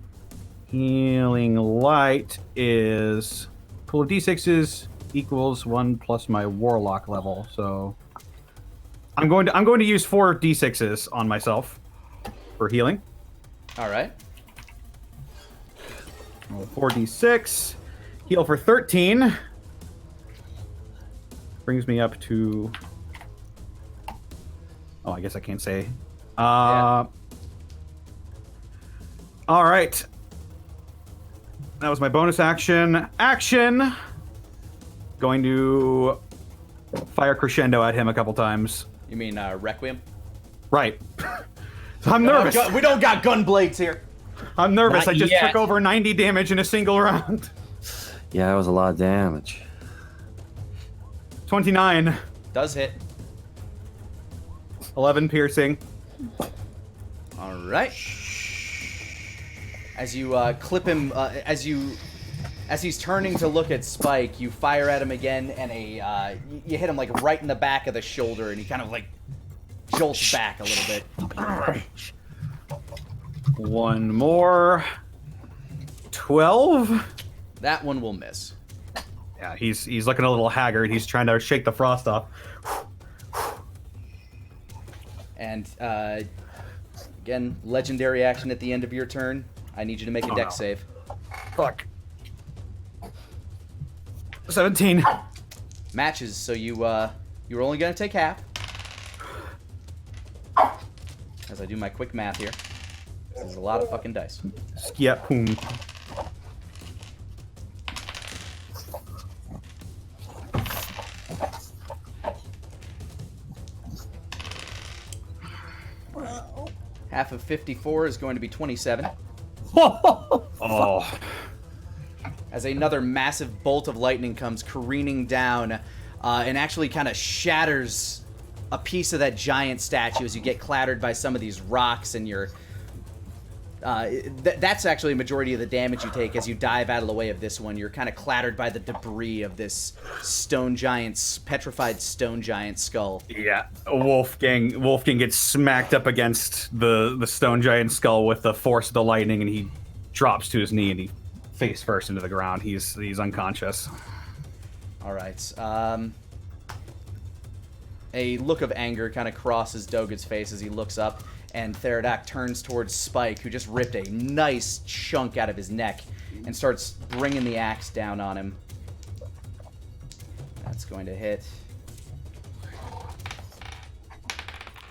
Healing light is pool of d6s equals 1 plus my warlock level. So I'm going to use 4 d6s on myself for healing. All right. 4d6, heal for 13. Brings me up to. Oh, I guess I can't say. Yeah. All right. That was my bonus action. Action. Going to fire crescendo at him a couple times. You mean Requiem? Right. So I'm nervous. We don't got gun blades here. I'm nervous. Not I just yet. took over 90 damage in a single round. Yeah, that was a lot of damage. 29. Does hit. 11 piercing. All right. As you clip him, as he's turning to look at Spike, you fire at him again, and you hit him like right in the back of the shoulder, and he kind of like jolts back a little bit. One more. 12. That one will miss. Yeah, he's looking a little haggard. He's trying to shake the frost off. And again, legendary action at the end of your turn. I need you to make a dex save. Fuck. 17. Matches, so you're only gonna take half. As I do my quick math here. This is a lot of fucking dice. Yeah, boom. Half of 54 is going to be 27. Oh. As another massive bolt of lightning comes careening down and actually kind of shatters a piece of that giant statue as you get clattered by some of these rocks, and you're... that's actually a majority of the damage you take as you dive out of the way of this one. You're kind of clattered by the debris of this petrified stone giant skull. Yeah, Wolfgang gets smacked up against the stone giant skull with the force of the lightning, and he drops to his knee and he face first into the ground. He's unconscious. All right. A look of anger kind of crosses Dogad's face as he looks up, and Theradak turns towards Spike, who just ripped a nice chunk out of his neck, and starts bringing the axe down on him. That's going to hit.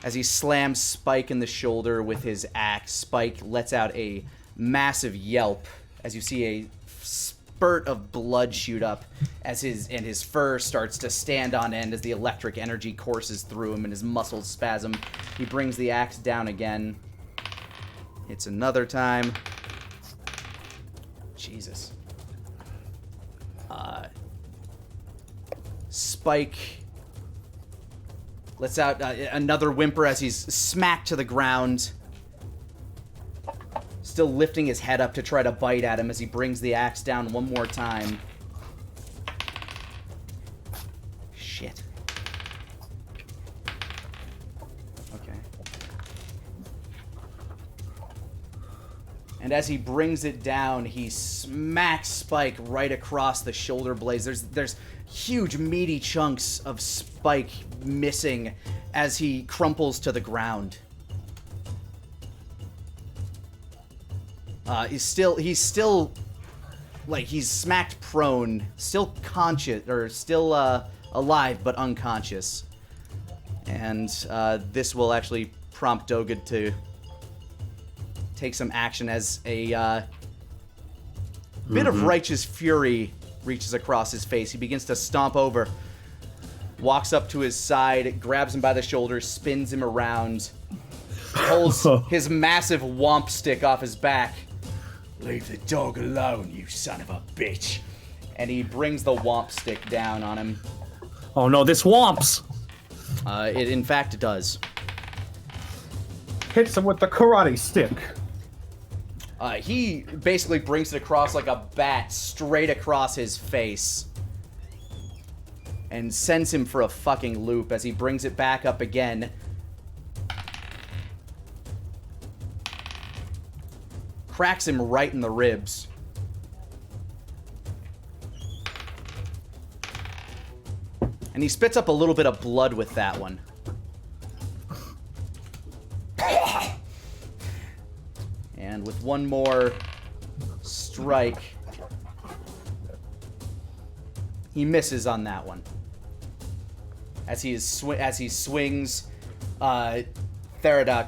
As he slams Spike in the shoulder with his axe, Spike lets out a massive yelp as you see a spurt of blood shoot up as his fur starts to stand on end as the electric energy courses through him and his muscles spasm. He brings the axe down again. Hits another time. Jesus. Spike lets out another whimper as he's smacked to the ground. Still lifting his head up to try to bite at him as he brings the axe down one more time. Shit. Okay. And as he brings it down, he smacks Spike right across the shoulder blades. There's huge meaty chunks of Spike missing as he crumples to the ground. He's still like he's smacked prone, still conscious or still alive but unconscious. And this will actually prompt Dogad to take some action as a bit of righteous fury reaches across his face. He begins to stomp over, walks up to his side, grabs him by the shoulder, spins him around, pulls his massive womp stick off his back. Leave the dog alone, you son of a bitch. And he brings the womp stick down on him. Oh no, this womps! It in fact does. Hits him with the karate stick. He basically brings it across like a bat straight across his face. And sends him for a fucking loop as he brings it back up again. Cracks him right in the ribs. And he spits up a little bit of blood with that one. And with one more strike, he misses on that one. As he swings, Theranok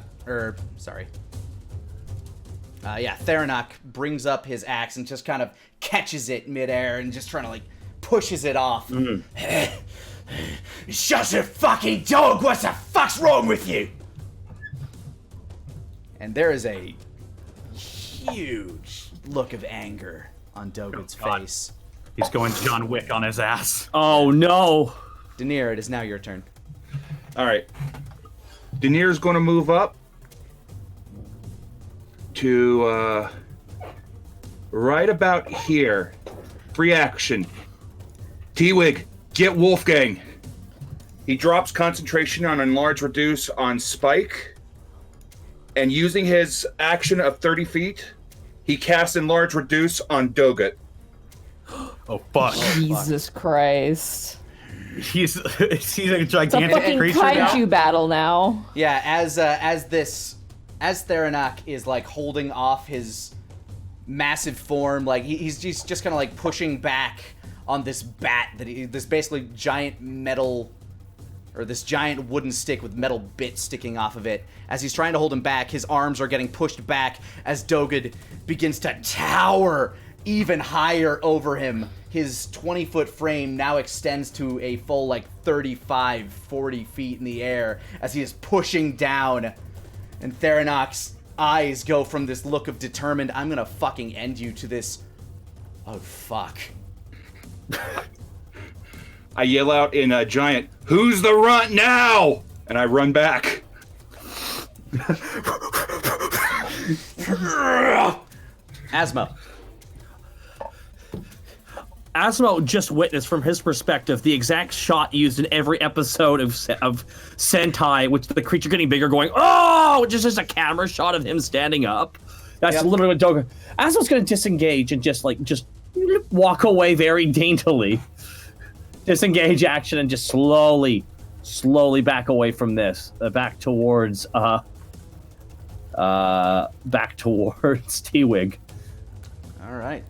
brings up his axe and just kind of catches it midair and just trying to like pushes it off. Shut your fucking dog! What the fuck's wrong with you? And there is a huge look of anger on Dogad's face. He's going John Wick on his ass. Oh no! Daenerys, it is now your turn. All right. Daenerys going to move up to right about here. Free action. T-Wig, get Wolfgang. He drops concentration on Enlarge Reduce on Spike. And using his action of 30 feet, he casts Enlarge Reduce on Dogat. Oh, fuck. Jesus Christ. He's a It's a gigantic fucking creature kaiju now. battle now. Yeah, as Theranok is like holding off his massive form, like he's just kind of like pushing back on this bat this basically giant metal, or this giant wooden stick with metal bits sticking off of it. As he's trying to hold him back, his arms are getting pushed back as Dogad begins to tower even higher over him. His 20-foot frame now extends to a full like 35, 40 feet in the air as he is pushing down. And Theranok's eyes go from this look of determined, I'm gonna fucking end you, to this, oh fuck. I yell out in a giant, "Who's the runt now?" And I run back. Asmo. Asmo just witnessed from his perspective the exact shot used in every episode of Sentai, which the creature getting bigger going, oh, which is just a camera shot of him standing up. That's literally what Doga. Asmo's going to disengage and just walk away very daintily. Disengage action and just slowly back away from this, back towards T-Wig. All right,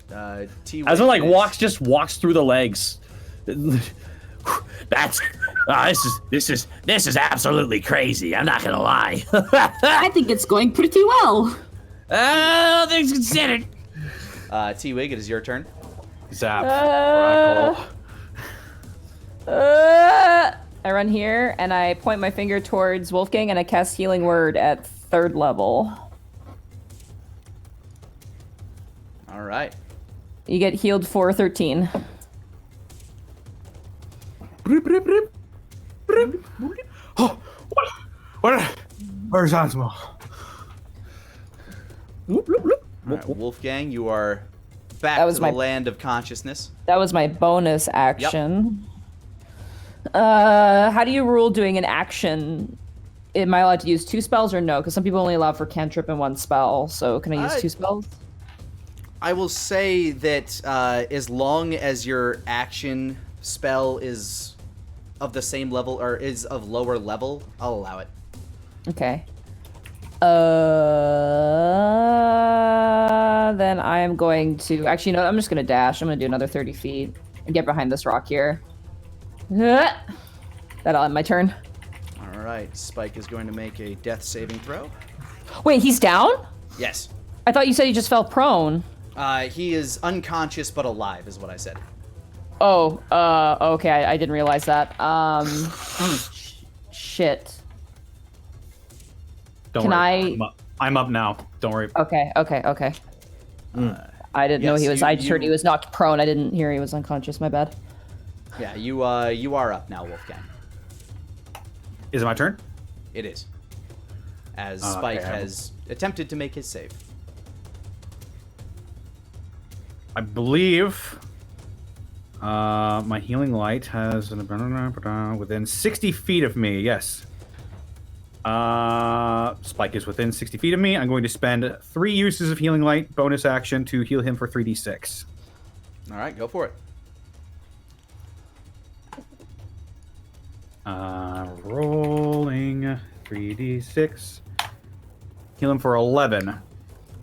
T-Wig. Asmo walks through the legs. This is absolutely crazy. I'm not gonna lie. I think it's going pretty well. All things considered. T-Wig, it is your turn. Zap. I run here and I point my finger towards Wolfgang and I cast Healing Word at 3rd level. All right. You get healed for 13. Oh, where's Asmo? All right, Wolfgang, you are back That was to my- the land of consciousness. That was my bonus action. How do you rule doing an action? Am I allowed to use 2 spells or no? Because some people only allow for cantrip and 1 spell. So can I use 2 spells? I will say that as long as your action spell is of the same level or is of lower level, I'll allow it. Okay. Then I am going to... Actually, no, I'm just going to dash. I'm going to do another 30 feet and get behind this rock here. That'll end my turn. All right, Spike is going to make a death saving throw. Wait, he's down? Yes. I thought you said he just fell prone. He is unconscious but alive, is what I said. Oh, okay, I didn't realize that. Shit. Don't Can worry. I'm up now. Don't worry. Okay. I didn't know yes, he was. I just heard he was knocked prone. I didn't hear he was unconscious. My bad. Yeah, you are up now, Wolfgang. Is it my turn? It is. As Spike okay. has attempted to make his save. I believe my healing light has within 60 feet of me. Yes. Spike is within 60 feet of me. I'm going to spend 3 uses of healing light bonus action to heal him for 3d6. All right, go for it. Rolling 3d6. Heal him for 11.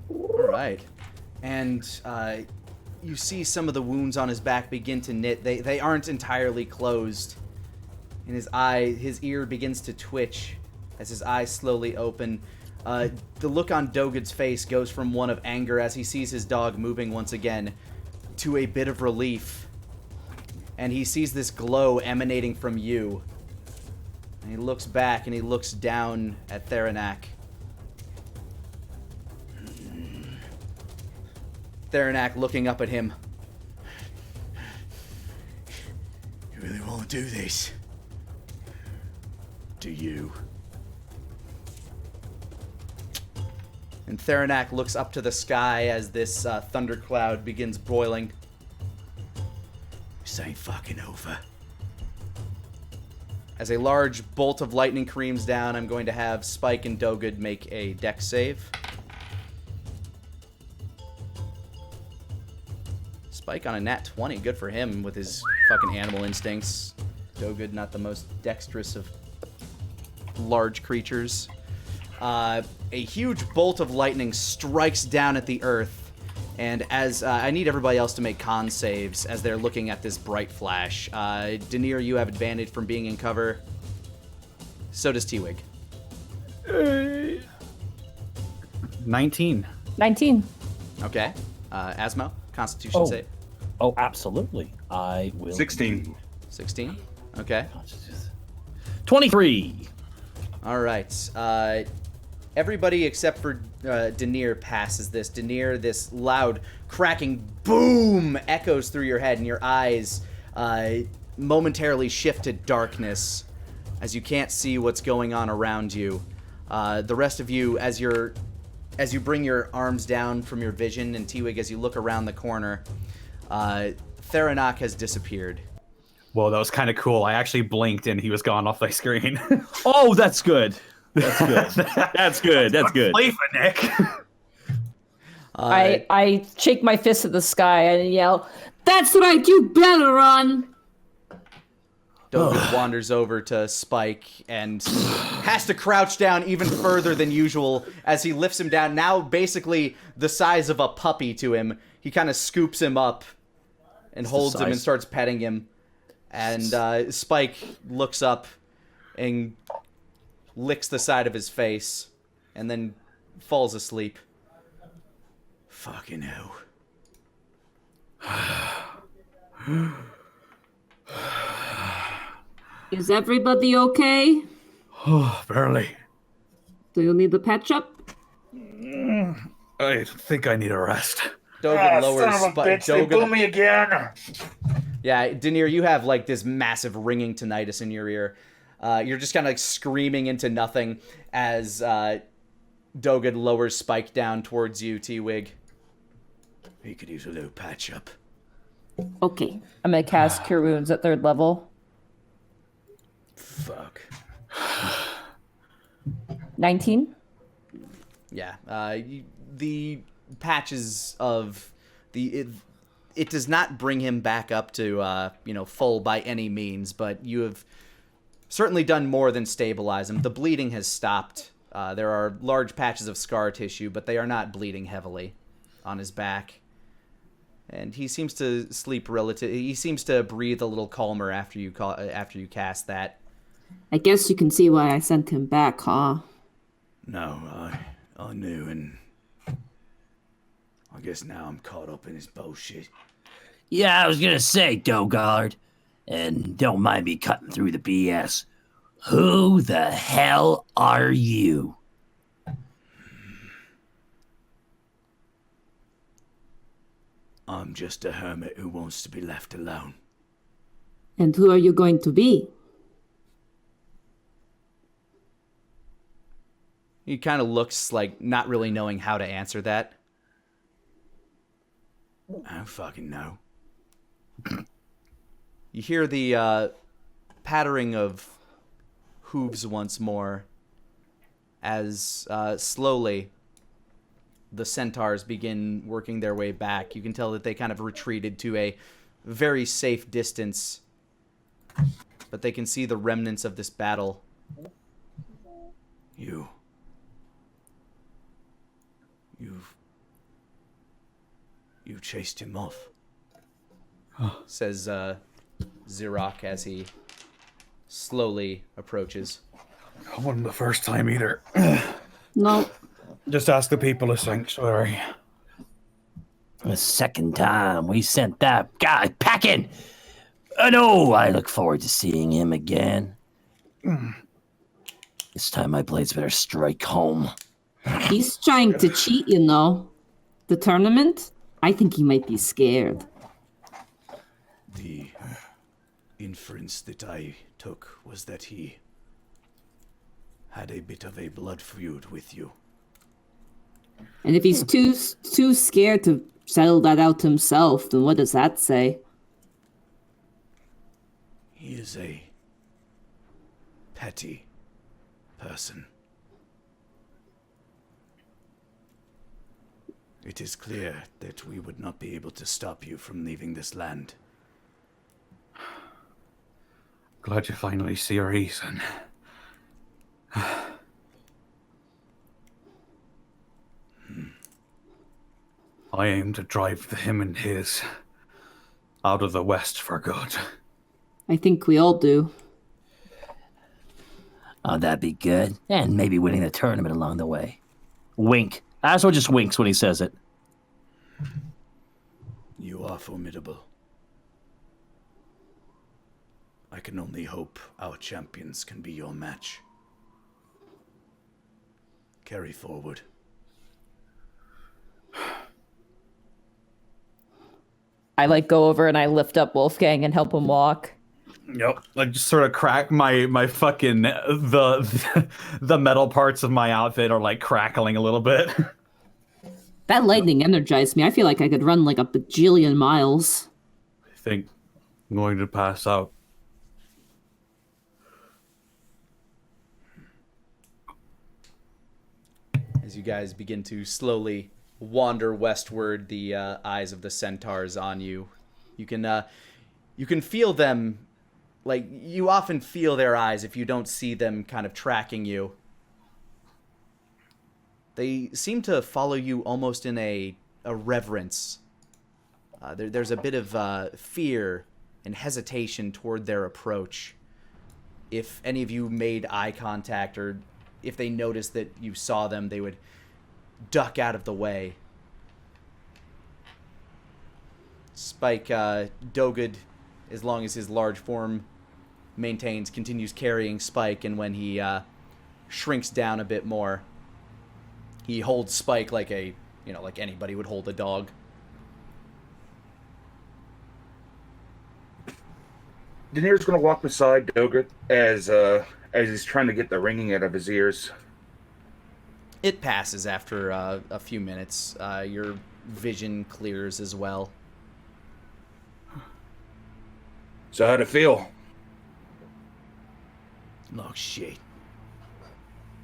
All right. And you see some of the wounds on his back begin to knit. They aren't entirely closed. And his ear begins to twitch as his eyes slowly open. The look on Dogud's face goes from one of anger as he sees his dog moving once again to a bit of relief. And he sees this glow emanating from you. And he looks back and he looks down at Theranak. Theranak looking up at him. You really want to do this? Do you? And Theranak looks up to the sky as this thundercloud begins boiling. This ain't fucking over. As a large bolt of lightning creams down, I'm going to have Spike and Dogud make a dex save. Spike on a nat 20. Good for him with his fucking animal instincts. Dogud, not the most dexterous of large creatures. A huge bolt of lightning strikes down at the earth, and as I need everybody else to make con saves as they're looking at this bright flash. Denier, you have advantage from being in cover. So does T-Wig. 19. 19. Okay. Asmo, Constitution save. Oh, absolutely. I will. 16. 16. Okay. 23. All right. Everybody except for Denier passes this. Denier, this loud cracking boom echoes through your head, and your eyes momentarily shift to darkness as you can't see what's going on around you. The rest of you, as you bring your arms down from your vision, and T-Wig, as you look around the corner, Theranak has disappeared. Whoa, that was kind of cool. I actually blinked and he was gone off my screen. Oh, that's good. That's good. That's good. That's good. Play for Nick. I shake my fist at the sky and yell, That's right, you better run! Dogud wanders over to Spike and has to crouch down even further than usual as he lifts him down. Now basically the size of a puppy to him. He kind of scoops him up and holds him and starts petting him. And Spike looks up and licks the side of his face and then falls asleep. Fucking hell. Is everybody okay? Oh, barely. Do you need a patch up? I think I need a rest. Dogud lowers Spike. They blew me again. Yeah, Denier, you have like this massive ringing tinnitus in your ear. You're just kind of like screaming into nothing as Dogud lowers Spike down towards you, T-Wig. He could use a little patch up. Okay. I'm gonna cast Cure Wounds at 3rd level. Fuck. 19. Yeah, the patches of it does not bring him back up to full by any means, but you have certainly done more than stabilize him. The bleeding has stopped. There are large patches of scar tissue, but they are not bleeding heavily on his back. And he seems to sleep he seems to breathe a little calmer after you cast that. I guess you can see why I sent him back, huh? No, I knew, and I guess now I'm caught up in his bullshit. Yeah, I was gonna say, Dogard, and don't mind me cutting through the BS. Who the hell are you? I'm just a hermit who wants to be left alone. And who are you going to be? He kind of looks like not really knowing how to answer that. I don't fucking know. You hear the pattering of hooves once more as slowly the centaurs begin working their way back. You can tell that they kind of retreated to a very safe distance, but they can see the remnants of this battle. You chased him off. Says Xerox as he slowly approaches. That wasn't the first time either. No. Just ask the people of Sanctuary. The second time we sent that guy packing. No, I look forward to seeing him again. This time my blades better strike home. He's trying to cheat, you know. The tournament? I think he might be scared. The inference that I took was that he had a bit of a blood feud with you. And if he's too scared to settle that out himself, then what does that say? He is a petty person. It is clear that we would not be able to stop you from leaving this land. Glad you finally see a reason. I aim to drive him and his out of the West for good. I think we all do. Oh, that'd be good. And maybe winning the tournament along the way. Wink. Asmo just winks when he says it. You are formidable. I can only hope our champions can be your match. Carry forward. I go over and I lift up Wolfgang and help him walk. Yep. Like just sort of crack my fucking the metal parts of my outfit are like crackling a little bit. That lightning energized me. I feel like I could run like a bajillion miles. I think I'm going to pass out. As you guys begin to slowly wander westward, the eyes of the centaurs on you. You can feel them, like, you often feel their eyes if you don't see them kind of tracking you. They seem to follow you almost in a reverence. There's a bit of fear and hesitation toward their approach. If any of you made eye contact, or if they noticed that you saw them, they would duck out of the way. Spike, Dogud, as long as his large form maintains, continues carrying Spike, and when he shrinks down a bit more, he holds Spike like like anybody would hold a dog. Daenerys gonna walk beside Dogurt as he's trying to get the ringing out of his ears. It passes after a few minutes. Your vision clears as well. So how'd it feel? Like shit.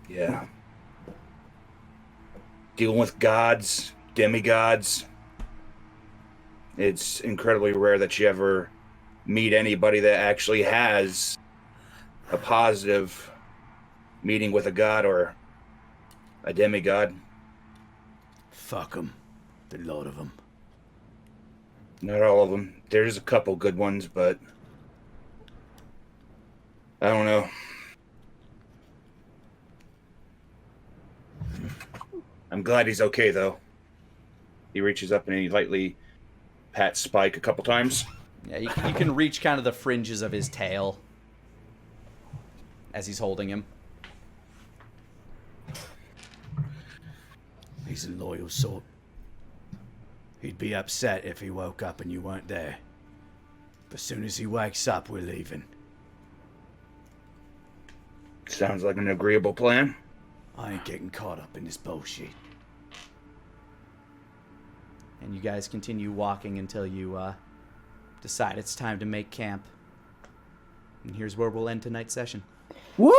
Yeah. Dealing with gods, demigods. It's incredibly rare that you ever meet anybody that actually has a positive meeting with a god or a demigod. Fuck them. The lot of them. Not all of them. There's a couple good ones, but I don't know. I'm glad he's okay, though. He reaches up and he lightly pats Spike a couple times. Yeah, you can reach kind of the fringes of his tail as he's holding him. He's a loyal sort. He'd be upset if he woke up and you weren't there. But as soon as he wakes up, we're leaving. Sounds like an agreeable plan. I ain't getting caught up in this bullshit. And you guys continue walking until you decide it's time to make camp. And here's where we'll end tonight's session. Woo!